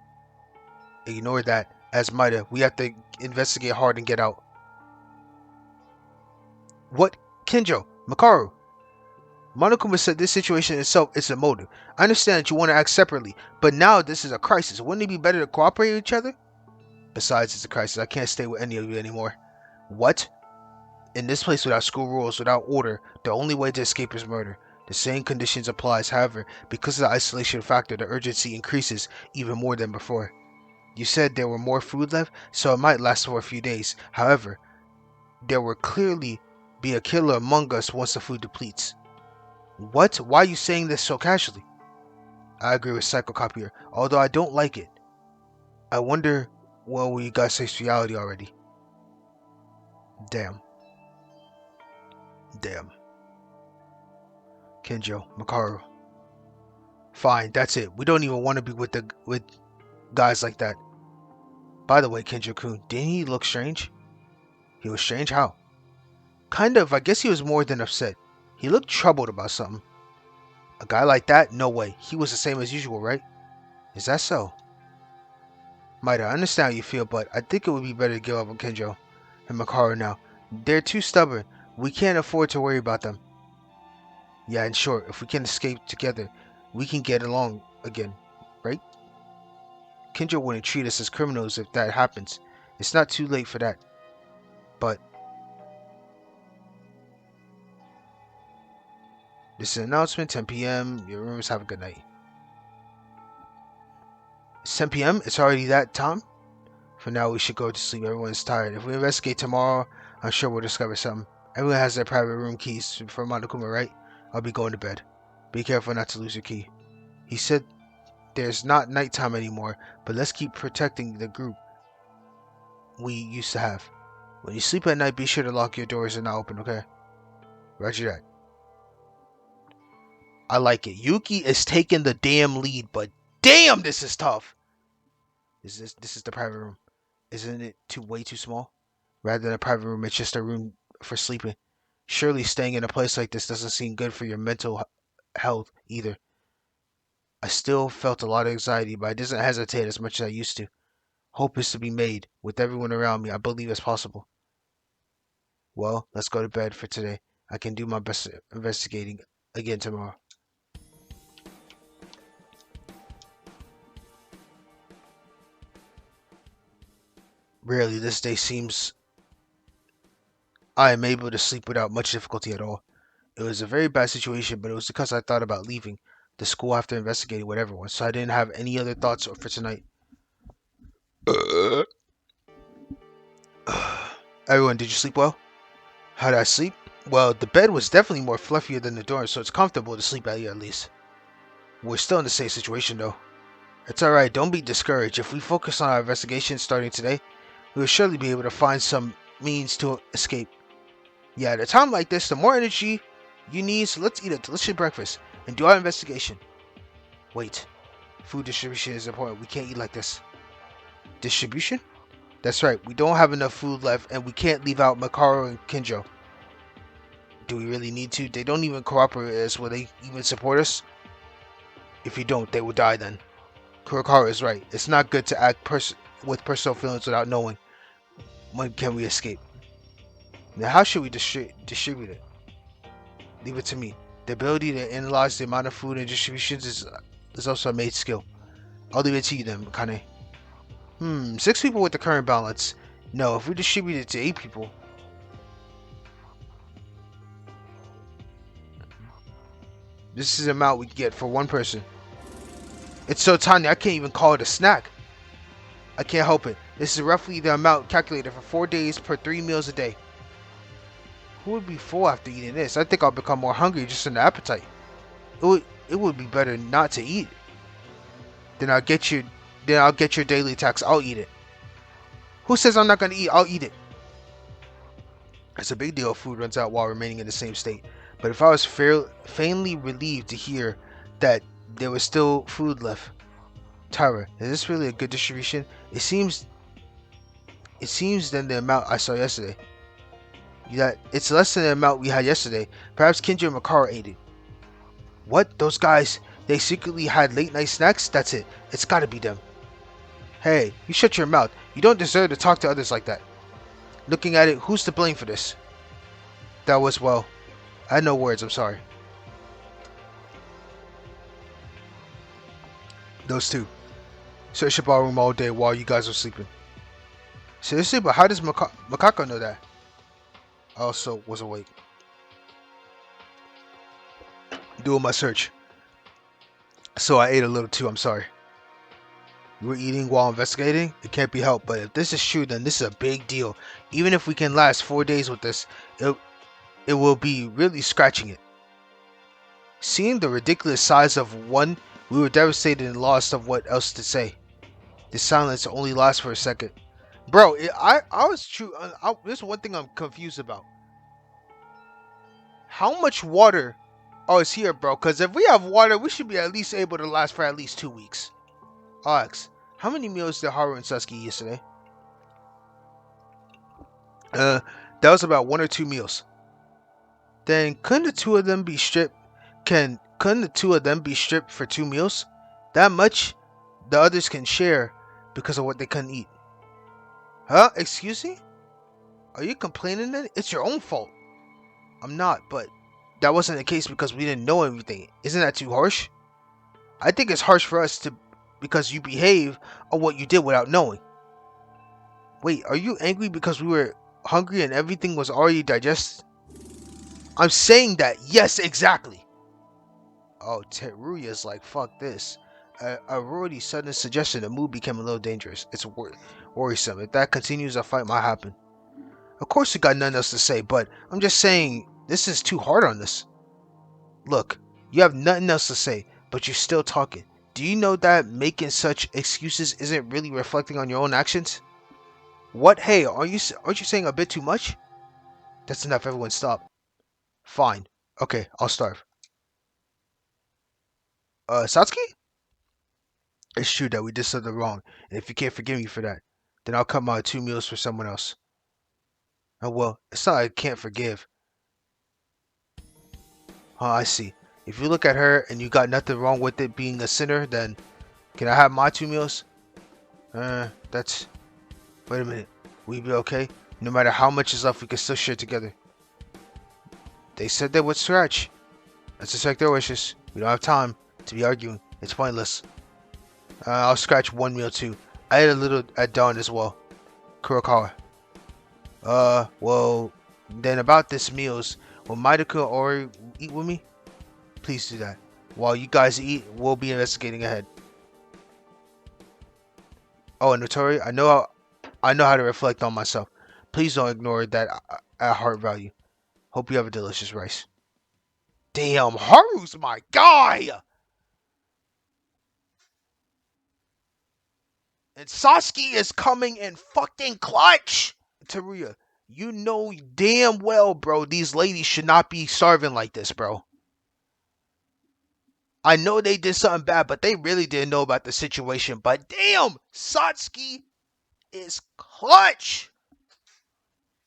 Ignore that. As Maida, we have to investigate hard and get out. What? Kinjo, Makaru. Monokuma said this situation itself is a motive. I understand that you want to act separately, but now this is a crisis. Wouldn't it be better to cooperate with each other? Besides, it's a crisis. I can't stay with any of you anymore. What? In this place without school rules, without order, the only way to escape is murder. The same conditions applies, however, because of the isolation factor, the urgency increases even more than before. You said there were more food left, so it might last for a few days. However, there will clearly be a killer among us once the food depletes. What? Why are you saying this so casually? I agree with Psychocopier, although I don't like it. I wonder, well, you guys face reality already. Damn. Kinjo, Makaru. Fine, that's it. We don't even want to be with guys like that. By the way, Kinjo-kun, didn't he look strange? He was strange? How? Kind of. I guess he was more than upset. He looked troubled about something. A guy like that? No way. He was the same as usual, right? Is that so? Might I understand how you feel, but I think it would be better to give up on Kinjo and Makaru now. They're too stubborn. We can't afford to worry about them. Yeah, in short, if we can escape together, we can get along again, right? Kinjo wouldn't treat us as criminals if that happens. It's not too late for that. But this is an announcement, 10 p.m. Your rooms, have a good night. It's 10 p.m. It's already that time? For now, we should go to sleep. Everyone's tired. If we investigate tomorrow, I'm sure we'll discover something. Everyone has their private room keys for Monokuma, right? I'll be going to bed. Be careful not to lose your key. He said there's not nighttime anymore, but let's keep protecting the group we used to have. When you sleep at night, be sure to lock your doors and not open, okay? Roger that. I like it. Yuki is taking the damn lead, but damn, this is tough. This is the private room. Isn't it way too small? Rather than a private room, it's just a room for sleeping. Surely staying in a place like this doesn't seem good for your mental health either. I still felt a lot of anxiety, but I didn't hesitate as much as I used to. Hope is to be made. With everyone around me, I believe it's possible. Well, let's go to bed for today. I can do my best investigating again tomorrow. Rarely this day seems I am able to sleep without much difficulty at all. It was a very bad situation, but it was because I thought about leaving the school after investigating with everyone, so I didn't have any other thoughts for tonight. Everyone, did you sleep well? How did I sleep? Well, the bed was definitely more fluffier than the dorm, so it's comfortable to sleep at here at least. We're still in the same situation though. It's alright, don't be discouraged. If we focus on our investigation starting today, we will surely be able to find some means to escape. Yeah, at a time like this, the more energy you need, so let's eat a delicious breakfast and do our investigation. Wait, food distribution is important. We can't eat like this. Distribution? That's right, we don't have enough food left and we can't leave out Makaru and Kinjo. Do we really need to? They don't even cooperate with us. Will they even support us? If you don't, they will die then. Kurakawa is right. It's not good to act with personal feelings without knowing when can we escape. Now, how should we distribute it? Leave it to me. The ability to analyze the amount of food and distributions is also a made skill. I'll leave it to you then, Kane. 6 people with the current balance. No, if we distribute it to 8 people. This is the amount we get for 1 person. It's so tiny, I can't even call it a snack. I can't help it. This is roughly the amount calculated for 4 days per 3 meals a day. Who would be full after eating this? I think I'll become more hungry just in the appetite. It would be better not to eat. Then I'll get your daily tax. I'll eat it. Who says I'm not gonna eat? I'll eat it. It's a big deal if food runs out while remaining in the same state. But if I was faintly relieved to hear that there was still food left. Tyra, is this really a good distribution? It seems than the amount I saw yesterday. It's less than the amount we had yesterday. Perhaps Kinjo and Makaru ate it. What? Those guys, they secretly had late night snacks? That's it. It's gotta be them. Hey, you shut your mouth. You don't deserve to talk to others like that. Looking at it, who's to blame for this? That was, well, I had no words, I'm sorry. Those two. Search the ballroom all day while you guys are sleeping. Seriously, but how does Makako know that? I also was awake. Doing my search. So I ate a little too, I'm sorry. You were eating while investigating? It can't be helped, but if this is true, then this is a big deal. Even if we can last 4 days with this, it will be really scratching it. Seeing the ridiculous size of one, we were devastated and lost of what else to say. The silence only lasts for a second. Bro, I was true. There's one thing I'm confused about. How much water? Oh, it's here, bro. Because if we have water, we should be at least able to last for at least 2 weeks. Alex, how many meals did Haru and Sasuke eat yesterday? That was about 1 or 2 meals. Then couldn't the two of them be stripped? Couldn't the two of them be stripped for 2 meals? That much the others can share because of what they couldn't eat. Huh? Excuse me? Are you complaining then? It's your own fault. I'm not, but that wasn't the case because we didn't know everything. Isn't that too harsh? I think it's harsh for us to because you behave on what you did without knowing. Wait, are you angry because we were hungry and everything was already digested? I'm saying that. Yes, exactly. Oh, Teruya's like, fuck this. A already sudden suggestion, the mood became a little dangerous. It's worrisome. If that continues, a fight might happen. Of course you got nothing else to say, but I'm just saying, this is too hard on us. Look, you have nothing else to say, but you're still talking. Do you know that making such excuses isn't really reflecting on your own actions? What? Hey, aren't you saying a bit too much? That's enough, everyone stop. Fine. Okay, I'll starve. Satsuki? It's true that we did something wrong, and if you can't forgive me for that, then I'll cut my 2 meals for someone else. Oh well, it's not I can't forgive. Oh, I see. If you look at her and you got nothing wrong with it being a sinner, then can I have my 2 meals? That's... Wait a minute. Will you be okay? No matter how much is left, we can still share together. They said they would scratch. Let's respect their wishes. We don't have time to be arguing. It's pointless. I'll scratch 1 meal too. I ate a little at dawn as well. Kurokawa. Well, then about this meals, will Maidaka or eat with me? Please do that. While you guys eat, we'll be investigating ahead. Oh, and Notori, I know how to reflect on myself. Please don't ignore that at heart value. Hope you have a delicious rice. Damn, Haru's my guy! And Sasuke is coming in fucking clutch! Teruya, you know damn well, bro, these ladies should not be starving like this, bro. I know they did something bad, but they really didn't know about the situation. But damn, Satsuki is clutch!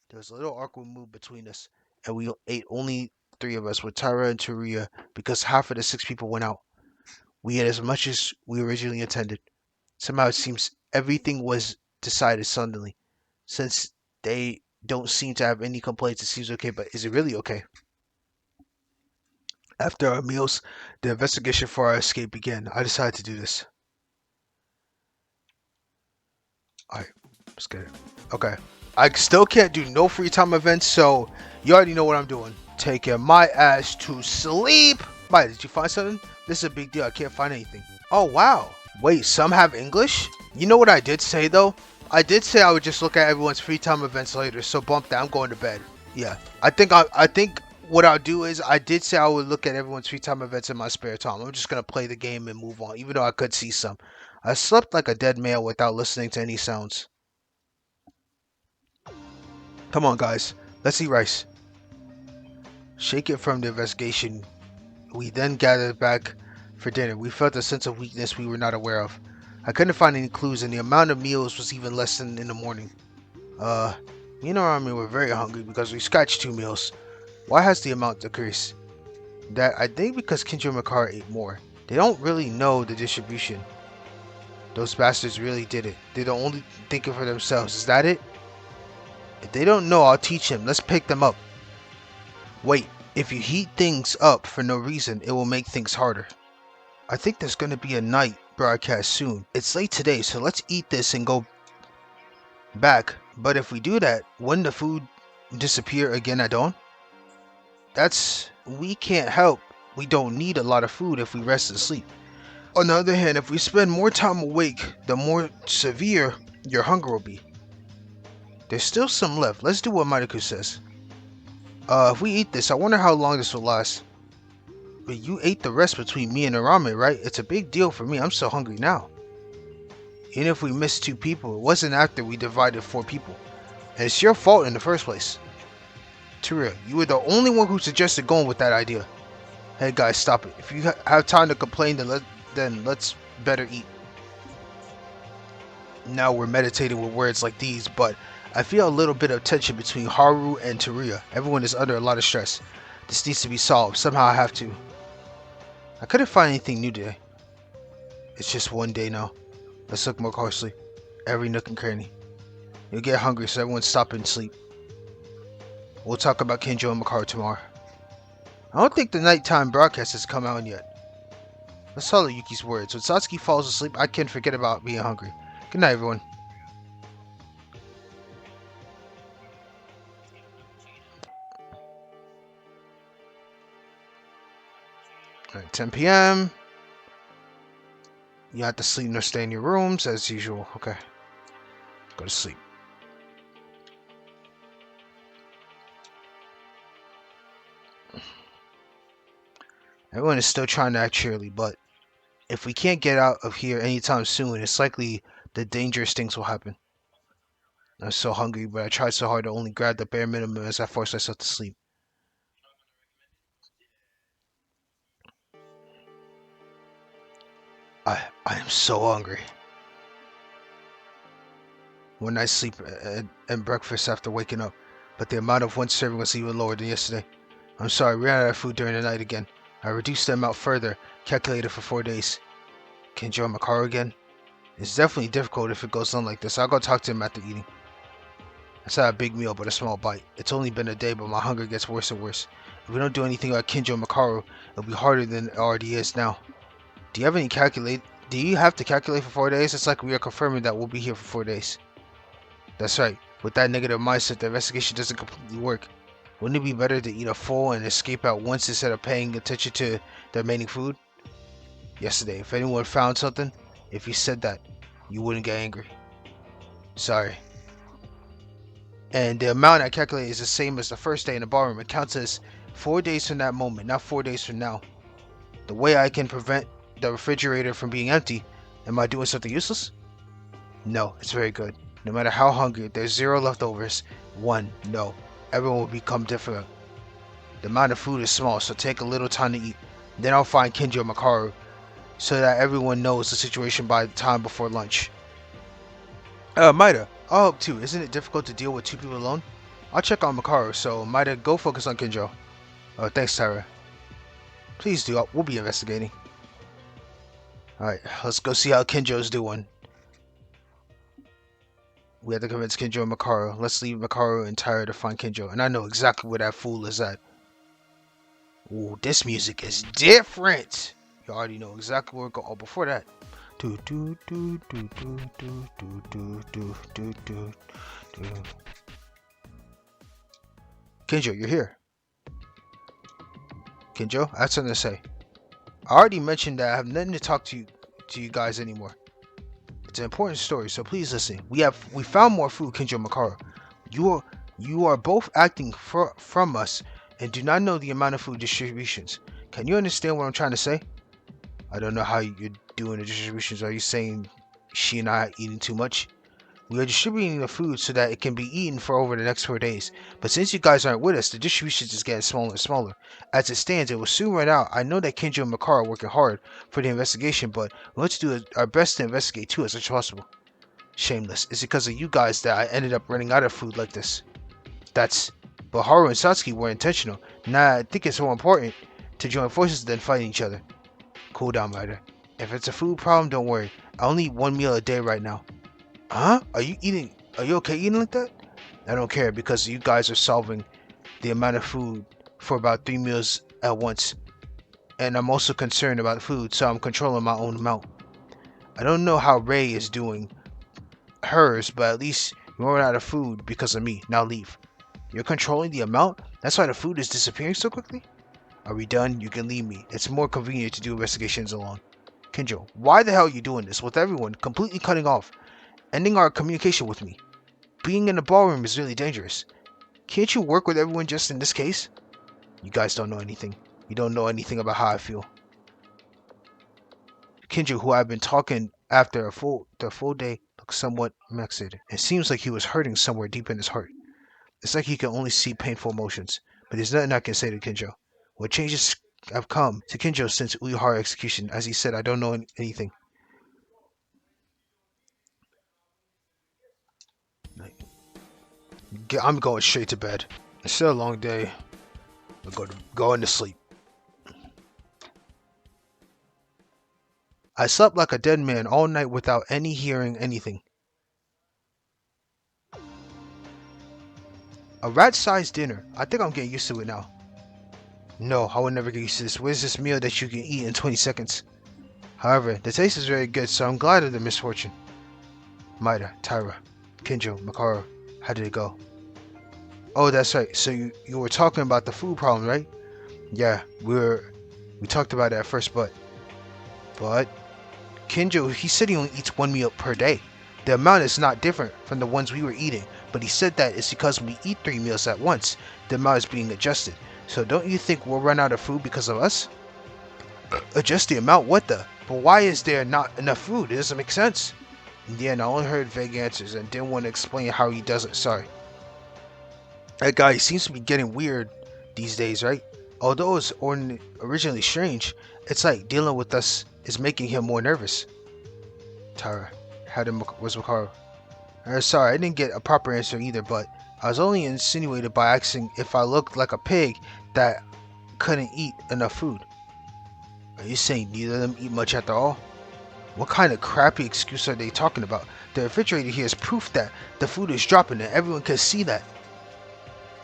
There was a little awkward move between us, and we ate only 3 of us with Tyra and Teruya because half of the 6 people went out. We ate as much as we originally intended. Somehow it seems everything was decided suddenly. Since they don't seem to have any complaints, it seems okay, but is it really okay? After our meals, the investigation for our escape began. I decided to do this. Alright, let's get it. Okay. I still can't do no free time events, so you already know what I'm doing. Taking my ass to sleep. Why, did you find something? This is a big deal. I can't find anything. Oh, wow. Wait, some have English? You know what I did say, though? I did say I would just look at everyone's free time events later, so bump that. I'm going to bed. Yeah. I think what I'll do is I did say I would look at everyone's free time events in my spare time. I'm just going to play the game and move on, even though I could see some. I slept like a dead male without listening to any sounds. Come on, guys. Let's eat rice. Shaken from the investigation, we then gathered back for dinner. We felt a sense of weakness we were not aware of. I couldn't find any clues, and the amount of meals was even less than in the morning. Me and our army were very hungry because we scratched 2 meals. Why has the amount decreased? That I think because KINJO and Makara ate more. They don't really know the distribution. Those bastards really did it. They're only thinking for themselves. Is that it? If they don't know, I'll teach them. Let's pick them up. Wait, if you heat things up for no reason, it will make things harder. I think there's going to be a night broadcast soon. It's late today, so let's eat this and go back. But if we do that, wouldn't the food disappear again at dawn? We can't help. We don't need a lot of food if we rest and sleep. On the other hand, if we spend more time awake, the more severe your hunger will be. There's still some left. Let's do what Maidaku says. If we eat this, I wonder how long this will last. But you ate the rest between me and the ramen, right? It's a big deal for me. I'm so hungry now. Even if we missed 2 people, it wasn't after we divided 4 people. And it's your fault in the first place. Teruya, you were the only one who suggested going with that idea. Hey guys, stop it. If you have time to complain, then let's better eat. Now we're meditating with words like these, but I feel a little bit of tension between Haru and Teruya. Everyone is under a lot of stress. This needs to be solved. Somehow I have to. I couldn't find anything new today. It's just one day now. Let's look more closely. Every nook and cranny. You'll get hungry, so everyone stop and sleep. We'll talk about KINJO and Makaru tomorrow. I don't think the nighttime broadcast has come out yet. Let's follow Yuki's words. When Satsuki falls asleep, I can forget about being hungry. Good night, everyone. Alright, 10 p.m. You have to sleep nor stay in your rooms as usual. Okay. Go to sleep. Everyone is still trying to act cheerily, but if we can't get out of here anytime soon, it's likely that dangerous things will happen. I'm so hungry, but I tried so hard to only grab the bare minimum as I forced myself to sleep. I am so hungry. One night's sleep and breakfast after waking up, but the amount of one serving was even lower than yesterday. I'm sorry, we ran out of food during the night again. I reduced the amount further, calculated for 4 days. KINJO and Makaru again? It's definitely difficult if it goes on like this. I'll go talk to him after eating. It's not a big meal, but a small bite. It's only been a day, but my hunger gets worse and worse. If we don't do anything about KINJO and Makaru, it'll be harder than it already is now. Do you have to calculate for 4 days? It's like we are confirming that we'll be here for 4 days. That's right. With that negative mindset, the investigation doesn't completely work. Wouldn't it be better to eat a full and escape at once instead of paying attention to the remaining food? Yesterday, if anyone found something, if you said that, you wouldn't get angry. Sorry. And the amount I calculate is the same as the first day in the ballroom. It counts as 4 days from that moment, not 4 days from now. The way I can prevent the refrigerator from being empty, am I doing something useless? No, it's very good. No matter how hungry, there's 0 leftovers. 1, no. Everyone will become different. The amount of food is small, so take a little time to eat. Then I'll find KINJO and Makaru, so that everyone knows the situation by the time before lunch. Maida, I'll help too. Isn't it difficult to deal with 2 people alone? I'll check on Makaru, so Maida, go focus on KINJO. Oh, thanks, Tara. Please do. We'll be investigating. Alright, let's go see how KINJO's doing. We have to convince KINJO and Makaru. Let's leave Makaru and Tara to find KINJO. And I know exactly where that fool is at. Ooh, this music is different. You already know exactly where we're going. Oh, before that. KINJO, you're here. KINJO, I have something to say. I already mentioned that I have nothing to talk to you guys anymore. It's an important story, so please listen. We found more food, KINJO and Makaru. You are both acting from us and do not know the amount of food distributions. Can you understand what I'm trying to say? I don't know how you're doing the distributions. Are you saying she and I are eating too much? We are distributing the food so that it can be eaten for over the next 4 days. But since you guys aren't with us, the distributions is getting smaller and smaller. As it stands, it will soon run out. I know that KINJO and Makaru are working hard for the investigation, but let's do our best to investigate too as much as possible. Shameless. It's because of you guys that I ended up running out of food like this. But Haru and Satsuki were intentional. Now I think it's more important to join forces than fighting each other. Cool down, Ryder. If it's a food problem, don't worry. I only eat 1 meal a day right now. Huh? Are you okay eating like that? I don't care because you guys are solving the amount of food for about 3 meals at once. And I'm also concerned about food, so I'm controlling my own amount. I don't know how Ray is doing hers, but at least you run out of food because of me. Now leave. You're controlling the amount? That's why the food is disappearing so quickly? Are we done? You can leave me. It's more convenient to do investigations alone. KINJO, why the hell are you doing this with everyone completely cutting off, ending our communication with me? Being in the ballroom is really dangerous. Can't you work with everyone just in this case? You guys don't know anything. You don't know anything about how I feel. KINJO, who I've been talking after the full day, looks somewhat vexed. It seems like he was hurting somewhere deep in his heart. It's like he can only see painful emotions. But there's nothing I can say to KINJO. What changes have come to KINJO since Uehara execution? As he said, I don't know anything. I'm going straight to bed. It's still a long day. I'm going to sleep. I slept like a dead man all night without hearing anything. A rat-sized dinner. I think I'm getting used to it now. No, I would never get used to this. Where's this meal that you can eat in 20 seconds? However, the taste is very good, so I'm glad of the misfortune. Maida, Tyra, KINJO, Makaru, how did it go? Oh, that's right. So you were talking about the food problem, right? Yeah, we talked about it at first, but KINJO, he said he only eats one meal per day. The amount is not different from the ones we were eating, but he said that it's because we eat 3 meals at once. The amount is being adjusted. So don't you think we'll run out of food because of us? Adjust the amount? What the? But why is there not enough food? It doesn't make sense. In the end, I only heard vague answers and didn't want to explain how he does it. Sorry. That guy seems to be getting weird these days, right? Although it's originally strange, it's like dealing with us is making him more nervous. Tara, was Makaru? Sorry, I didn't get a proper answer either, but I was only insinuated by asking if I looked like a pig that couldn't eat enough food. Are you saying neither of them eat much at all? What kind of crappy excuse are they talking about? The refrigerator here is proof that the food is dropping and everyone can see that.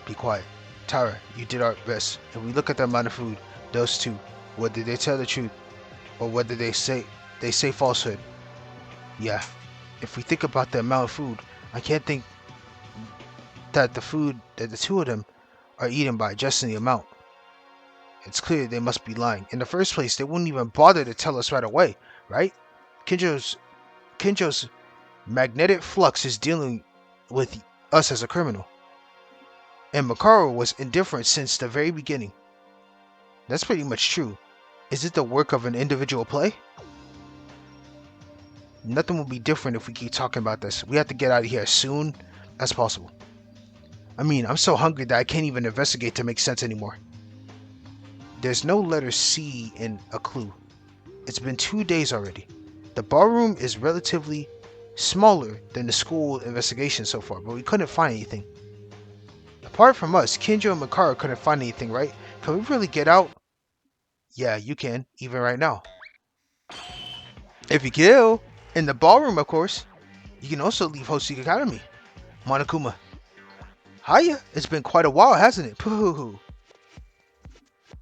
Be quiet. Tara, you did our best. If we look at the amount of food, those two, whether they tell the truth or whether they say falsehood. Yeah, if we think about the amount of food, I can't think that the two of them are eating by adjusting the amount. It's clear they must be lying. In the first place, they wouldn't even bother to tell us right away, right? KINJO's magnetic flux is dealing with us as a criminal. And Makaru was indifferent since the very beginning. That's pretty much true. Is it the work of an individual play? Nothing will be different if we keep talking about this. We have to get out of here as soon as possible. I mean, I'm so hungry that I can't even investigate to make sense anymore. There's no letter C in a clue. It's been 2 days already. The ballroom is relatively smaller than the school investigation so far, but we couldn't find anything. Apart from us, KINJO and Makaru couldn't find anything, right? Can we really get out? Yeah, you can, even right now. If you kill, in the ballroom, of course. You can also leave Hoshi Academy. Monokuma. Hiya, it's been quite a while, hasn't it? Pooh.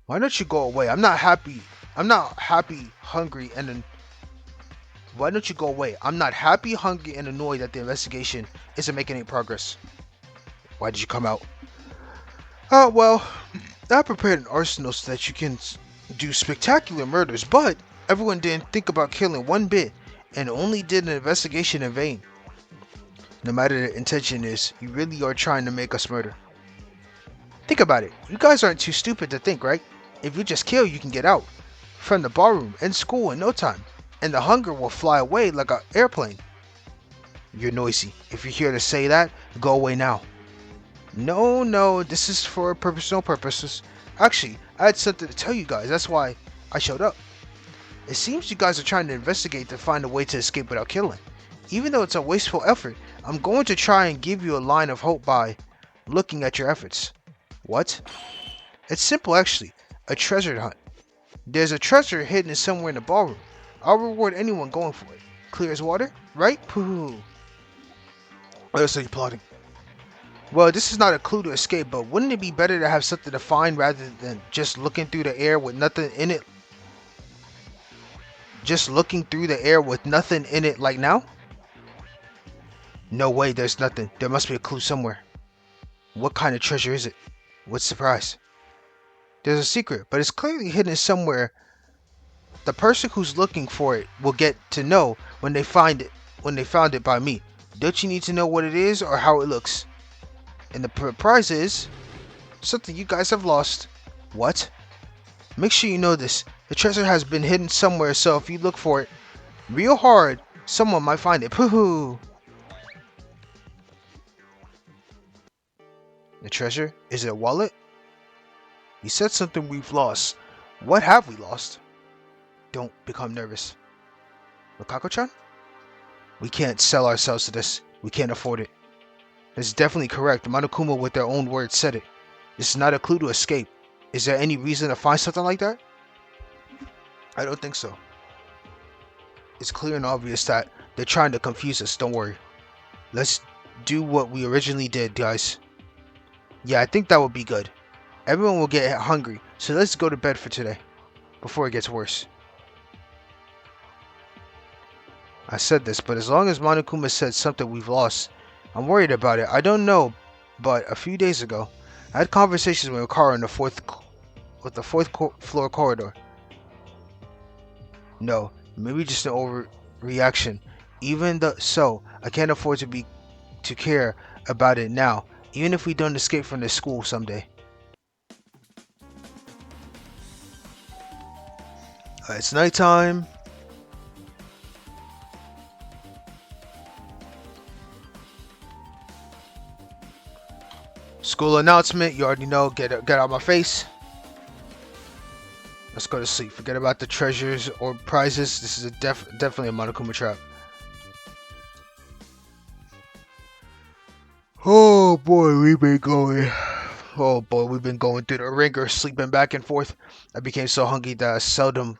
Why don't you go away? I'm not happy, hungry, and then. Why don't you go away? I'm not happy, hungry, and annoyed that the investigation isn't making any progress. Why did you come out? Well, I prepared an arsenal so that you can do spectacular murders, but everyone didn't think about killing one bit and only did an investigation in vain. No matter the intention is, you really are trying to make us murder. Think about it. You guys aren't too stupid to think, right? If you just kill, you can get out from the ballroom and school in no time, and the hunger will fly away like an airplane. You're noisy. If you're here to say that, go away now. No, this is for personal purposes. Actually, I had something to tell you guys. That's why I showed up. It seems you guys are trying to investigate to find a way to escape without killing. Even though it's a wasteful effort, I'm going to try and give you a line of hope by looking at your efforts. What? It's simple actually. A treasure hunt. There's a treasure hidden somewhere in the ballroom. I'll reward anyone going for it. Clear as water, right? Pooh. What else are you plotting? Well, this is not a clue to escape, but wouldn't it be better to have something to find rather than just looking through the air with nothing in it? just looking through the air with nothing in it like now? No way, there's nothing. There must be a clue somewhere. What kind of treasure is it? What's the prize? There's a secret, but it's clearly hidden somewhere. The person who's looking for it will get to know when they find it. When they found it by me. Don't you need to know what it is or how it looks? And the prize is something you guys have lost. What? Make sure you know this. The treasure has been hidden somewhere, so if you look for it real hard, someone might find it. Pooh. The treasure? Is it a wallet? You said something we've lost. What have we lost? Don't become nervous. Makako-chan? We can't sell ourselves to this. We can't afford it. That's definitely correct. Monokuma with their own words said it. This is not a clue to escape. Is there any reason to find something like that? I don't think so. It's clear and obvious that they're trying to confuse us. Don't worry. Let's do what we originally did, guys. Yeah, I think that would be good. Everyone will get hungry, so let's go to bed for today. Before it gets worse. I said this, but as long as Monokuma said something we've lost, I'm worried about it. I don't know, but a few days ago, I had conversations with Makaro in the fourth floor corridor. No, maybe just an overreaction. So, I can't afford to care about it now, even if we don't escape from this school someday. It's nighttime. School announcement. You already know. Get out of my face. Let's go to sleep. Forget about the treasures or prizes. This is definitely a Monokuma trap. Oh boy, we've been going through the ringer, sleeping back and forth. I became so hungry that I seldom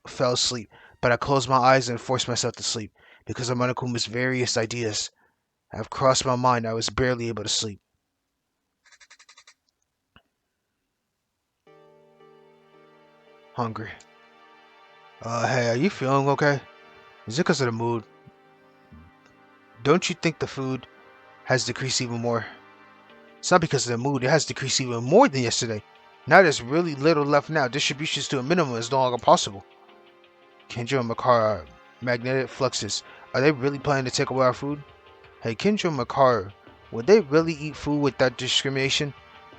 fell asleep, but I closed my eyes and forced myself to sleep. Because of Monokuma's various ideas have crossed my mind, I was barely able to sleep. Hungry. Hey, are you feeling okay? Is it because of the mood? Don't you think the food has decreased even more? It's not because of the mood, it has decreased even more than yesterday. Now there's really little left now. Distributions to a minimum is no longer possible. KINJO and Makaro, magnetic fluxes. Are they really planning to take away our food? Hey, KINJO and Makaro, would they really eat food without discrimination?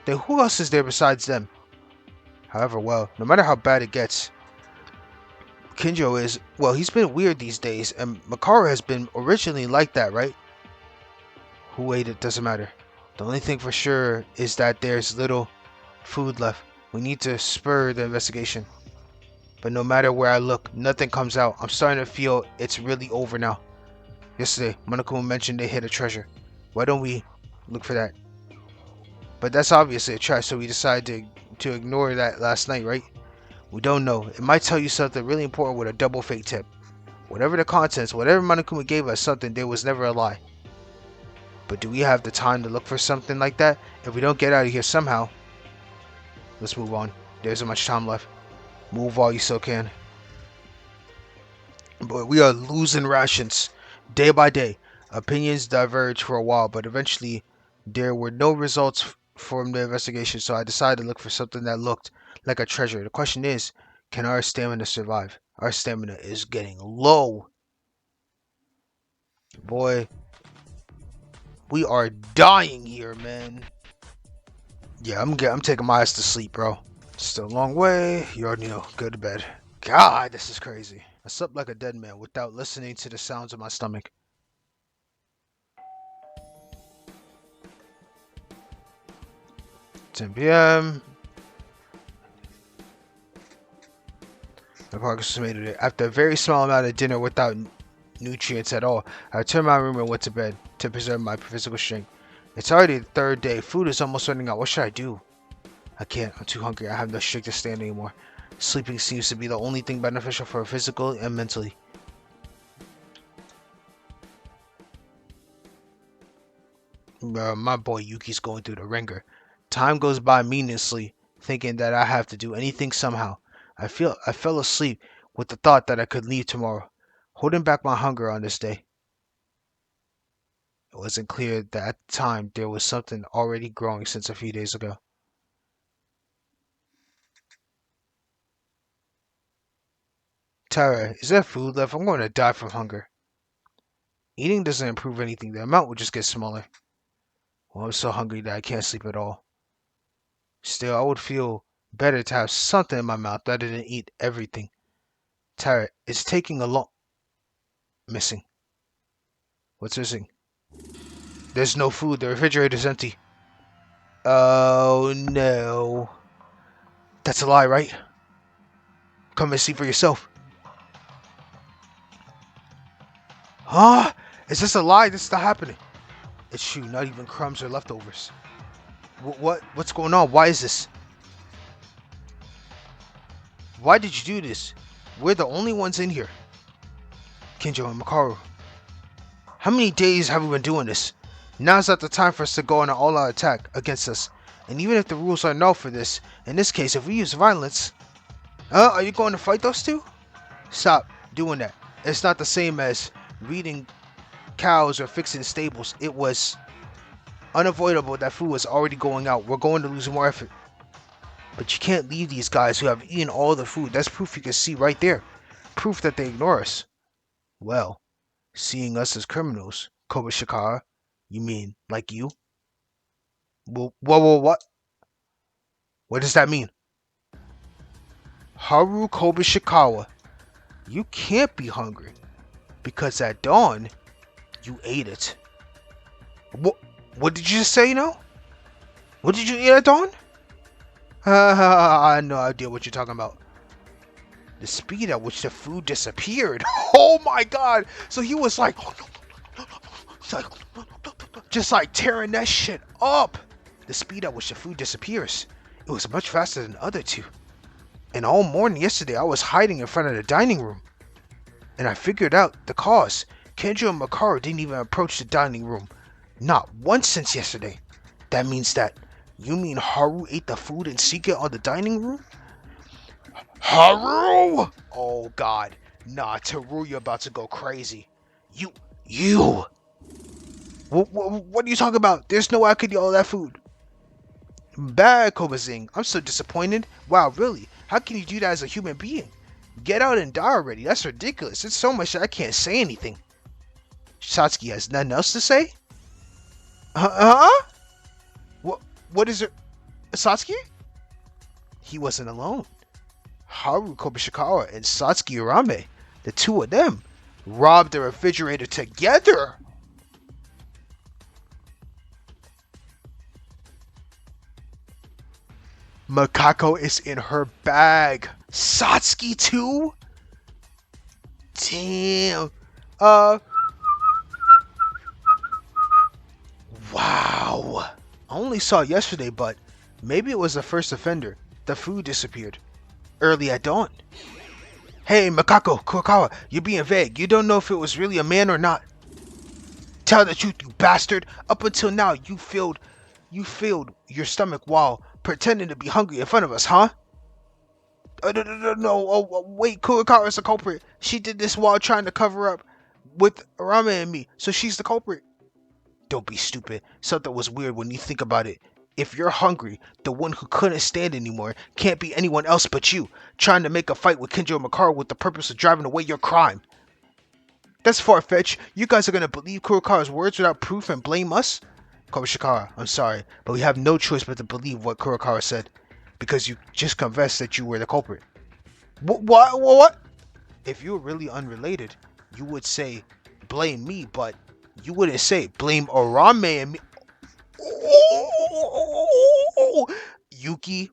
Then who else is there besides them? However, well, no matter how bad it gets, KINJO is, well, he's been weird these days, and Makaro has been originally like that, right? Who ate it doesn't matter. The only thing for sure is that there's little food left. We need to spur the investigation. But no matter where I look, nothing comes out. I'm starting to feel it's really over now. Yesterday, Monokuma mentioned they hid a treasure. Why don't we look for that? But that's obviously a trap, so we decided to ignore that last night, right? We don't know. It might tell you something really important with a double fake tip. Whatever the contents, whatever Monokuma gave us something, there was never a lie. But do we have the time to look for something like that? If we don't get out of here somehow. Let's move on. There isn't much time left. Move while you still can. But we are losing rations. Day by day. Opinions diverged for a while, but eventually there were no results from the investigation, so I decided to look for something that looked like a treasure. The question is, can our stamina survive? Our stamina is getting low. Boy, we are dying here, man. Yeah, I'm taking my ass to sleep, bro. Still a long way. You already know. Go to bed. God, this is crazy. I slept like a dead man without listening to the sounds of my stomach. 10 p.m. The progress was made today. After a very small amount of dinner without nutrients at all, I returned to my room and went to bed to preserve my physical strength. It's already the third day. Food is almost running out. What should I do? I can't. I'm too hungry. I have no strength to stand anymore. Sleeping seems to be the only thing beneficial for physically and mentally. My boy Yuki's going through the ringer. Time goes by meaninglessly, thinking that I have to do anything somehow. I fell asleep with the thought that I could leave tomorrow, holding back my hunger on this day. It wasn't clear that at the time there was something already growing since a few days ago. Tara, is there food left? I'm going to die from hunger. Eating doesn't improve anything. The amount will just get smaller. Well, I'm so hungry that I can't sleep at all. Still, I would feel better to have something in my mouth rather than eat everything. Tara, it's taking a long... Missing. What's missing? There's no food. The refrigerator's empty. Oh, no. That's a lie, right? Come and see for yourself. Huh? Is this a lie? This is not happening. It's true. Not even crumbs or leftovers. What's going on? Why is this? Why did you do this? We're the only ones in here. KINJO and Makaru. How many days have we been doing this? Now's not the time for us to go on an all-out attack against us. And even if the rules are null for this, in this case, if we use violence... are you going to fight those two? Stop doing that. It's not the same as reading cows or fixing stables. It was unavoidable that food was already going out. We're going to lose more effort. But you can't leave these guys who have eaten all the food. That's proof you can see right there. Proof that they ignore us. Well, seeing us as criminals, Kobashikara, you mean like you? Well, what? What does that mean? Haru Kobashikawa, you can't be hungry because at dawn you ate it. What did you just say? What did you eat at dawn? I have no idea what you're talking about. The speed at which the food disappeared. Oh my god! So he was like, just like tearing that shit up. The speed at which the food disappears. It was much faster than the other two. And all morning yesterday I was hiding in front of the dining room. And I figured out the cause. KINJO and Makaru didn't even approach the dining room. Not once since yesterday. That means that... You mean Haru ate the food in secret on the dining room? Haru! Oh god. Nah, Teruya about to go crazy. You! What are you talking about? There's no way I could eat all that food. Bad, Kobazing. I'm so disappointed. Wow, really? How can you do that as a human being? Get out and die already. That's ridiculous. It's so much that I can't say anything. Satsuki has nothing else to say? Huh? What is it? Satsuki? He wasn't alone. Haru Kobashikawa and Satsuki Urame, the two of them, robbed the refrigerator together. Makako is in her bag. Satsuki too? Damn. Wow. I only saw it yesterday, but maybe it was the first offender. The food disappeared early at dawn. Hey, Makako, Kurokawa, you're being vague. You don't know if it was really a man or not. Tell the truth, you bastard. Up until now, you filled your stomach while pretending to be hungry in front of us, huh? No. Wait, Kurokawa is the culprit. She did this while trying to cover up with Arame and me, so she's the culprit. Don't be stupid. Something was weird when you think about it. If you're hungry, the one who couldn't stand anymore can't be anyone else but you, trying to make a fight with KINJO and Makaru with the purpose of driving away your crime. That's far-fetched. You guys are going to believe Kurokawa's words without proof and blame us? Kobashikara, I'm sorry, but we have no choice but to believe what Kurokawa said, because you just confessed that you were the culprit. What? If you were really unrelated, you would say, blame me, but you wouldn't say, blame Arame and me. Oh, Yuki.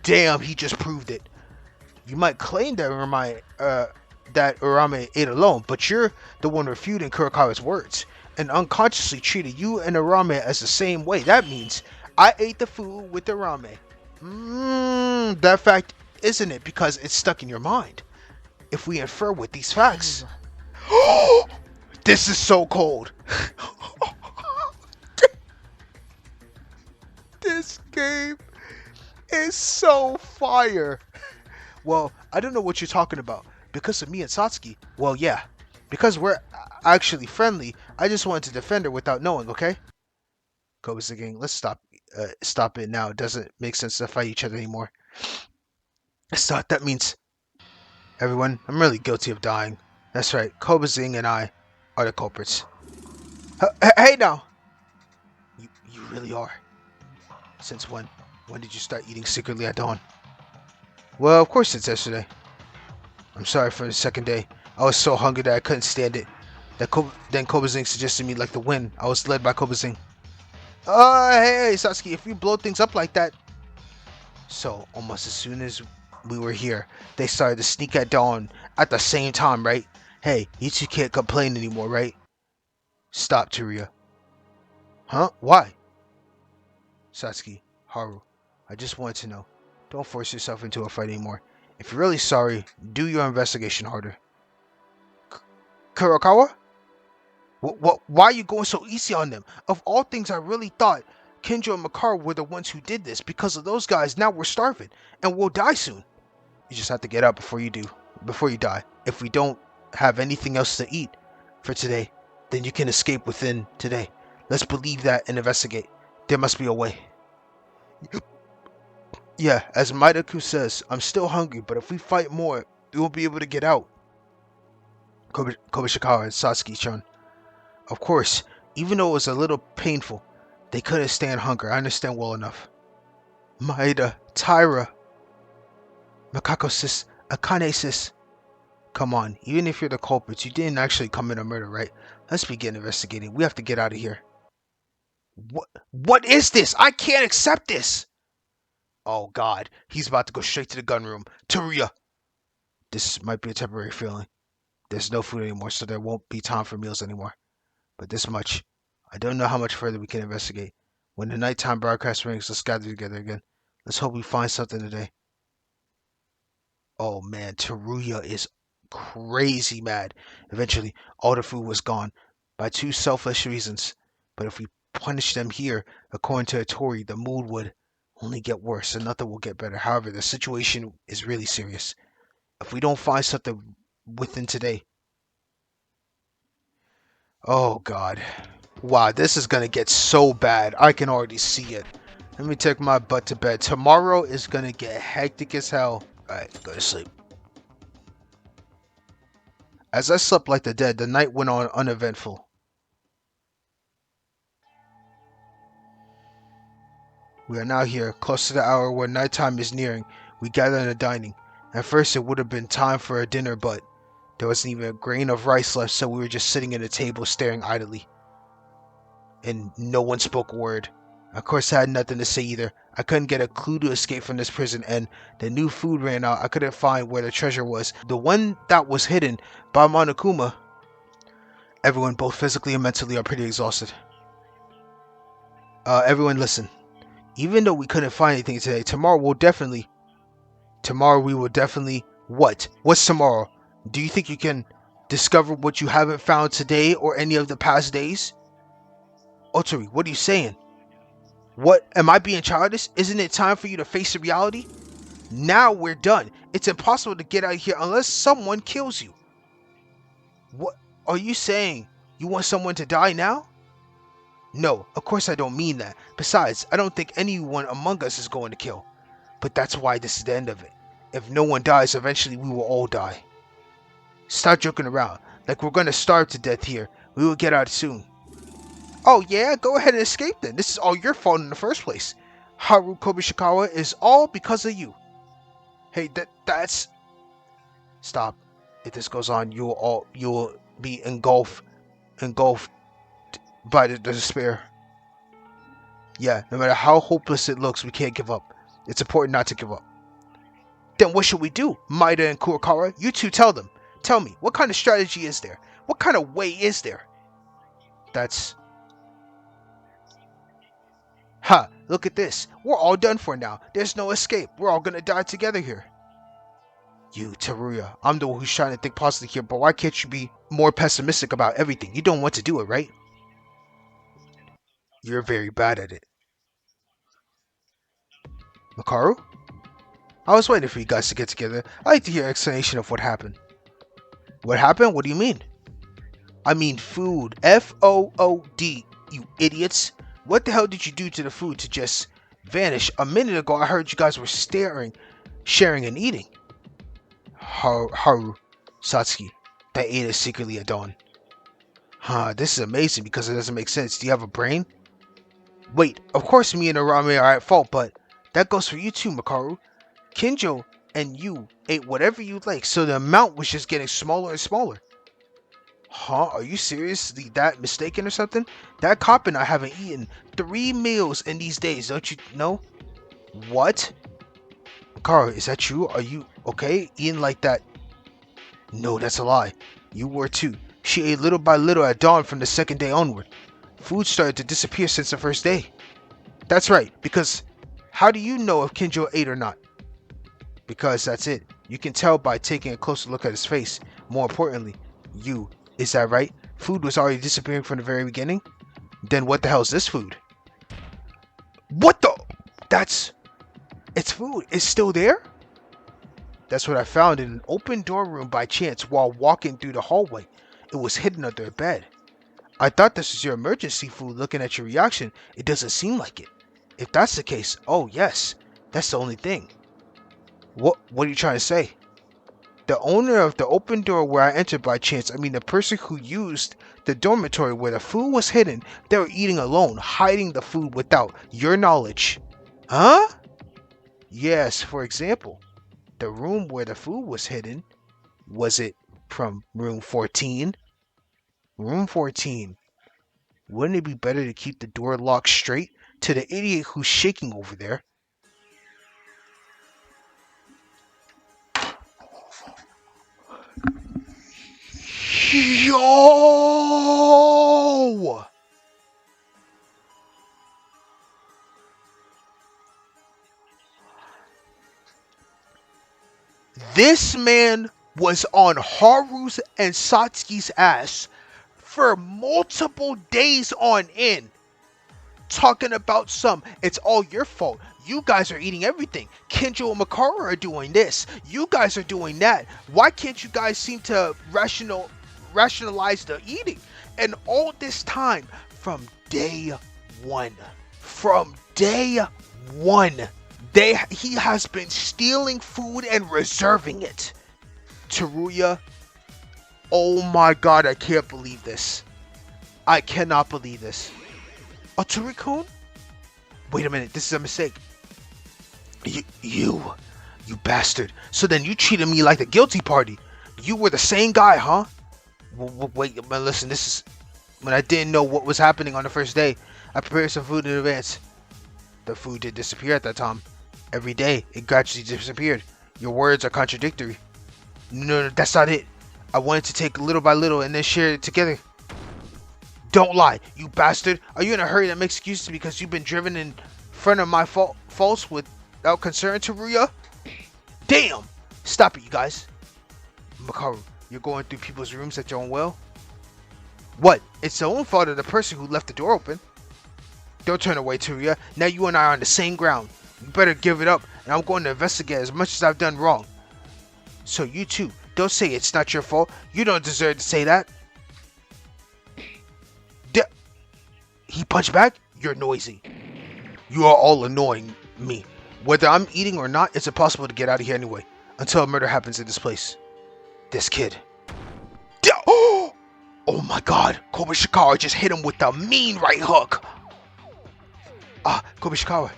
Damn, he just proved it. You might claim that Arame ate alone, but you're the one refuting Kurokawa's words, and unconsciously treated you and Arame as the same way. That means I ate the food with Arame. That fact, isn't it? Because it's stuck in your mind. If we infer with these facts. This is so cold. This game is so fire. Well, I don't know what you're talking about. Because of me and Satsuki? Well, yeah. Because we're actually friendly, I just wanted to defend her without knowing, okay? Koba's thinking, let's stop it now. It doesn't make sense to fight each other anymore. Stop, that means everyone, I'm really guilty of dying. That's right, Kobazing and I are the culprits. Hey now! You really are. Since when? When did you start eating secretly at dawn? Well, of course it's yesterday. I'm sorry for the second day. I was so hungry that I couldn't stand it. Then Kobazing suggested me like the wind. I was led by Kobazing. Hey, Satsuki, if you blow things up like that. So, almost as soon as we were here, they started to sneak at dawn at the same time, right? Hey, you two can't complain anymore, right? Stop, Teruya. Huh? Why? Satsuki, Haru, I just wanted to know. Don't force yourself into a fight anymore. If you're really sorry, do your investigation harder. Kurokawa? Why are you going so easy on them? Of all things, I really thought KINJO and Makar were the ones who did this. Because of those guys, now we're starving. And we'll die soon. You just have to get up before you die. If we don't have anything else to eat for today, then you can escape within today. Let's believe that and investigate. There must be a way. Yeah, as Maidaku says, I'm still hungry, but if we fight more, we won't be able to get out. Kobishikawa and Satsuki-chan. Of course, even though it was a little painful, they couldn't stand hunger. I understand well enough. Maeda, Tyra, Makako sis, Akane sis. Come on, even if you're the culprits, you didn't actually commit a murder, right? Let's begin investigating. We have to get out of here. What is this? I can't accept this! Oh god, he's about to go straight to the gun room. Teruya! This might be a temporary feeling. There's no food anymore, so there won't be time for meals anymore. But this much. I don't know how much further we can investigate. When the nighttime broadcast rings, let's gather together again. Let's hope we find something today. Oh man, Teruya is crazy mad. Eventually, all the food was gone by two selfish reasons. But if we punish them here, according to Tori, the mood would only get worse and nothing will get better. However, the situation is really serious. If we don't find something within today, oh god. Wow, this is gonna get so bad. I can already see it. Let me take my butt to bed. Tomorrow is gonna get hectic as hell. Alright, go to sleep. As I slept like the dead, the night went on uneventful. We are now here, close to the hour where nighttime is nearing. We gather in the dining. At first it would have been time for a dinner, but there wasn't even a grain of rice left, so we were just sitting at a table staring idly. And no one spoke a word. Of course I had nothing to say either. I couldn't get a clue to escape from this prison, and the new food ran out. I couldn't find where the treasure was. The one that was hidden by Monokuma. Everyone, both physically and mentally, are pretty exhausted. Everyone listen. Even though we couldn't find anything today, tomorrow we will definitely what? What's tomorrow? Do you think you can discover what you haven't found today or any of the past days? Otori, what are you saying? What? Am I being childish? Isn't it time for you to face the reality? Now we're done. It's impossible to get out of here unless someone kills you. What are you saying? You want someone to die now? No, of course I don't mean that. Besides, I don't think anyone among us is going to kill. But that's why this is the end of it. If no one dies, eventually we will all die. Stop joking around. Like we're gonna starve to death here. We will get out soon. Oh yeah? Go ahead and escape then. This is all your fault in the first place. Haru Kobishikawa is all because of you. Hey, that's... Stop. If this goes on, you'll be engulfed by the despair. Yeah, no matter how hopeless it looks, we can't give up. It's important not to give up. Then what should we do? Maida and Kurokawa, you two tell them. Tell me, what kind of strategy is there? What kind of way is there? That's... Ha! Look at this. We're all done for now. There's no escape. We're all gonna die together here. You, Teruya, I'm the one who's trying to think positively here, but why can't you be more pessimistic about everything? You don't want to do it, right? You're very bad at it. Makaru? I was waiting for you guys to get together. I'd like to hear an explanation of what happened. What happened? What do you mean? I mean food. Food, you idiots. What the hell did you do to the food to just vanish? A minute ago, I heard you guys were staring, sharing, and eating. Haru, Satsuki, they ate it secretly at dawn. Huh, this is amazing because it doesn't make sense. Do you have a brain? Wait, of course me and Arame are at fault, but that goes for you too, Makaru. Kinjo and you ate whatever you like, so the amount was just getting smaller and smaller. Huh? Are you seriously that mistaken or something? That cop and I haven't eaten 3 meals in these days, don't you know? What? Makaru, is that true? Are you okay? Eating like that? No, that's a lie. You were too. She ate little by little at dawn from the second day onward. Food started to disappear since the first day. That's right, because how do you know if Kinjo ate or not? Because that's it. You can tell by taking a closer look at his face. More importantly, you. Is that right? Food was already disappearing from the very beginning? Then what the hell is this food? What the? It's food. It's still there? That's what I found in an open door room by chance while walking through the hallway. It was hidden under a bed. I thought this was your emergency food. Looking at your reaction, it doesn't seem like it. If that's the case, oh yes, that's the only thing. What are you trying to say? The owner of the open door where I entered by chance, I mean the person who used the dormitory where the food was hidden, they were eating alone, hiding the food without your knowledge. Huh? Yes, for example, the room where the food was hidden, was it from room 14? Room 14. Wouldn't it be better to keep the door locked straight to the idiot who's shaking over there? Yo! This man was on Haru's and Satsuki's ass for multiple days on end, talking about it's all your fault. You guys are eating everything. Kinjo and Makaru are doing this. You guys are doing that. Why can't you guys seem to rationalize the eating? And all this time, from day one. From day one. He has been stealing food and reserving it. Teruya, oh my god, I can't believe this. I cannot believe this. Oh, Torikun? Wait a minute, this is a mistake. You bastard. So then you treated me like the guilty party. You were the same guy, huh? Wait, listen, this is... When I didn't know what was happening on the first day, I prepared some food in advance. The food did disappear at that time. Every day, it gradually disappeared. Your words are contradictory. No, that's not it. I wanted to take little by little and then share it together. Don't lie, you bastard. Are you in a hurry to make excuses because you've been driven in front of my faults without concern, Teruya? Damn! Stop it, you guys. Makaru, you're going through people's rooms at your own will? What? It's the own fault of the person who left the door open. Don't turn away, Teruya. Now you and I are on the same ground. You better give it up, and I'm going to investigate as much as I've done wrong. So you too, don't say it's not your fault. You don't deserve to say that. He punched back? You're noisy. You are all annoying me. Whether I'm eating or not, it's impossible to get out of here anyway. Until a murder happens in this place. This kid. Oh my god. Kobishikawa just hit him with a mean right hook. Kobishikawa.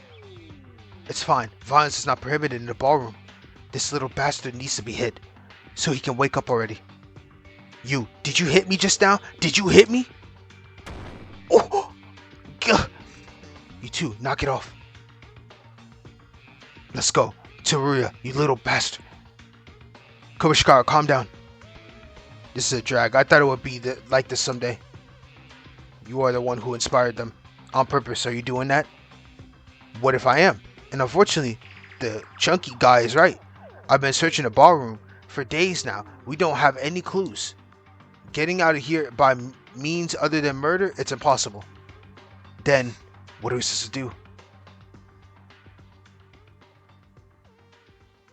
It's fine. Violence is not prohibited in the ballroom. This little bastard needs to be hit. So he can wake up already. Did you hit me just now? Did you hit me? Oh! You too, knock it off. Let's go. Teruya, you little bastard. Kobishikawa, calm down. This is a drag. I thought it would be like this someday. You are the one who inspired them. On purpose, are you doing that? What if I am? And unfortunately, the chunky guy is right. I've been searching the ballroom for days now. We don't have any clues. Getting out of here by means other than murder, it's impossible. Then, what are we supposed to do?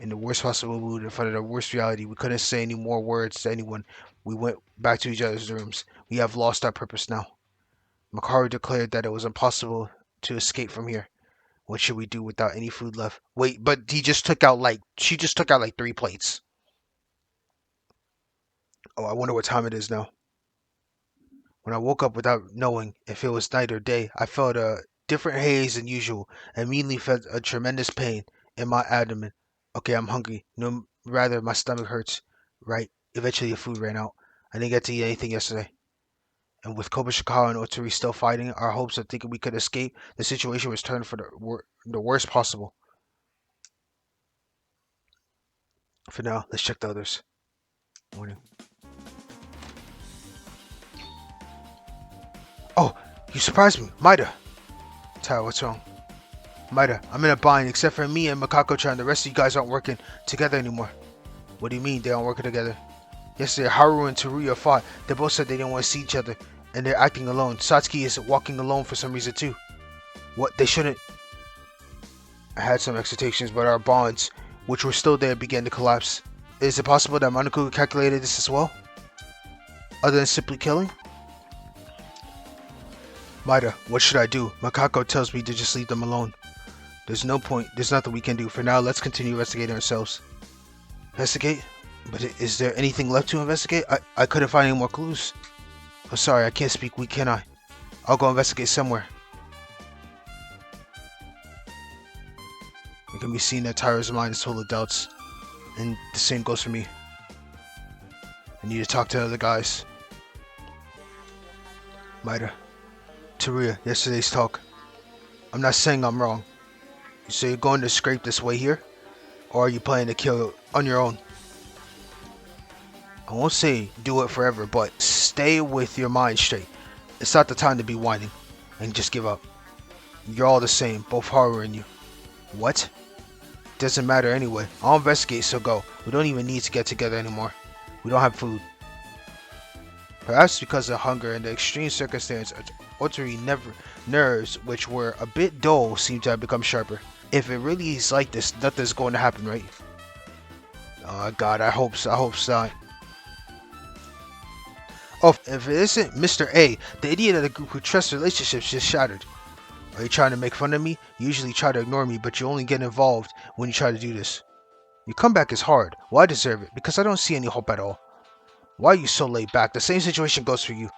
In the worst possible mood, in front of the worst reality, we couldn't say any more words to anyone. We went back to each other's rooms. We have lost our purpose now. Makaru declared that it was impossible to escape from here. What should we do without any food left? Wait, but she just took out like 3 plates. Oh, I wonder what time it is now. When I woke up without knowing if it was night or day, I felt a different haze than usual and immediately felt a tremendous pain in my abdomen. Okay, I'm hungry. No, rather, my stomach hurts. Right. Eventually, the food ran out. I didn't get to eat anything yesterday. And with Kobayashi and Otori still fighting, our hopes of thinking we could escape, the situation was turned for the worst possible. For now, let's check the others. Morning. Oh, you surprised me, Maida. Tara, what's wrong? Maida, I'm in a bind. Except for me and Makako-chan, the rest of you guys aren't working together anymore. What do you mean they aren't working together? Yesterday, Haru and Teruya fought. They both said they didn't want to see each other, and they're acting alone. Satsuki is walking alone for some reason too. What? They shouldn't. I had some expectations, but our bonds, which were still there, began to collapse. Is it possible that Manaku calculated this as well? Other than simply killing? Maida, what should I do? Makako tells me to just leave them alone. There's no point. There's nothing we can do. For now, let's continue investigating ourselves. Investigate? But is there anything left to investigate? I couldn't find any more clues. I'm sorry, I can't speak weak, can I? I'll go investigate somewhere. It can be seen that Tyra's mind is full of doubts. And the same goes for me. I need to talk to the other guys. Maida. Teruya, yesterday's talk. I'm not saying I'm wrong. So you're going to scrape this way here? Or are you planning to kill on your own? I won't say do it forever, but stay with your mind straight. It's not the time to be whining and just give up. You're all the same, both Haru and you. What? Doesn't matter anyway. I'll investigate, so go. We don't even need to get together anymore. We don't have food. Perhaps because of hunger and the extreme circumstance, Otori nerves, which were a bit dull, seem to have become sharper. If it really is like this, nothing's going to happen, right? Oh God, I hope so. I hope so. Oh, if it isn't Mr. A, the idiot of the group who trusts relationships just shattered. Are you trying to make fun of me? You usually try to ignore me, but you only get involved when you try to do this. Your comeback is hard. Well, I deserve it, because I don't see any hope at all. Why are you so laid back? The same situation goes for you.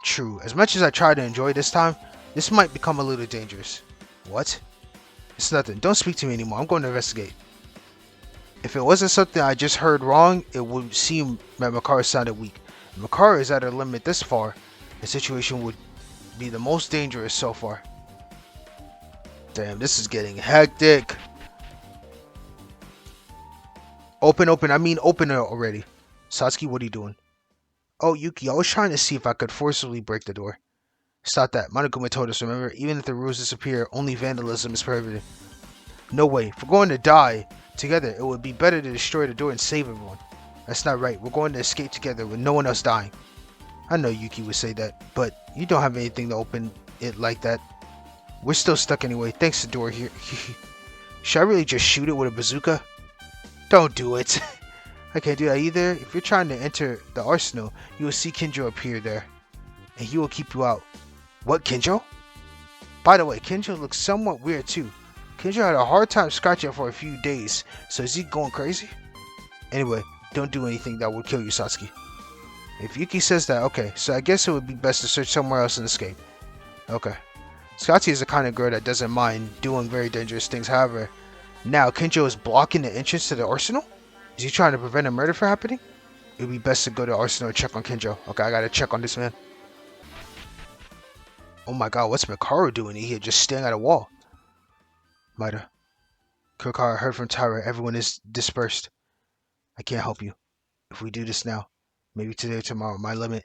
True. As much as I try to enjoy this time, this might become a little dangerous. What? It's nothing. Don't speak to me anymore. I'm going to investigate. If it wasn't something I just heard wrong, it would seem that Makaru sounded weak. If Makaru is at her limit this far, the situation would be the most dangerous so far. Damn, this is getting hectic. Open it already. Satsuki, what are you doing? Oh, Yuki, I was trying to see if I could forcibly break the door. Stop that. Monokuma told us, remember? Even if the rules disappear, only vandalism is prohibited. No way. If we're going to die together, it would be better to destroy the door and save everyone. That's not right. We're going to escape together with no one else dying. I know Yuki would say that, but you don't have anything to open it like that. We're still stuck anyway. Thanks to the door here. Should I really just shoot it with a bazooka? Don't do it. I can't do that either. If you're trying to enter the arsenal, you will see KINJO appear there, and he will keep you out. What, KINJO? By the way, KINJO looks somewhat weird too. KINJO had a hard time scratching for a few days, so is he going crazy? Anyway, don't do anything that will kill you, Satsuki. If Yuki says that, okay, so I guess it would be best to search somewhere else and escape. Okay. Satsuki is the kind of girl that doesn't mind doing very dangerous things, however, now KINJO is blocking the entrance to the arsenal? Is he trying to prevent a murder from happening? It would be best to go to the arsenal and check on KINJO. Okay, I gotta check on this man. Oh my god, what's Makaru doing here just staring at a wall? Maida. Kurokara heard from Tyra, everyone is dispersed. I can't help you. If we do this now, maybe today or tomorrow, my limit.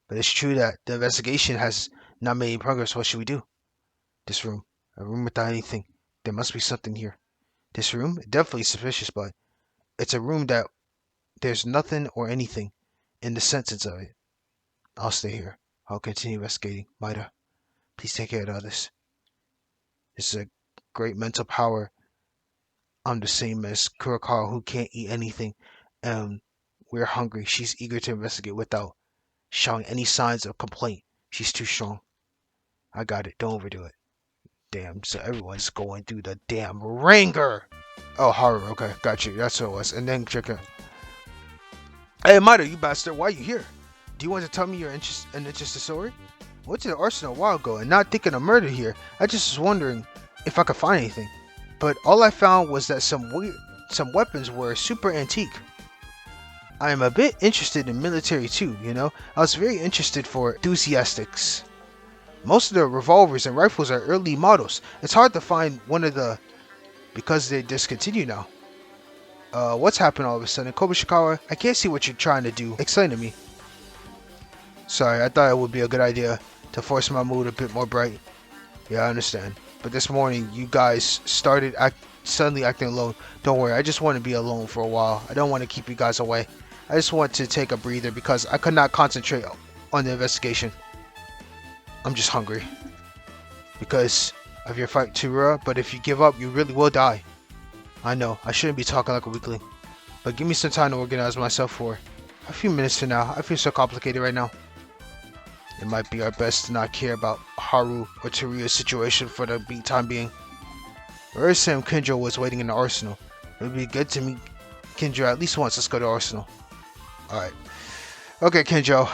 But it's true that the investigation has not made any progress. What should we do? This room. A room without anything. There must be something here. This room? Definitely suspicious, but it's a room that there's nothing or anything in the sentence of it. I'll stay here. I'll continue investigating. Maida, please take care of the others. This is a great mental power I'm the same as Kurokawa who can't eat anything, and we're hungry. She's eager to investigate without showing any signs of complaint. She's too strong. I got it. Don't overdo it. Damn, so everyone's going through the damn ringer. Oh, horror. Okay, got you. That's what it was. And then check it. Hey, Maida, you bastard. Why are you here? Do you want to tell me your interesting story? Went to the arsenal a while ago and not thinking of murder here. I just was wondering if I could find anything. But all I found was that some weapons were super antique. I am a bit interested in military too, you know. I was very interested for enthusiastics. Most of the revolvers and rifles are early models. It's hard to find one of the because they're discontinued now. What's happened all of a sudden? Kobushikawa, I can't see what you're trying to do. Explain to me. Sorry, I thought it would be a good idea to force my mood a bit more bright. Yeah, I understand. But this morning, you guys started suddenly acting alone. Don't worry, I just want to be alone for a while. I don't want to keep you guys away. I just want to take a breather because I could not concentrate on the investigation. I'm just hungry. Because of your fight to Rura, but if you give up, you really will die. I know, I shouldn't be talking like a weakling. But give me some time to organize myself for a few minutes for now. I feel so complicated right now. It might be our best to not care about Haru or Teruya's situation for the time being. Where is Sam? KINJO was waiting in the arsenal. It would be good to meet KINJO at least once. Let's go to arsenal. Alright. Okay, KINJO.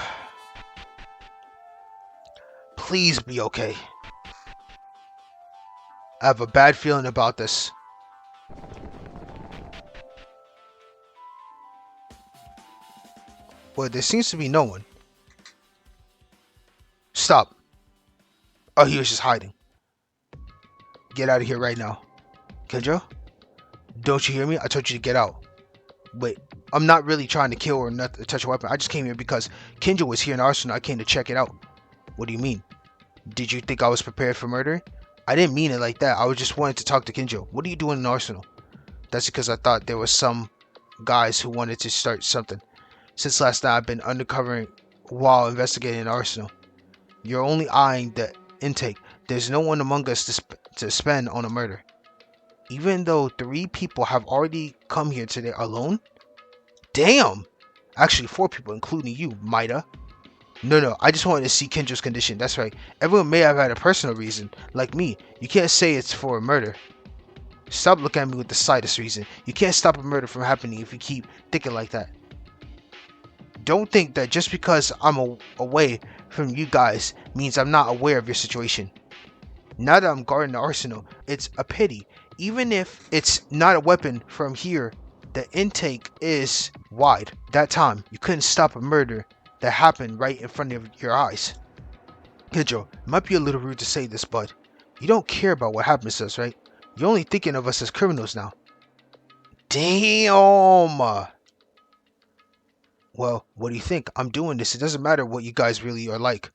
Please be okay. I have a bad feeling about this. Well, there seems to be no one. Stop. Oh, he was just hiding. Get out of here right now. KINJO? Don't you hear me? I told you to get out. Wait, I'm not really trying to kill or not touch a weapon. I just came here because KINJO was here in the arsenal. I came to check it out. What do you mean? Did you think I was prepared for murder? I didn't mean it like that. I was just wanting to talk to KINJO. What are you doing in the arsenal? That's because I thought there was some guys who wanted to start something. Since last night, I've been undercovering while investigating the arsenal. You're only eyeing the intake. There's no one among us to spend on a murder. Even though 3 people have already come here today alone? Damn! Actually, 4 people, including you, Maida. No, I just wanted to see KINJO's condition. That's right. Everyone may have had a personal reason. Like me. You can't say it's for a murder. Stop looking at me with the slightest reason. You can't stop a murder from happening if you keep thinking like that. Don't think that just because I'm away from you guys means I'm not aware of your situation. Now that I'm guarding the arsenal, it's a pity. Even if it's not a weapon from here, the intake is wide. That time, you couldn't stop a murder that happened right in front of your eyes. KINJO, it might be a little rude to say this, but you don't care about what happens to us, right? You're only thinking of us as criminals now. Damn! Well, what do you think? I'm doing this. It doesn't matter what you guys really are like.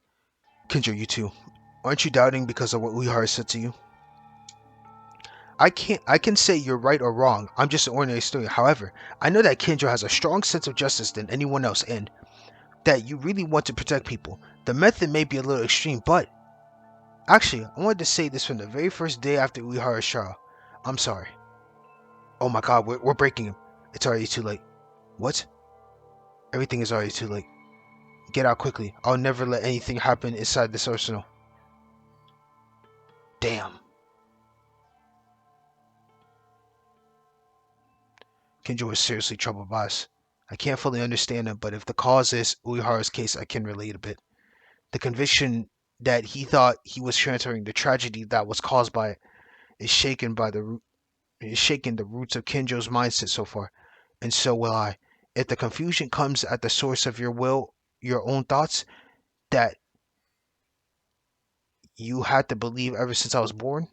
KINJO, you too. Aren't you doubting because of what Uehara said to you? I can say you're right or wrong. I'm just an ordinary student. However, I know that KINJO has a strong sense of justice than anyone else and that you really want to protect people. The method may be a little extreme, but actually, I wanted to say this from the very first day after Uehara's trial. I'm sorry. Oh my god, we're breaking him. It's already too late. What? Everything is already too late. Get out quickly. I'll never let anything happen inside this arsenal. Damn. KINJO is seriously troubled by us. I can't fully understand him, but if the cause is Uehara's case, I can relate a bit. The conviction that he thought he was transferring the tragedy that was caused by it is shaken the roots of KINJO's mindset so far, and so will I. If the confusion comes at the source of your will, your own thoughts, that you had to believe ever since I was born.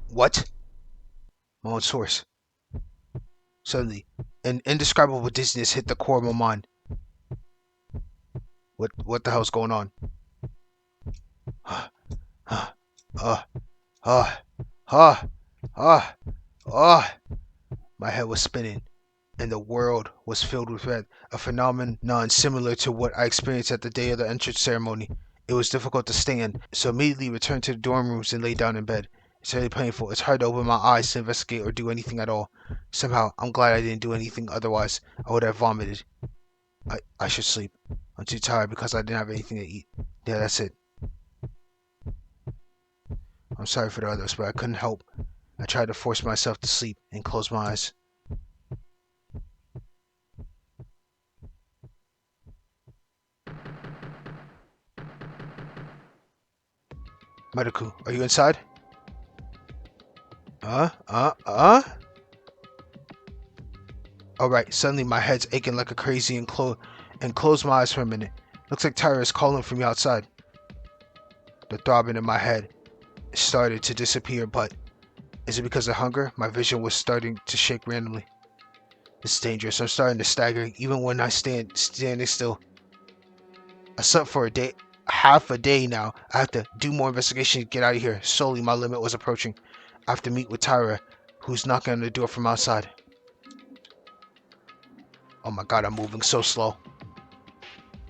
What? My own source. Suddenly, an indescribable dizziness hit the core of my mind. What the hell's going on? My head was spinning, and the world was filled with red, a phenomenon similar to what I experienced at the day of the entrance ceremony. It was difficult to stand, so immediately returned to the dorm rooms and lay down in bed. It's really painful. It's hard to open my eyes to investigate or do anything at all. Somehow, I'm glad I didn't do anything, otherwise I would have vomited. I should sleep. I'm too tired because I didn't have anything to eat. Yeah, that's it. I'm sorry for the others, but I couldn't help. I tried to force myself to sleep and close my eyes. Maruku, are you inside? Alright, suddenly my head's aching like a crazy and close my eyes for a minute. Looks like Tyra is calling from outside. The throbbing in my head started to disappear, but is it because of hunger? My vision was starting to shake randomly. It's dangerous. I'm starting to stagger even when I standing still. I slept for a day, half a day now. I have to do more investigation to get out of here. Slowly, my limit was approaching. I have to meet with Tyra, who's knocking on the door from outside. Oh my god, I'm moving so slow.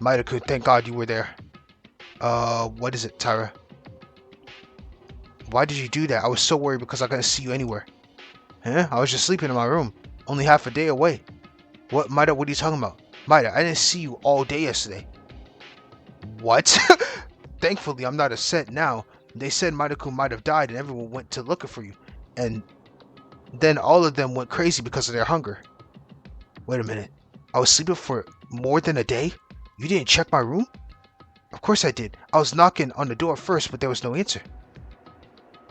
Maruku, thank god you were there. What is it, Tyra? Why did you do that? I was so worried because I couldn't see you anywhere. Huh? I was just sleeping in my room. Only half a day away. What, Maida, what are you talking about? Maida, I didn't see you all day yesterday. What? Thankfully, I'm not upset now. They said Maida-kun might have died and everyone went to looking for you. And then all of them went crazy because of their hunger. Wait a minute. I was sleeping for more than a day? You didn't check my room? Of course I did. I was knocking on the door first, but there was no answer.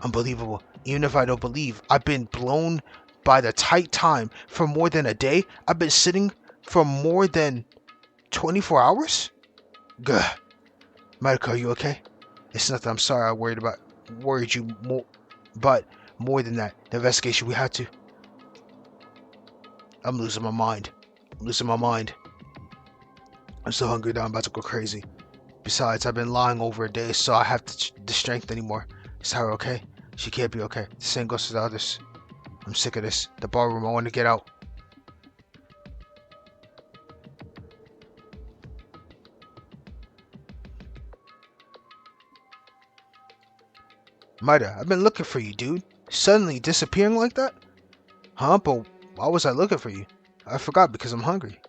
Unbelievable. Even if I don't believe, I've been blown by the tight time for more than a day. I've been sitting for more than 24 hours? Gah. Maruko, are you okay? It's nothing. I'm sorry I worried you more, but more than that, the investigation we had to. I'm losing my mind. I'm so hungry that I'm about to go crazy. Besides, I've been lying over a day, so I have the strength anymore. Is Tara okay? She can't be okay. The same goes to the others. I'm sick of this. The ballroom, I want to get out. Maida, I've been looking for you, dude. Suddenly disappearing like that? Huh? But why was I looking for you? I forgot because I'm hungry.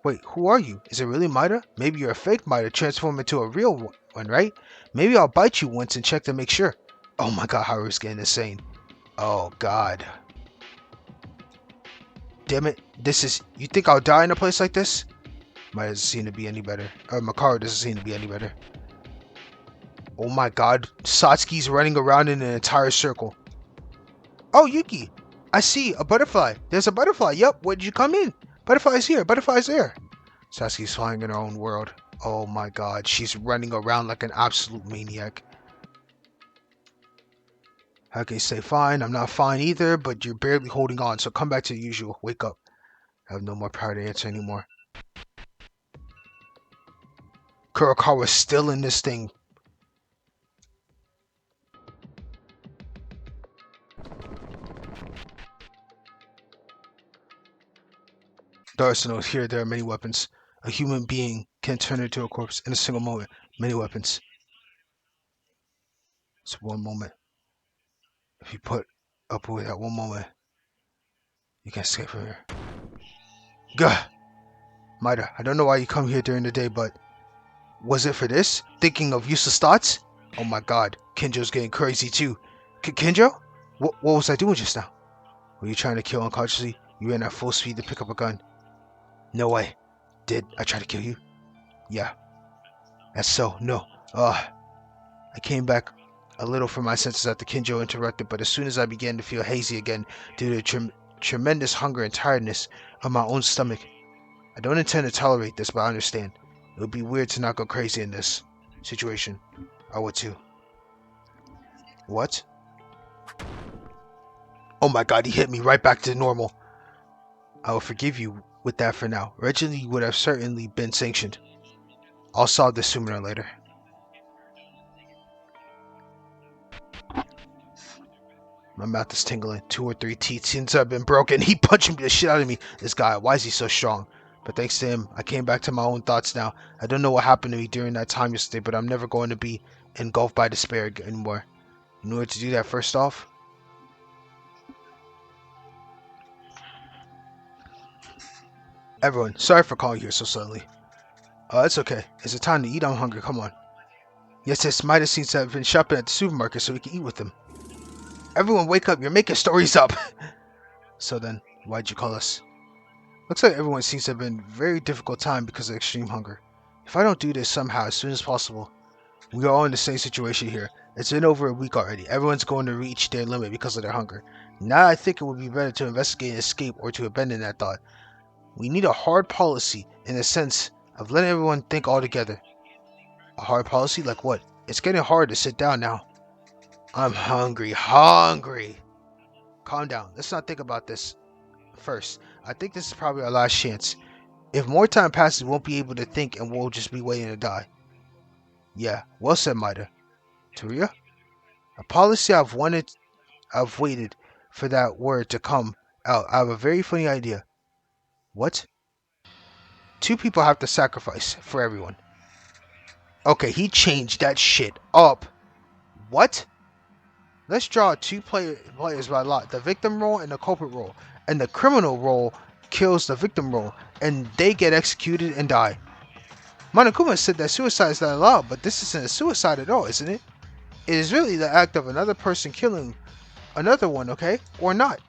Wait, who are you? Is it really Maida? Maybe you're a fake Maida transformed into a real one, right? Maybe I'll bite you once and check to make sure. Oh my god, Haru's getting insane. Oh god. Damn it. You think I'll die in a place like this? Maida doesn't seem to be any better. Or Makaru doesn't seem to be any better. Oh my god. Satsuki's running around in an entire circle. Oh, Yuki. I see a butterfly. There's a butterfly. Yep, where did you come in? Butterfly's here. Butterfly's there. Satsuki's flying in her own world. Oh my god. She's running around like an absolute maniac. How can you say fine? I'm not fine either, but you're barely holding on, so come back to the usual. Wake up. I have no more power to answer anymore. Kurokawa's still in this thing. The arsenal here, there are many weapons. A human being can turn into a corpse in a single moment. Many weapons. It's one moment. If you put up with that one moment, you can't escape from here. Gah! Maida, I don't know why you come here during the day, but was it for this? Thinking of useless thoughts? Oh my god, Kinjo's getting crazy too. Kinjo? What was I doing just now? Were you trying to kill unconsciously? You ran at full speed to pick up a gun. No way. Did I try to kill you? Yeah. That's so. No. I came back a little from my senses after Kinjo interrupted, but as soon as I began to feel hazy again due to the tremendous hunger and tiredness of my own stomach. I don't intend to tolerate this, but I understand. It would be weird to not go crazy in this situation. I would too. What? Oh my god, he hit me right back to normal. I will forgive you with that for now. Originally, would have certainly been sanctioned. I'll solve this sooner or later. My mouth is tingling. 2 or 3 teeth seem to have been broken. He punching the shit out of me. This guy, why is he so strong? But thanks to him, I came back to my own thoughts now. I don't know what happened to me during that time yesterday, but I'm never going to be engulfed by despair anymore. In order to do that, first off, everyone, sorry for calling here so suddenly. It's okay. Is it time to eat? I'm hungry. Come on. Yes, Midas seems to have been shopping at the supermarket so we can eat with him. Everyone, wake up. You're making stories up. So then, why'd you call us? Looks like everyone seems to have been very difficult time because of extreme hunger. If I don't do this somehow as soon as possible, we are all in the same situation here. It's been over a week already. Everyone's going to reach their limit because of their hunger. Now I think it would be better to investigate and escape or to abandon that thought. We need a hard policy in the sense of letting everyone think all together. A hard policy? Like what? It's getting hard to sit down now. I'm hungry. Hungry! Calm down. Let's not think about this first. I think this is probably our last chance. If more time passes, we won't be able to think and we'll just be waiting to die. Yeah, well said, Mida. Taria? A policy I've waited for that word to come out. I have a very funny idea. What? Two people have to sacrifice for everyone. Okay, he changed that shit up. What? Let's draw players by lot. The victim role and the culprit role. And the criminal role kills the victim role. And they get executed and die. Monokuma said that suicide is not allowed, but this isn't a suicide at all, isn't it? It is really the act of another person killing another one, okay? Or not.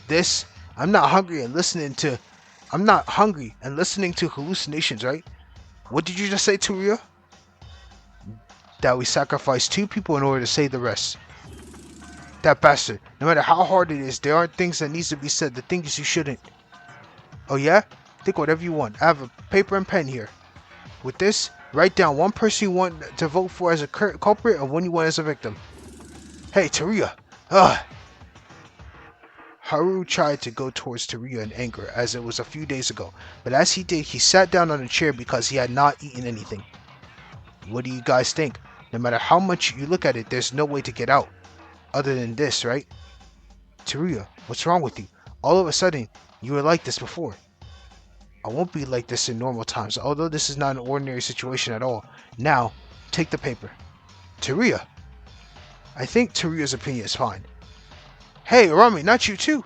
This. I'm not hungry and listening to hallucinations, right? What did you just say, Turia? That we sacrifice two people in order to save the rest. That bastard. No matter how hard it is, there aren't things that needs to be said. The things you shouldn't. Oh yeah? Think whatever you want. I have a paper and pen here. With this, write down one person you want to vote for as a culprit and one you want as a victim. Hey, Taria. Ugh. Haru tried to go towards Taria in anger, as it was a few days ago, but as he did, he sat down on a chair because he had not eaten anything. What do you guys think? No matter how much you look at it, there's no way to get out. Other than this, right? Taria, what's wrong with you? All of a sudden, you were like this before. I won't be like this in normal times, although this is not an ordinary situation at all. Now, take the paper. Taria! I think Taria's opinion is fine. Hey, Arami, not you too!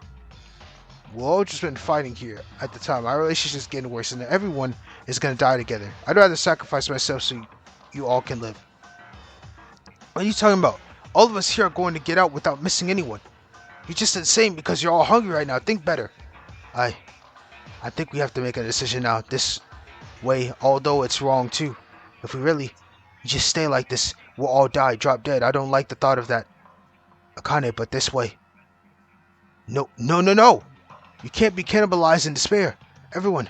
We've all just been fighting here at the time. Our relationship is getting worse and everyone is gonna die together. I'd rather sacrifice myself so you all can live. What are you talking about? All of us here are going to get out without missing anyone. You're just insane because you're all hungry right now. Think better. I think we have to make a decision now. This way, although it's wrong too. If we really just stay like this, we'll all die, drop dead. I don't like the thought of that. Akane, but this way. No. You can't be cannibalized in despair. Everyone.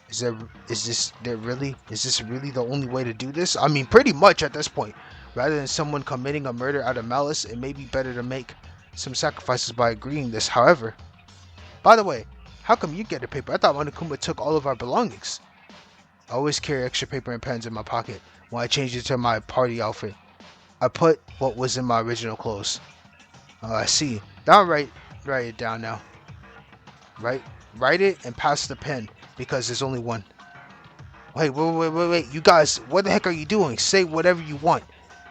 Is this really the only way to do this? I mean, pretty much at this point. Rather than someone committing a murder out of malice, it may be better to make some sacrifices by agreeing this. However, by the way, how come you get a paper? I thought Monokuma took all of our belongings. I always carry extra paper and pens in my pocket when I change into my party outfit. I put what was in my original clothes. I see. Now write it down now. Write it and pass the pen because there's only one. Wait. You guys, what the heck are you doing? Say whatever you want.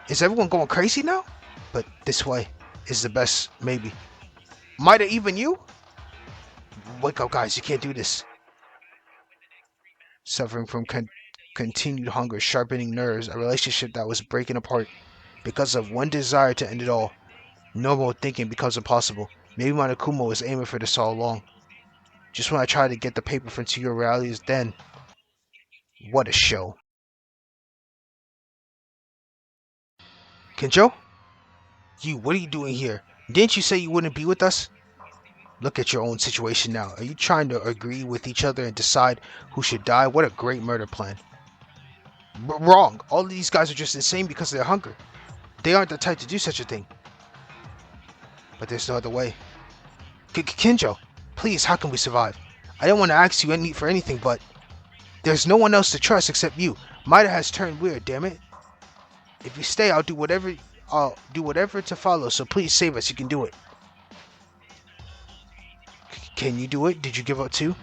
Is everyone going crazy now? But this way is the best, maybe. Might have even you? Wake up, guys. You can't do this. Suffering from continued hunger, sharpening nerves, a relationship that was breaking apart because of one desire to end it all. Normal thinking becomes impossible. Maybe Monokuma was aiming for this all along. Just when I tried to get the paper from to your realities, then... What a show. KINJO? What are you doing here? Didn't you say you wouldn't be with us? Look at your own situation now. Are you trying to agree with each other and decide who should die? What a great murder plan. Wrong. All of these guys are just insane because of their hunger. They aren't the type to do such a thing. But there's no other way. KINJO, please, how can we survive? I don't want to ask you for anything, but there's no one else to trust except you. Mida has turned weird, damn it. If you stay, I'll do whatever to follow, so please save us. You can do it. Can you do it? Did you give up too?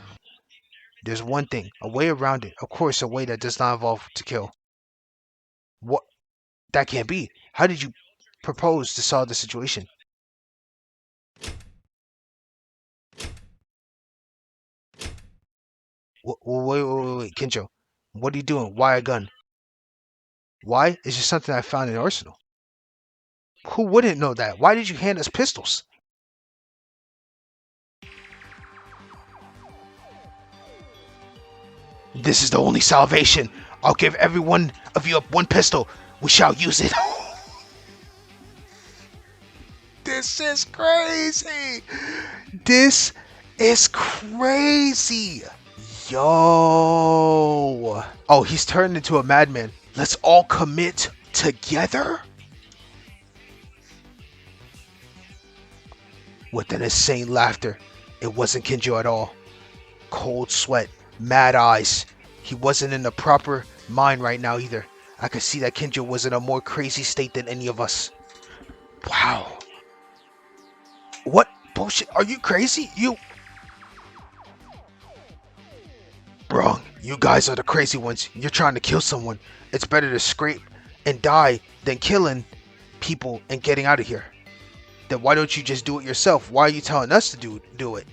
There's one thing, a way around it. Of course, a way that does not involve to kill. What? That can't be. How did you propose to solve the situation? Wait, Kinjo. What are you doing? Why a gun? Why? It's just something I found in the arsenal. Who wouldn't know that? Why did you hand us pistols? This is the only salvation. I'll give every one of you one pistol. We shall use it. This is crazy. This is crazy. Yo. Oh, he's turned into a madman. Let's all commit together? With an insane laughter. It wasn't Kinjo at all. Cold sweat, mad eyes. He wasn't in the proper mind right now either. I could see that Kinjo was in a more crazy state than any of us. Wow. What bullshit? Are you crazy? Wrong. You guys are the crazy ones. You're trying to kill someone. It's better to scrape and die than killing people and getting out of here. Then why don't you just do it yourself? Why are you telling us to do it?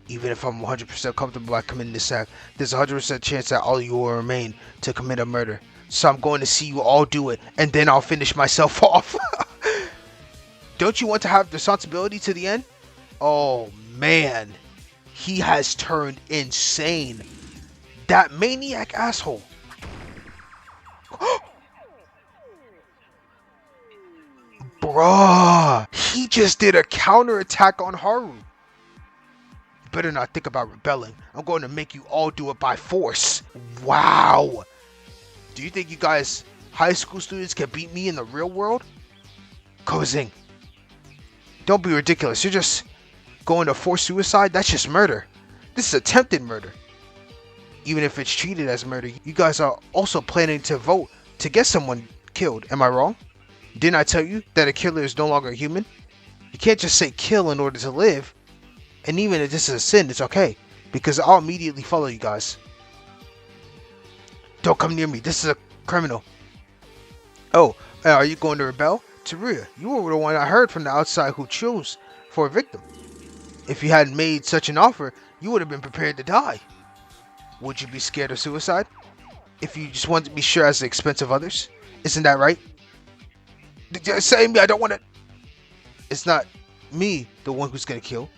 Even if I'm 100% comfortable by committing this act, there's a 100% chance that all of you will remain to commit a murder. So I'm going to see you all do it, and then I'll finish myself off. Don't you want to have responsibility to the end? Oh man, he has turned insane. That maniac asshole. Bruh, he just did a counterattack on Haru. You better not think about rebelling. I'm going to make you all do it by force. Wow. Do you think you guys, high school students, can beat me in the real world? Kozing. Don't be ridiculous. You're just going to force suicide? That's just murder. This is attempted murder. Even if it's treated as murder, you guys are also planning to vote to get someone killed. Am I wrong? Didn't I tell you that a killer is no longer human? You can't just say kill in order to live. And even if this is a sin, it's okay. Because I'll immediately follow you guys. Don't come near me. This is a criminal. Oh, are you going to rebel? Teruya, you were the one I heard from the outside who chose for a victim. If you hadn't made such an offer, you would have been prepared to die. Would you be scared of suicide? If you just want to be sure at the expense of others? Isn't that right? Say me, I don't want to... It's not me, the one who's going to kill.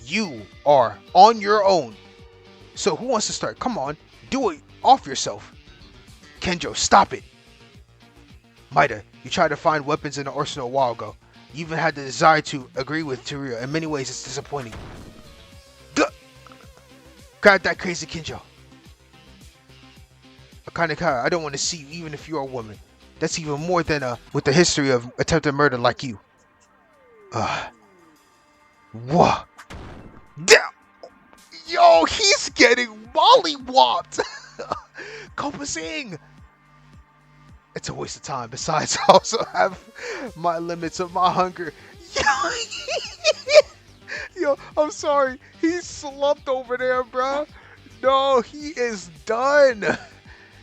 You are on your own. So who wants to start? Come on, do it off yourself. Kinjo, stop it. Maida, you tried to find weapons in the arsenal a while ago. You even had the desire to agree with Teruya. In many ways, it's disappointing. Grab that crazy Kinjo. Akanekara, I don't want to see you even if you're a woman. That's even more than with the history of attempted murder like you. Whoa. Yo, he's getting mollywopped. Kopasing. It's a waste of time. Besides, I also have my limits of my hunger. Yo, I'm sorry. He's slumped over there, bro. No, he is done.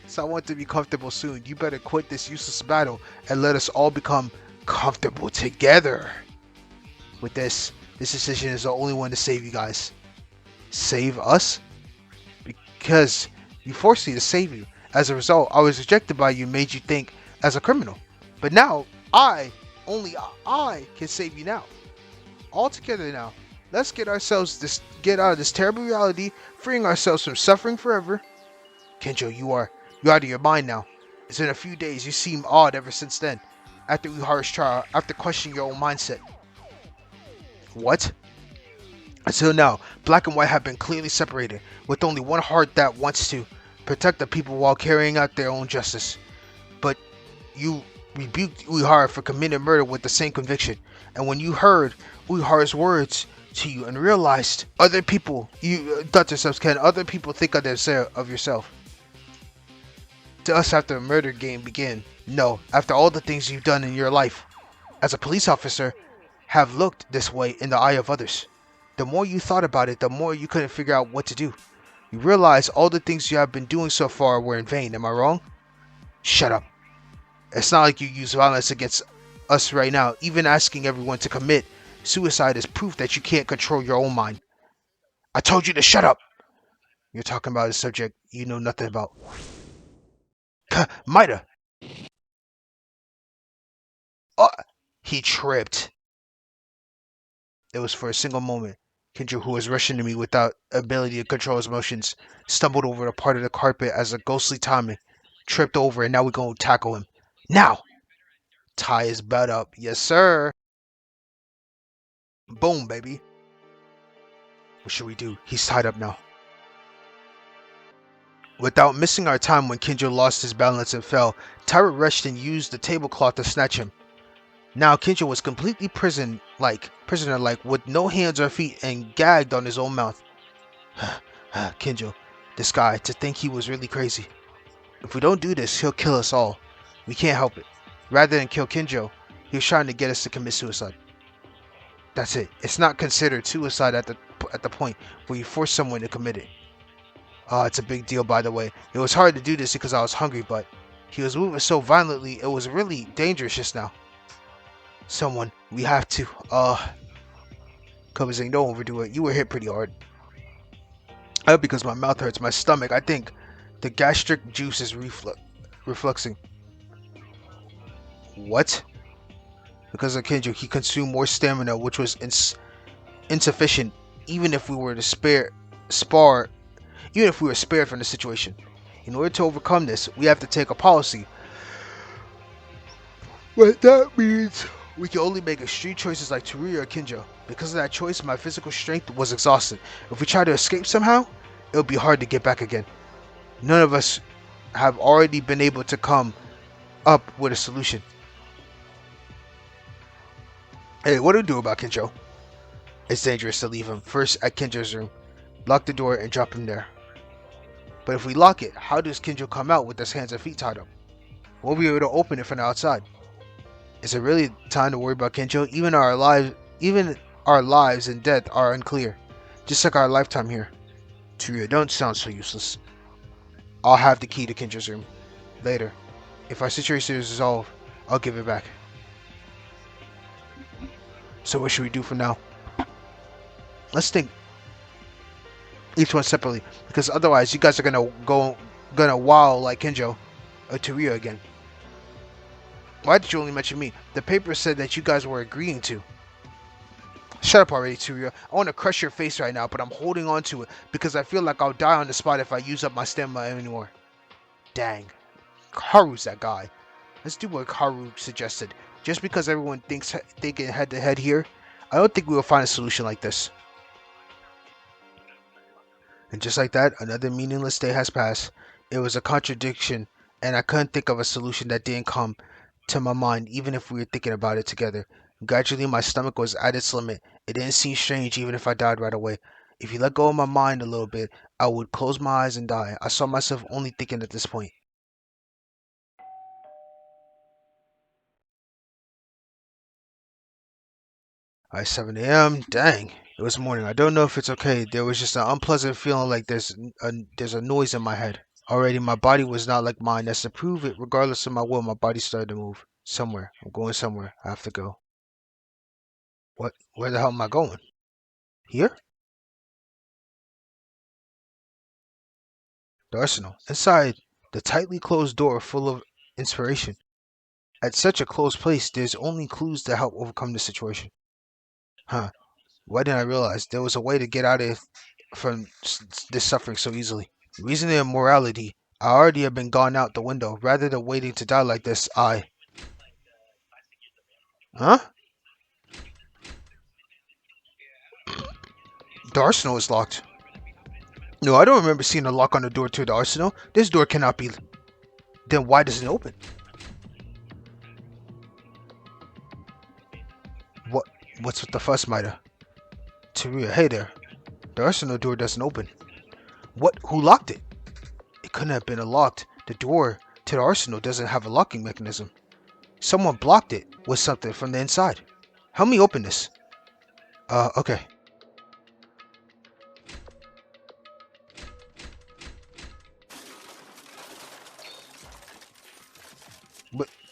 So I want to be comfortable soon. You better quit this useless battle and let us all become comfortable together. With this decision is the only one to save you guys. Save us? Because you forced me to save you. As a result, I was rejected by you, made you think as a criminal. But now, only I can save you now. All together now. Let's get out of this terrible reality, freeing ourselves from suffering forever. Kinjo, you're out of your mind now. It's been a few days. You seem odd ever since then. After Uehara's trial, after questioning your own mindset. What? Until now, black and white have been clearly separated, with only one heart that wants to protect the people while carrying out their own justice. But you rebuked Uehara for committing murder with the same conviction. And when you heard Uehara's words to you and realized other people, you thought to yourselves, can other people think of yourself? To us after the murder game began. No, after all the things you've done in your life as a police officer have looked this way in the eye of others. The more you thought about it, the more you couldn't figure out what to do. You realize all the things you have been doing so far were in vain. Am I wrong? Shut up. It's not like you use violence against us right now. Even asking everyone to commit suicide is proof that you can't control your own mind. I told you to shut up. You're talking about a subject you know nothing about. Mida. Oh, he tripped. It was for a single moment. KINJO, who was rushing to me without ability to control his emotions, stumbled over a part of the carpet as a ghostly timing tripped over, and now we're going to tackle him. Now! Tie his belt up. Yes, sir. Boom, baby. What should we do? He's tied up now. Without missing our time when KINJO lost his balance and fell, Tyra rushed and used the tablecloth to snatch him. Now KINJO was completely prisoner-like, with no hands or feet and gagged on his own mouth. KINJO, this guy, to think he was really crazy. If we don't do this, he'll kill us all. We can't help it. Rather than kill KINJO, he was trying to get us to commit suicide. That's it. It's not considered suicide at the point where you force someone to commit it. It's a big deal, by the way. It was hard to do this because I was hungry, but he was moving so violently, it was really dangerous just now. Someone, we have to, Cubby saying, don't overdo it. You were hit pretty hard. Because my mouth hurts, my stomach, I think the gastric juice is refluxing. What? Because of KINJO, he consumed more stamina, which was insufficient, even if we were spared from the situation. In order to overcome this, we have to take a policy. What that means, we can only make extreme choices like Teruya or KINJO. Because of that choice, my physical strength was exhausted. If we try to escape somehow, it will be hard to get back again. None of us have already been able to come up with a solution. Hey, what do we do about KINJO? It's dangerous to leave him first at KINJO's room. Lock the door and drop him there. But if we lock it, how does KINJO come out with his hands and feet tied up? We'll be able to open it from the outside. Is it really time to worry about KINJO? Even our lives and death are unclear. Just like our lifetime here. Teruya, don't sound so useless. I'll have the key to KINJO's room. Later. If our situation is resolved, I'll give it back. So what should we do for now? Let's think each one separately, because otherwise you guys are gonna wow like KINJO or Teruya again. Why did you only mention me? The paper said that you guys were agreeing to. Shut up already, Teruya. I want to crush your face right now, but I'm holding on to it because I feel like I'll die on the spot if I use up my stamina anymore. Dang. Haru's that guy. Let's do what Haru suggested. Just because everyone thinking head to head here, I don't think we will find a solution like this. And just like that, another meaningless day has passed. It was a contradiction, and I couldn't think of a solution that didn't come to my mind, even if we were thinking about it together. Gradually, my stomach was at its limit. It didn't seem strange, even if I died right away. If you let go of my mind a little bit, I would close my eyes and die. I saw myself only thinking at this point. Alright, 7 a.m. Dang, it was morning. I don't know if it's okay. There was just an unpleasant feeling like there's a noise in my head. Already, my body was not like mine. That's to prove it. Regardless of my will, my body started to move. Somewhere. I'm going somewhere. I have to go. What? Where the hell am I going? Here? The arsenal. Inside the tightly closed door full of inspiration. At such a close place, there's only clues to help overcome the situation. Huh. Why didn't I realize there was a way to get out of from this suffering so easily? Reasoning and morality. I already have been gone out the window. Rather than waiting to die like this, Huh? The arsenal is locked. No, I don't remember seeing a lock on the door to the arsenal. This door cannot be... Then why doesn't it open? What? What's with the fuss, Mida? Teruya, hey there. The arsenal door doesn't open. What? Who locked it? It couldn't have been locked. The door to the arsenal doesn't have a locking mechanism. Someone blocked it with something from the inside. Help me open this. Okay.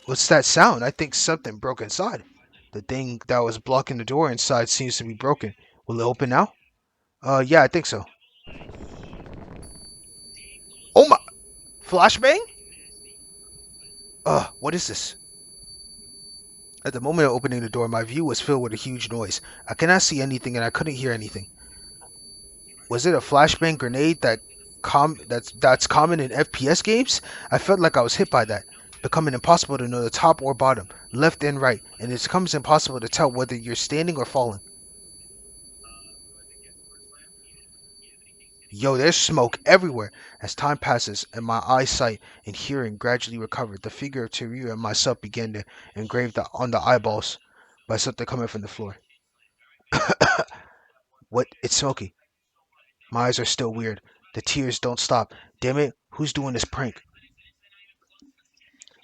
What's that sound? I think something broke inside. The thing that was blocking the door inside seems to be broken. Will it open now? Yeah, I think so. Oh my! Flashbang? What is this? At the moment of opening the door, my view was filled with a huge noise. I could not see anything and I couldn't hear anything. Was it a flashbang grenade that's common in FPS games? I felt like I was hit by that, becoming impossible to know the top or bottom, left and right, and it becomes impossible to tell whether you're standing or falling. Yo, there's smoke everywhere. As time passes and my eyesight and hearing gradually recovered, the figure of Teruya and myself began to engrave on the eyeballs by something coming from the floor. What? It's smoky. My eyes are still weird. The tears don't stop. Damn it, who's doing this prank?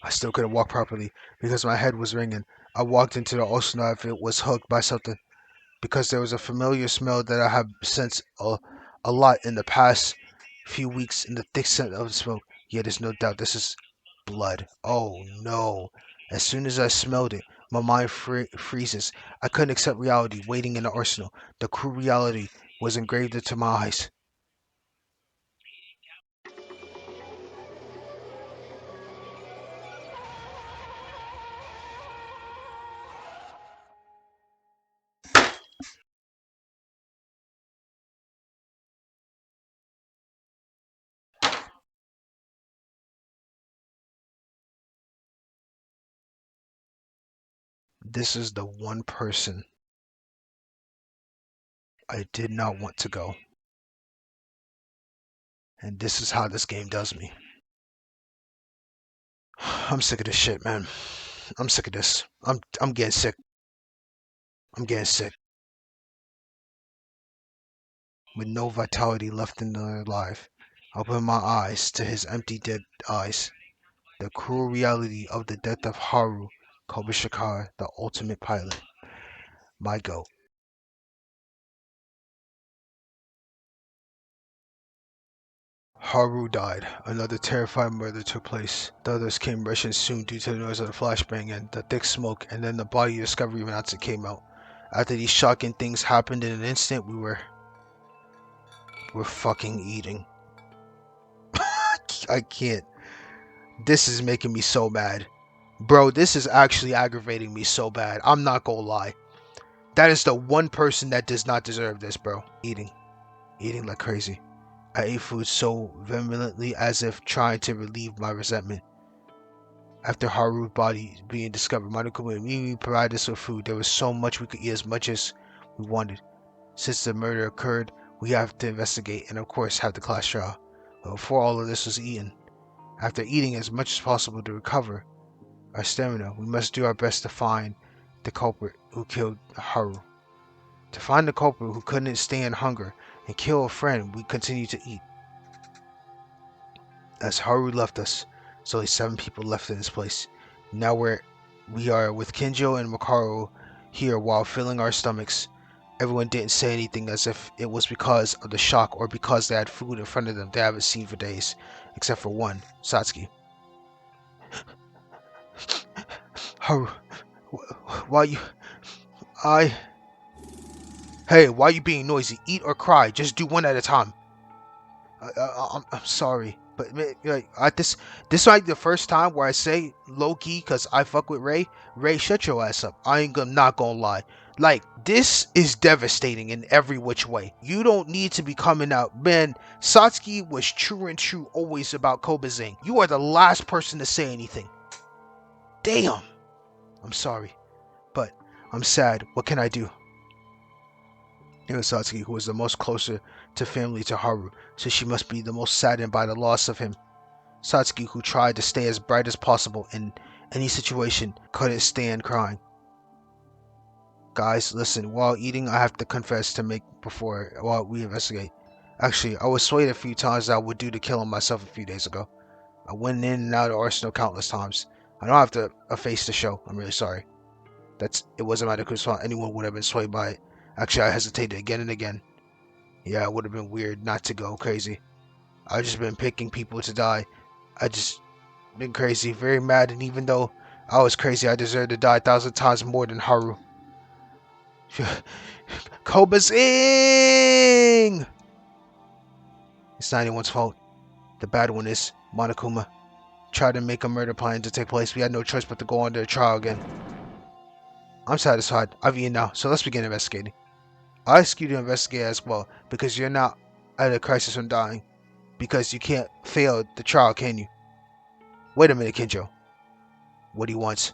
I still couldn't walk properly because my head was ringing. I walked into the ocean if it was hooked by something because there was a familiar smell that I have sensed a lot in the past few weeks in the thick scent of the smoke. Yet there's no doubt this is blood. Oh no. As soon as I smelled it, my mind freezes. I couldn't accept reality waiting in the arsenal. The cruel reality was engraved into my eyes. This is the one person I did not want to go. And this is how this game does me. I'm sick of this shit, man. I'm sick of this. I'm getting sick. I'm getting sick. With no vitality left in their life, I open my eyes to his empty dead eyes. The cruel reality of the death of Haru Kobishikara, the ultimate pilot. My go. Haru died. Another terrifying murder took place. The others came rushing soon due to the noise of the flashbang and the thick smoke, and then the body discovery announcement came out. After these shocking things happened in an instant, we're fucking eating. I can't. This is making me so mad. Bro, this is actually aggravating me so bad. I'm not gonna lie. That is the one person that does not deserve this, bro. Eating. Eating like crazy. I ate food so vehemently as if trying to relieve my resentment. After Haru's body being discovered, Monica would immediately provide us with food. There was so much we could eat as much as we wanted. Since the murder occurred, we have to investigate and of course have the class trial. But before all of this was eaten, after eating as much as possible to recover our stamina, we must do our best to find the culprit who killed Haru. To find the culprit who couldn't stand hunger and kill a friend, we continued to eat. As Haru left us, there's only 7 people left in this place. Now we are with Kinjo and Makaru here while filling our stomachs. Everyone didn't say anything as if it was because of the shock or because they had food in front of them they haven't seen for days, except for one, Satsuki. Haru, why you... I... Hey, why are you being noisy? Eat or cry. Just do one at a time. I'm sorry, but like this like the first time where I say low key because I fuck with Ray. Ray, shut your ass up. I ain't gonna not gonna lie. Like this is devastating in every which way. You don't need to be coming out, man. Satsuki was true and true always about Kobazing. You are the last person to say anything. Damn. I'm sorry, but I'm sad. What can I do? It was Satsuki who was the most closer to family to Haru, so she must be the most saddened by the loss of him. Satsuki, who tried to stay as bright as possible in any situation, couldn't stand crying. Guys, listen, while eating, I have to confess to make before while we investigate. Actually, I was swayed a few times that I would do to killing myself a few days ago. I went in and out of Arsenal countless times. I don't have to face the show. I'm really sorry. It wasn't my fault. Anyone would have been swayed by it. Actually, I hesitated again and again. Yeah, it would have been weird not to go crazy. I've just been picking people to die. I just been crazy, very mad, and even though I was crazy. I deserved to die 1,000 times more than Haru. Kobazing! It's not anyone's fault. The bad one is Monokuma. Tried to make a murder plan to take place. We had no choice but to go under a trial again. I'm satisfied. I've eaten now, so let's begin investigating. I ask you to investigate as well, because you're not at a crisis from dying. Because you can't fail the trial, can you? Wait a minute, Kinjo. What do you want?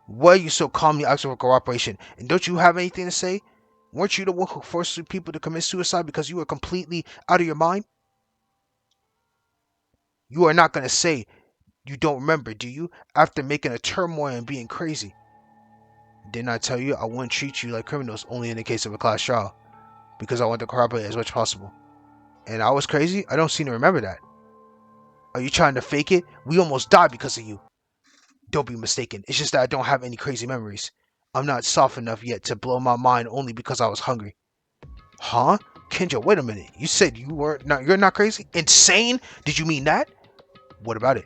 Why are you so calmly asking for cooperation? And don't you have anything to say? Weren't you the one who forced people to commit suicide because you were completely out of your mind? You are not going to say you don't remember, do you? After making a turmoil and being crazy. Didn't I tell you I wouldn't treat you like criminals only in the case of a class trial? Because I want to cooperate as much as possible. And I was crazy? I don't seem to remember that. Are you trying to fake it? We almost died because of you. Don't be mistaken. It's just that I don't have any crazy memories. I'm not soft enough yet to blow my mind only because I was hungry. Huh? Kinjo, wait a minute. You said you're not crazy? Insane? Did you mean that? What about it?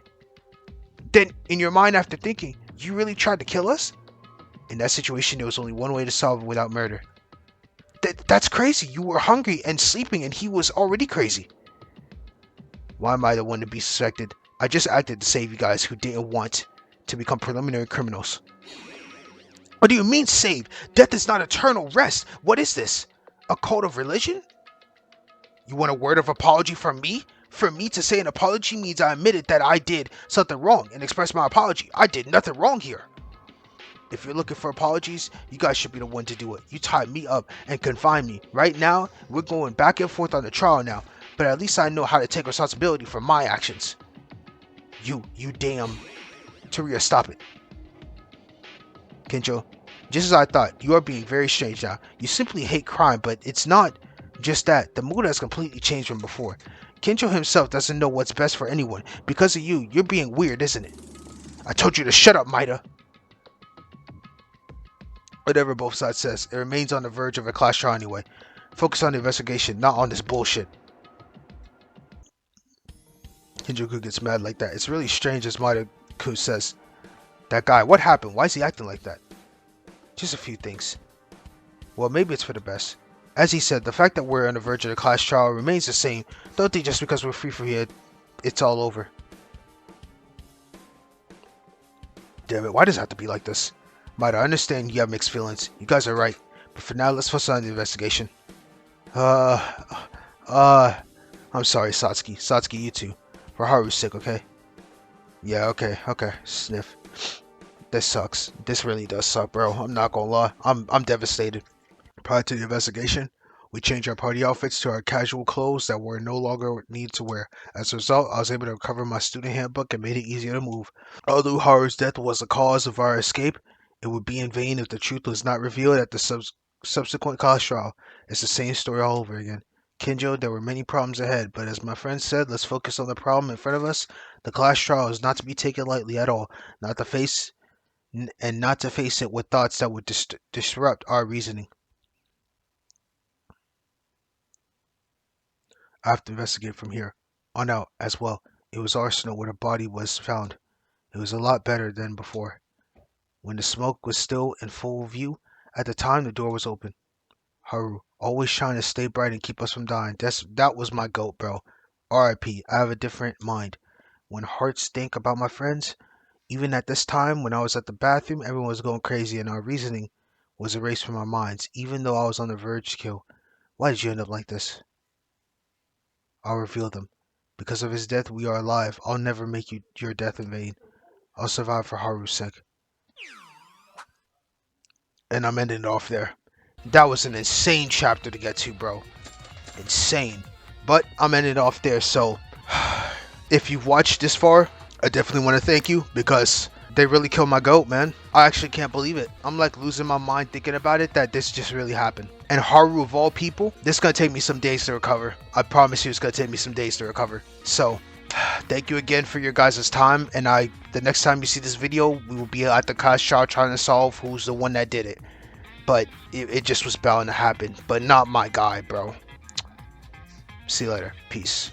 Then, in your mind after thinking, you really tried to kill us? In that situation, there was only one way to solve it without murder. That's crazy. You were hungry and sleeping and he was already crazy. Why am I the one to be suspected? I just acted to save you guys who didn't want to become preliminary criminals. What do you mean save? Death is not eternal rest. What is this? A code of religion? You want a word of apology from me? For me to say an apology means I admitted that I did something wrong and express my apology. I did nothing wrong here. If you're looking for apologies, you guys should be the one to do it. You tied me up and confined me. Right now, we're going back and forth on the trial now, but at least I know how to take responsibility for my actions. You damn... Teruya, stop it. Kinjo, just as I thought, you are being very strange now. You simply hate crime, but it's not just that. The mood has completely changed from before. Kinjo himself doesn't know what's best for anyone. Because of you, you're being weird, isn't it? I told you to shut up, Maida. Whatever both sides says, it remains on the verge of a class trial anyway. Focus on the investigation, not on this bullshit. Kinjo gets mad like that. It's really strange, as Maida-kun says. That guy, what happened? Why is he acting like that? Just a few things. Well, maybe it's for the best. As he said, the fact that we're on the verge of the class trial remains the same. Don't think just because we're free from here, it's all over. Damn it, why does it have to be like this? Maida, I understand you have mixed feelings. You guys are right. But for now, let's focus on the investigation. I'm sorry, Satsuki. Satsuki, you too. For Haru's sake, okay? Yeah, okay. Sniff. This sucks. This really does suck, bro. I'm not gonna lie. I'm devastated. Prior to the investigation, we changed our party outfits to our casual clothes that were no longer needed to wear. As a result, I was able to recover my student handbook and made it easier to move. Although Haru's death was the cause of our escape, it would be in vain if the truth was not revealed at the subsequent class trial. It's the same story all over again. Kinjo, there were many problems ahead, but as my friend said, let's focus on the problem in front of us. The class trial is not to be taken lightly at all, not to face it with thoughts that would disrupt our reasoning. I have to investigate from here on out as well. It was Arsenal where the body was found. It was a lot better than before. When the smoke was still in full view, at the time the door was open. Haru, always trying to stay bright and keep us from dying. That was my goat, bro. R.I.P. I have a different mind. When hearts think about my friends, even at this time, when I was at the bathroom, everyone was going crazy and our reasoning was erased from our minds, even though I was on the verge to kill. Why did you end up like this? I'll reveal them. Because of his death, we are alive. I'll never make your death in vain. I'll survive for Haru's sake. And I'm ending it off there. That was an insane chapter to get to, bro. Insane. But I'm ending it off there, so if you've watched this far, I definitely want to thank you because they really killed my goat, man. I actually can't believe it. I'm like losing my mind thinking about it that this just really happened. And Haru of all people, this is going to take me some days to recover. I promise you it's going to take me some days to recover. So, thank you again for your guys' time. And the next time you see this video, we will be at the class trial trying to solve who's the one that did it. But it just was bound to happen. But not my guy, bro. See you later. Peace.